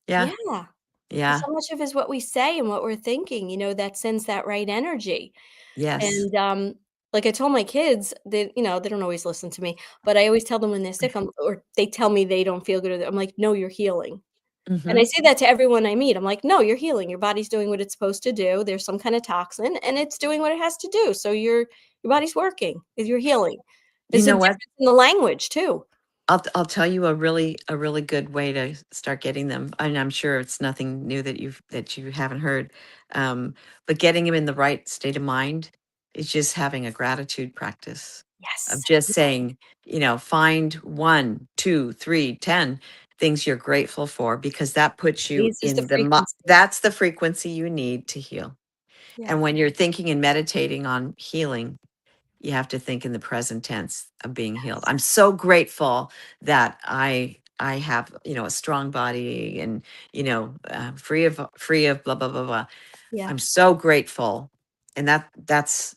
yeah. Yeah. Yeah. So much of it is what we say and what we're thinking, you know, that sends that right energy. Yes. And, like I told my kids, they, you know, they don't always listen to me, but I always tell them when they're sick, or they tell me they don't feel good, or I'm like, "No, you're healing." And I Mm-hmm. say that to everyone I meet. I'm like, "No, you're healing. Your body's doing what it's supposed to do. There's some kind of toxin, and it's doing what it has to do. So your body's working. You're healing." You There's a know what? difference in the language too. I'll tell you a really good way to start getting them, and I'm sure it's nothing new that you haven't heard. But getting them in the right state of mind is just having a gratitude practice of Yes. just saying, find 1, 2, 3, 10 things you're grateful for, because that puts you Raises the in frequency. that's the frequency you need to heal. Yeah. And when you're thinking and meditating on healing, you have to think in the present tense of being healed. I'm so grateful that I have, a strong body, and, free of blah, blah, blah, blah. Yeah. I'm so grateful. And that's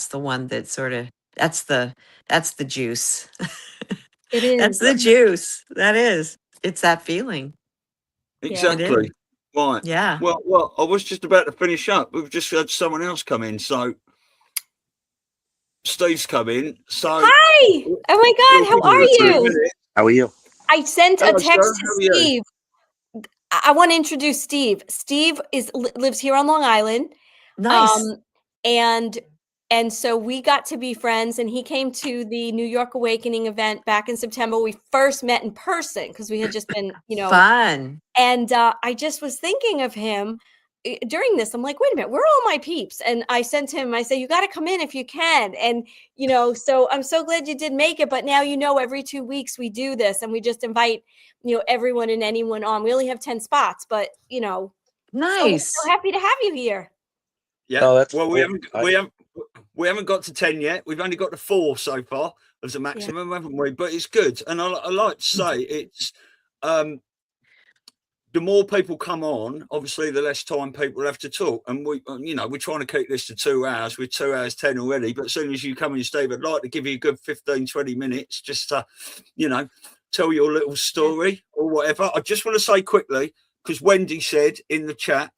the one that sort of, that's the juice. It is. That's the juice. That is. It's that feeling. Exactly. Right. Yeah. Well, I was just about to finish up. We've just had someone else come in. So Steve's come in. So Hi. Oh my God. How are you? How are you? I sent a Hello, text sir. to How are you? Steve. I want to introduce Steve. Steve lives here on Long Island. Nice. And so we got to be friends, and he came to the New York Awakening event back in September. We first met in person because we had just been, Fun. and I just was thinking of him during this. I'm like, wait a minute, where are all my peeps? And I sent him, I said, you got to come in if you can. And, so I'm so glad you did make it. But now, every 2 weeks we do this, and we just invite, everyone and anyone on. We only have 10 spots, but, Nice. so happy to have you here. Yeah. Oh, that's well, cool. we haven't got to 10 yet. We've only got to 4 so far as a maximum, haven't we? But it's good. And I like to say it's the more people come on, obviously, the less time people have to talk. And we're trying to keep this to 2 hours. We're 2 hours 10 already. But as soon as you come in, Steve, I'd like to give you a good 15, 20 minutes just to, tell your little story or whatever. I just want to say quickly, because Wendy said in the chat,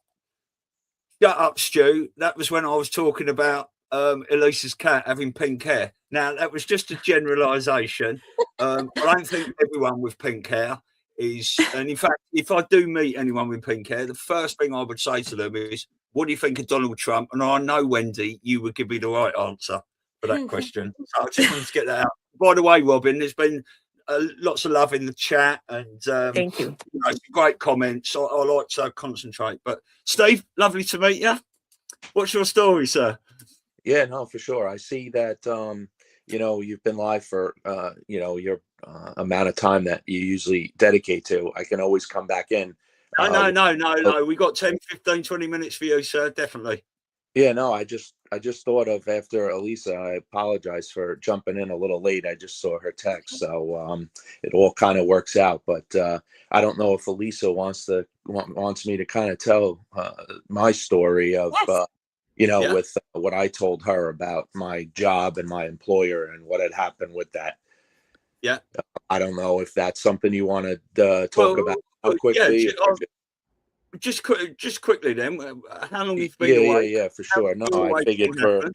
shut up, Stu. That was when I was talking about Elisa's cat having pink hair. Now, that was just a generalisation. I don't think everyone with pink hair is, and in fact, if I do meet anyone with pink hair, the first thing I would say to them is, what do you think of Donald Trump? And I know, Wendy, you would give me the right answer for that question. So I just wanted to get that out. By the way, Robin, there's been lots of love in the chat, and thank you. Great comments. I like to concentrate. But Steve, lovely to meet you. What's your story, sir? Yeah, no, for sure. I see that, you've been live for, your amount of time that you usually dedicate to. I can always come back in. No. We got 10, 15, 20 minutes for you, sir. Definitely. Yeah, no, I just thought of after Elisa. I apologize for jumping in a little late. I just saw her text, so it all kind of works out. But I don't know if Elisa wants me to kind of tell my story of with what I told her about my job and my employer and what had happened with that. Yeah, I don't know if that's something you want to talk about quickly. Yeah, just quickly then. How long have you been away? Yeah, for sure. No, I figured for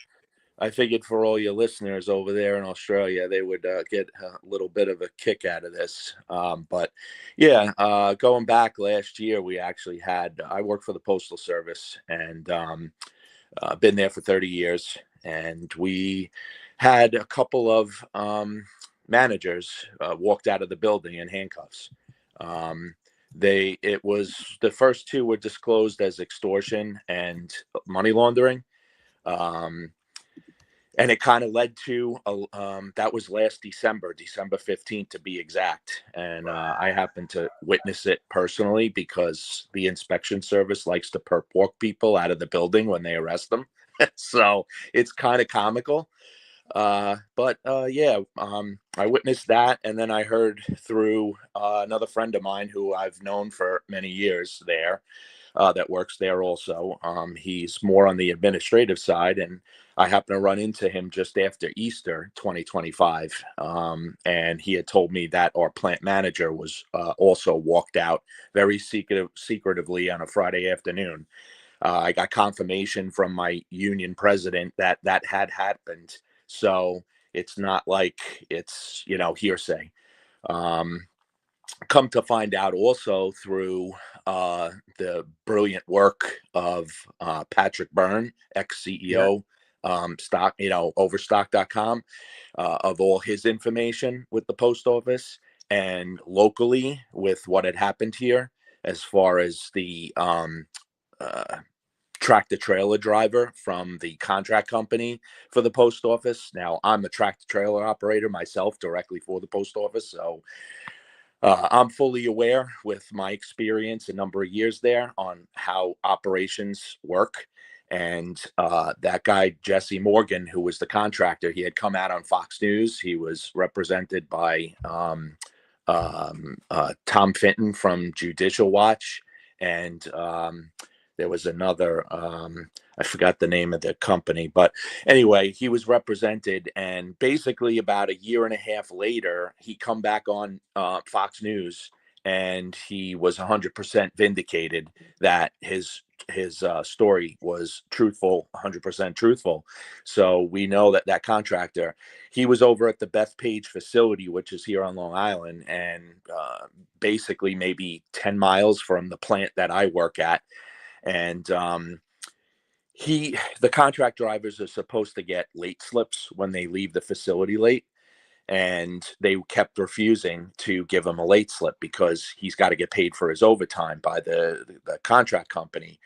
I figured for all your listeners over there in Australia, they would get a little bit of a kick out of this. But yeah, going back last year, we actually I worked for the Postal Service and been there for 30 years. And we had a couple of managers walked out of the building in handcuffs. It was the first two were disclosed as extortion and money laundering. And it kind of led to that was last December 15th to be exact. And I happened to witness it personally because the inspection service likes to perp walk people out of the building when they arrest them. So it's kind of comical. But I witnessed that. And then I heard through another friend of mine who I've known for many years there that works there also. He's more on the administrative side, and I happened to run into him just after Easter 2025. And he had told me that our plant manager was also walked out very secretively on a Friday afternoon. I got confirmation from my union president that that had happened. So it's not like it's, hearsay. Come to find out also through the brilliant work of Patrick Byrne, ex-CEO, Overstock.com, of all his information with the post office and locally with what had happened here as far as the tractor trailer driver from the contract company for the post office. Now, I'm a tractor trailer operator myself directly for the post office. So I'm fully aware with my experience a number of years there on how operations work. And that guy, Jesse Morgan, who was the contractor, he had come out on Fox News. He was represented by Tom Fenton from Judicial Watch. And there was another, I forgot the name of the company, but anyway, he was represented. And basically about a year and a half later, he come back on Fox News and he was 100% vindicated that his story was truthful, 100% truthful. So we know that that contractor, he was over at the Bethpage facility, which is here on Long Island, and basically maybe 10 miles from the plant that I work at. And the contract drivers are supposed to get late slips when they leave the facility late. And they kept refusing to give him a late slip because he's got to get paid for his overtime by the contract company.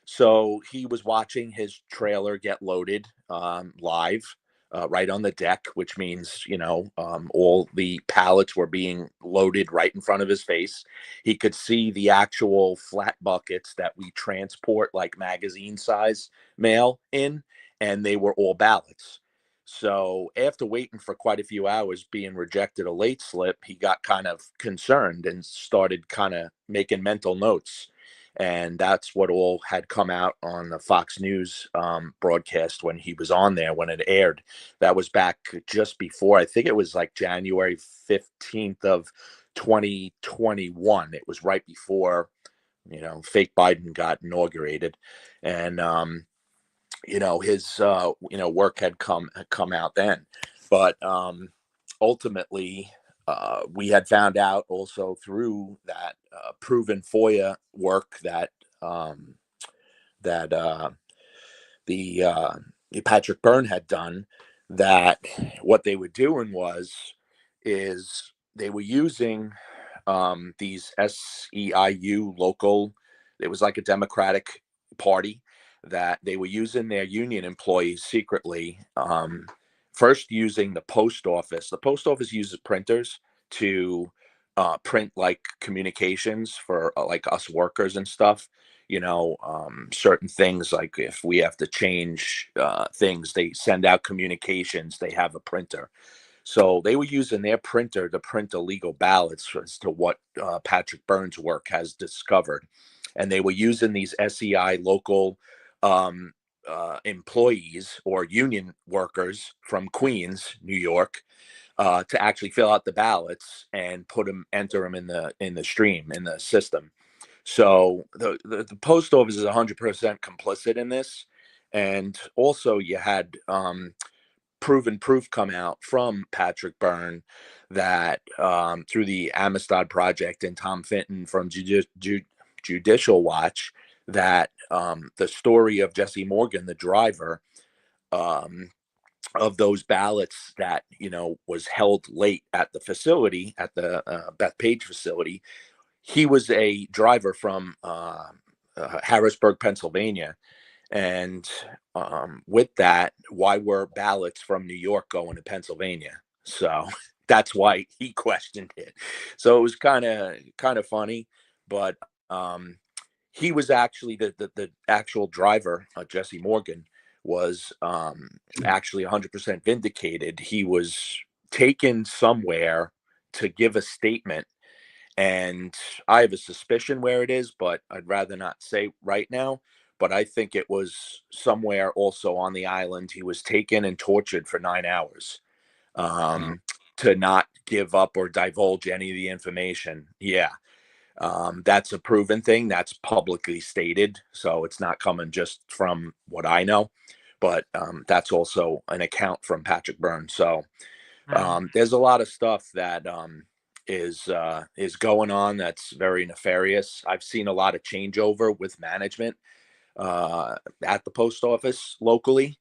So he was watching his trailer get loaded live right on the deck, which means, all the pallets were being loaded right in front of his face. He could see the actual flat buckets that we transport like magazine size mail in, and they were all ballots. So after waiting for quite a few hours being rejected a late slip, he got kind of concerned and started kind of making mental notes. And that's what all had come out on the Fox News broadcast when he was on there, when it aired. That was back just before, I think it was like January 15th of 2021. It was right before, fake Biden got inaugurated. And, his, work had come out then. But ultimately, we had found out also through that proven FOIA work that the Patrick Byrne had done, that what they were doing is they were using these SEIU local. It was like a Democratic Party that they were using their union employees secretly. First using the post office. The post office uses printers to print like communications for like us workers and stuff. Certain things, like if we have to change things, they send out communications. They have a printer. So they were using their printer to print illegal ballots as to what Patrick Byrne's work has discovered. And they were using these SEI local employees or union workers from Queens, New York, to actually fill out the ballots and enter them in the stream, in the system. So the post office is 100% complicit in this. And also you had proven proof come out from Patrick Byrne that through the Amistad Project and Tom Fenton from Judicial Watch, that the story of Jesse Morgan, the driver, of those ballots that, was held late at the facility, at the Bethpage facility, he was a driver from Harrisburg, Pennsylvania. And with that, why were ballots from New York going to Pennsylvania? So that's why he questioned it. So it was kind of funny, but he was actually the actual driver, Jesse Morgan, was actually 100% vindicated. He was taken somewhere to give a statement, and I have a suspicion where it is, but I'd rather not say right now. But I think it was somewhere also on the island. He was taken and tortured for 9 hours to not give up or divulge any of the information. Yeah. That's a proven thing. That's publicly stated. So it's not coming just from what I know, but that's also an account from Patrick Byrne. So there's a lot of stuff that is going on that's very nefarious. I've seen a lot of changeover with management at the post office locally.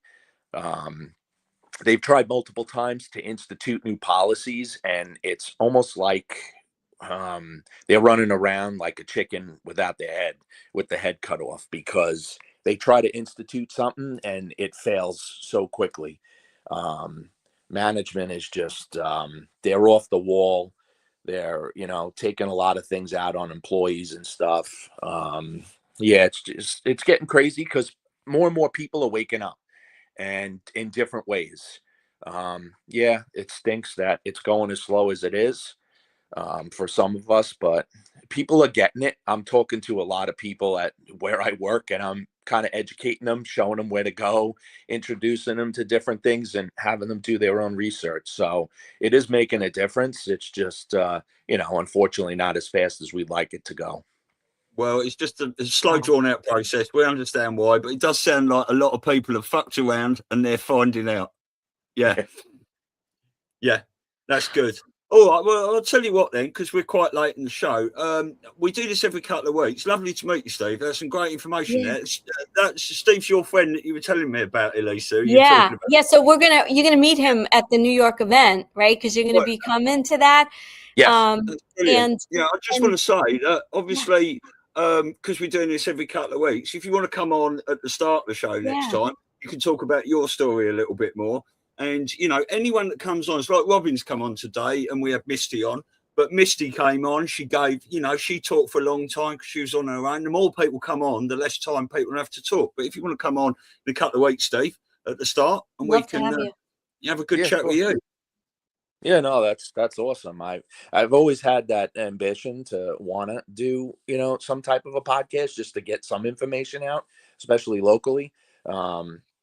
They've tried multiple times to institute new policies, and it's almost like they're running around like a chicken without their head, with the head cut off, because they try to institute something and it fails so quickly. Management is just they're off the wall. They're taking a lot of things out on employees and stuff. Yeah, it's getting crazy because more and more people are waking up, and in different ways. Yeah, it stinks that it's going as slow as it is for some of us, but people are getting it. I'm talking to a lot of people at where I work, and I'm kind of educating them, showing them where to go, introducing them to different things, and having them do their own research. So it is making a difference. It's just, unfortunately not as fast as we'd like it to go. Well, it's just a slow, drawn-out process. We understand why, but it does sound like a lot of people have fucked around and they're finding out. Yeah. Yeah, that's good. All right, well, I'll tell you what then, because we're quite late in the show. We do this every couple of weeks. Lovely to meet you, Steve. There's some great information there. That's Steve's your friend that you were telling me about, Elisa. Yeah. So you're gonna meet him at the New York event, right? Because you're gonna be coming to that. Yes. And yeah, I just want to say that obviously, because we're doing this every couple of weeks, if you want to come on at the start of the show next time, you can talk about your story a little bit more. And, anyone that comes on, it's like Robin's come on today and we have Misty on, but Misty came on, she gave, she talked for a long time because she was on her own. The more people come on, the less time people have to talk. But if you want to come on in a couple of weeks, Steve, at the start, and we can have a good chat with you. Yeah, no, that's awesome. I've always had that ambition to want to do, some type of a podcast just to get some information out, especially locally.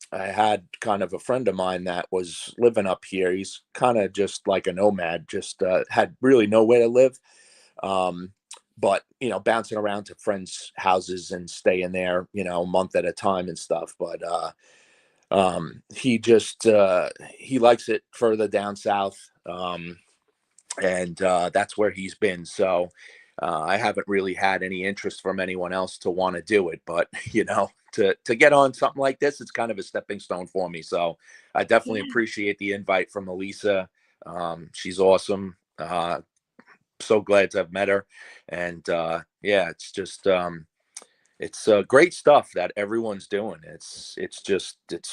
I had kind of a friend of mine that was living up here. He's kind of just like a nomad, just had really nowhere to live. But, bouncing around to friends' houses and staying there, a month at a time and stuff. But he just he likes it further down south. And that's where he's been. So I haven't really had any interest from anyone else to want to do it. But, to get on something like this, it's kind of a stepping stone for me. So I definitely appreciate the invite from Elisa. She's awesome. So glad to have met her. And it's just it's great stuff that everyone's doing. It's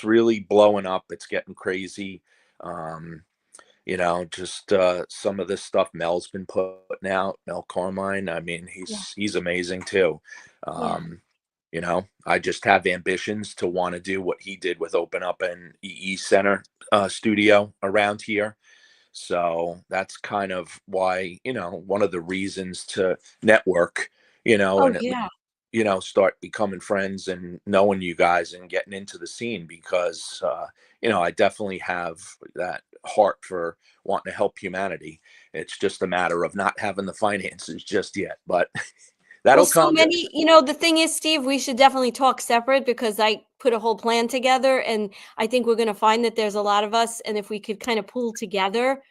really blowing up. It's getting crazy. Some of this stuff Mel's been putting out, Mel Carmine. I mean, he's amazing too. I just have ambitions to want to do what he did with open up an EE Center studio around here. So that's kind of why, one of the reasons to network, start becoming friends and knowing you guys and getting into the scene, because, I definitely have that heart for wanting to help humanity. It's just a matter of not having the finances just yet, but That'll Well, so come. many, you know, the thing is, Steve, we should definitely talk separate because I put a whole plan together and I think we're going to find that there's a lot of us. And if we could kind of pull together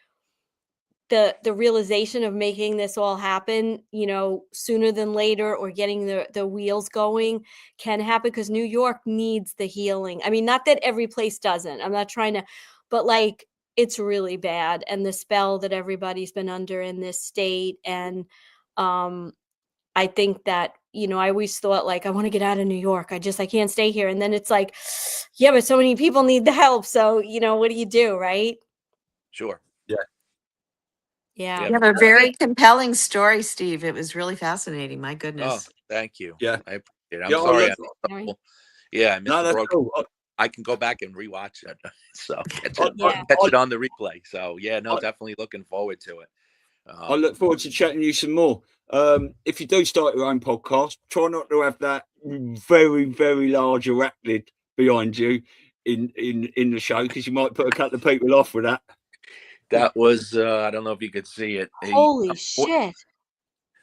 the realization of making this all happen, you know, sooner than later, or getting the wheels going can happen, because New York needs the healing. I mean, not that every place doesn't. I'm not trying to, but like, it's really bad. And the spell that everybody's been under in this state. And I think that, you know, I always thought like, I want to get out of New York. I can't stay here. And then it's like, yeah, but so many people need the help. So, you know, what do you do? Right. Sure. Yeah. Yeah. You have a very compelling story, Steve. It was really fascinating. My Oh, goodness. thank you. Yeah. I appreciate it. I'm Yeah, I sorry. love I missed No, the that's broadcast. cool. I can go back and rewatch it. So catch I, it, I, catch I, it on the replay. So yeah, no, I, definitely looking forward to it. I look forward to chatting you some more. If you do start your own podcast, try not to have that very, very large arachnid behind you in the show, because you might put a couple of people off with that. That was I don't know if you could see it. Holy shit.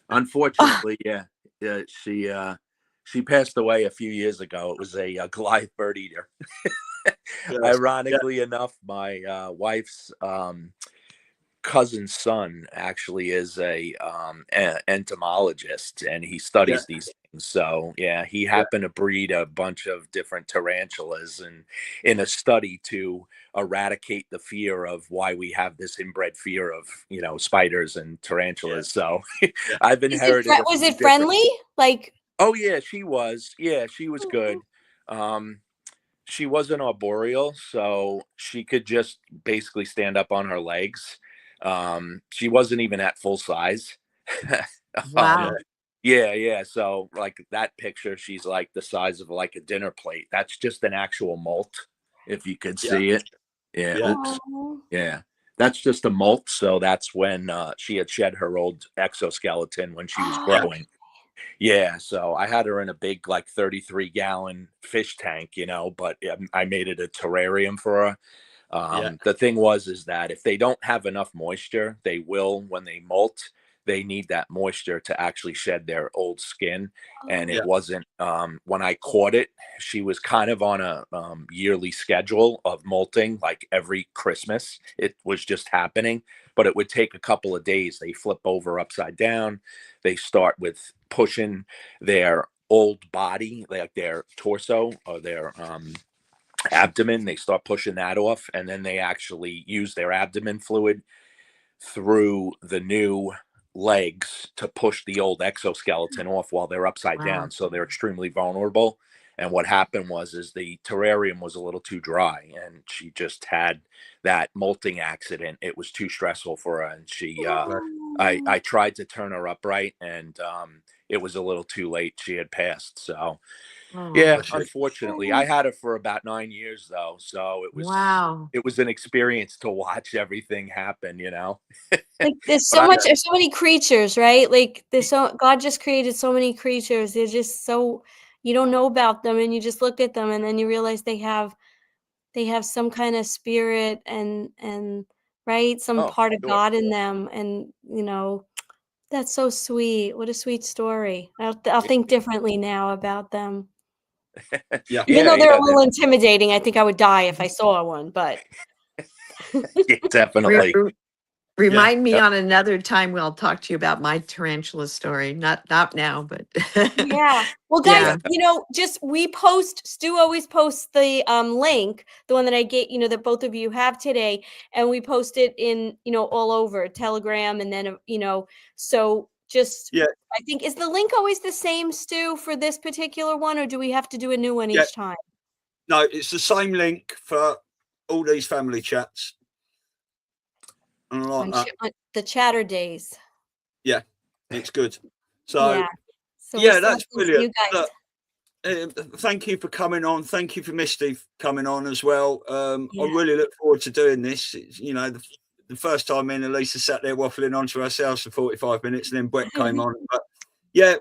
Unfortunately, yeah, she passed away a few years ago. It was a Goliath bird eater. Ironically enough, my wife's cousin's son actually is a entomologist, and he studies these things. So yeah, he happened to breed a bunch of different tarantulas, and in a study to eradicate the fear of why we have this inbred fear of, you know, spiders and tarantulas. So I've inherited. Was it friendly? Like, oh yeah, she was. Yeah, she was good. She wasn't arboreal, so she could just basically stand up on her legs. She wasn't even at full size. Wow. Yeah. So like that picture, she's like the size of like a dinner plate. That's just an actual molt, if you could see it. Yeah. Oops. Yeah. That's just a molt. So that's when she had shed her old exoskeleton when she was growing. Yeah, so I had her in a big, like 33-gallon fish tank, you know, but I made it a terrarium for her. The thing is that if they don't have enough moisture, they will, when they molt, they need that moisture to actually shed their old skin. And it wasn't, when I caught it, she was kind of on a yearly schedule of molting, like every Christmas. It was just happening, but it would take a couple of days. They flip over upside down. They start with pushing their old body, like their torso or their abdomen. They start pushing that off, and then they actually use their abdomen fluid through the new legs to push the old exoskeleton off while they're upside down. So they're extremely vulnerable. And what happened is the terrarium was a little too dry, and she just had that molting accident. It was too stressful for her, and she I tried to turn her upright, and it was a little too late. She had passed. So yeah, unfortunately, I had her for about 9 years though. So it was an experience to watch everything happen, you know. like there's so much, there's so many creatures, right? Like God just created so many creatures. They're just so, you don't know about them, and you just look at them and then you realize they have some kind of spirit and right, some part of God in them. And you know, that's so sweet. What a sweet story. I'll think differently now about them. Even though they're a little intimidating, I think I would die if I saw one, but definitely. Remind me on another time we'll talk to you about my tarantula story. Not now, but yeah. Well, guys, you know, Stu always posts the link, the one that I get, you know, that both of you have today, and we post it in, you know, all over Telegram, and then you know, so just I think, is the link always the same, Stu, for this particular one, or do we have to do a new one each time? No, it's the same link for all these family chats. On the chatter days. Yeah, it's good. So yeah, that's brilliant. You guys. Look, thank you for coming on. Thank you for Misty coming on as well. I really look forward to doing this. It's, you know, the first time me and Elisa sat there waffling onto ourselves for 45 minutes, and then Brett came on. But yeah,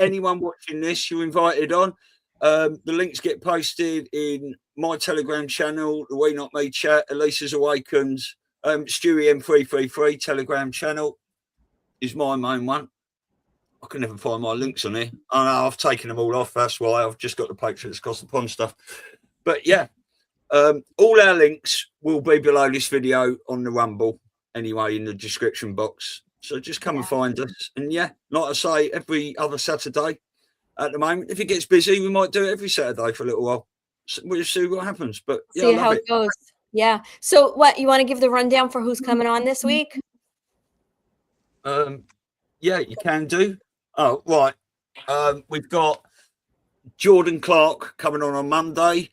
anyone watching this, you're invited on. The links get posted in my Telegram channel, the We Not Me chat, Elisa's Awakens. Stewie M333 Telegram channel is my main one. I can never find my links on here. Oh no, I've taken them all off. That's why I've just got the Patriots across the pond stuff. But yeah, all our links will be below this video on the Rumble anyway in the description box. So just come and find us. And yeah, like I say, every other Saturday at the moment. If it gets busy, we might do it every Saturday for a little while. So we'll see what happens. But yeah, See how it goes. Yeah. So what, you want to give the rundown for who's coming on this week? Yeah, you can do. Oh, right. We've got Jordan Clark coming on Monday.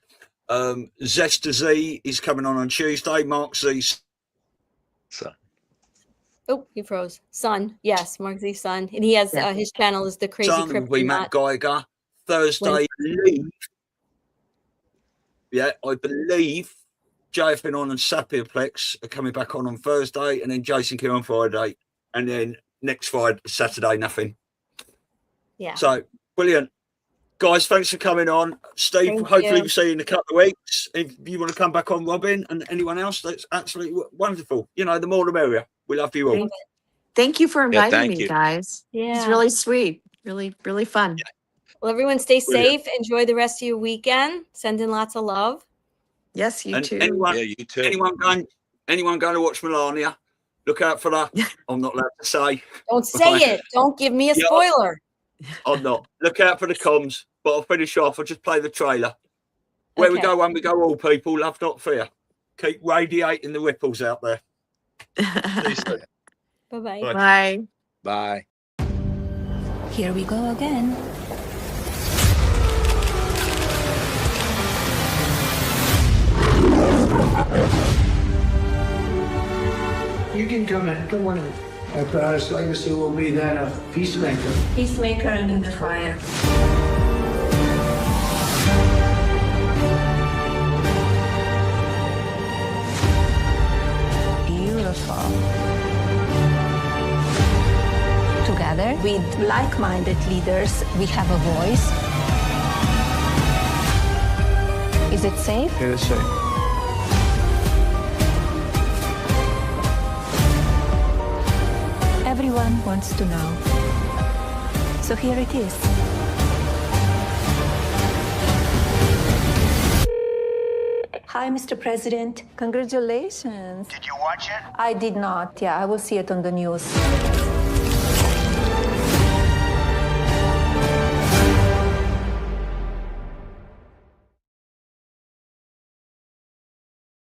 Zesta Z is coming on Tuesday. Mark Z's son. Oh, he froze. Son. Yes, Mark Z's son. And he has his channel is the Crazy son will be Matt Geiger. Thursday, I believe JFN on and Sapirplex are coming back on Thursday, and then Jason King on Friday, and then next Friday, Saturday, nothing. Yeah. So brilliant, guys. Thanks for coming on, Steve. Hopefully we'll see you in a couple of weeks. If you want to come back on, Robin, and anyone else, that's absolutely wonderful. You know, the more the merrier. We love you all. Thank you for inviting me, you. guys. Yeah. It's really sweet. Really, really fun. Well, everyone stay Brilliant. safe. Enjoy the rest of your weekend. Send in lots of love. Yes, you And too. anyone, Yeah, you too. anyone going to watch Melania? Look out for that. I'm not allowed to say. Don't say it. Don't give me a Yeah. spoiler. I'm not. Look out for the comms. But I'll finish off. I'll just play the trailer. Where we Okay. go, when we go, all people, love not fear. Keep radiating the ripples out there. See you soon. Bye-bye. Bye. Bye. Bye. Here we go again. You can come in, come on in. Our Paris legacy will be that of peacemaker. Peacemaker in the fire. Beautiful. Together with like-minded leaders, we have a voice. Is it safe? It is safe. Everyone wants to know. So here it is. Hi, Mr. President. Congratulations. Did you watch it? I did not. Yeah, I will see it on the news.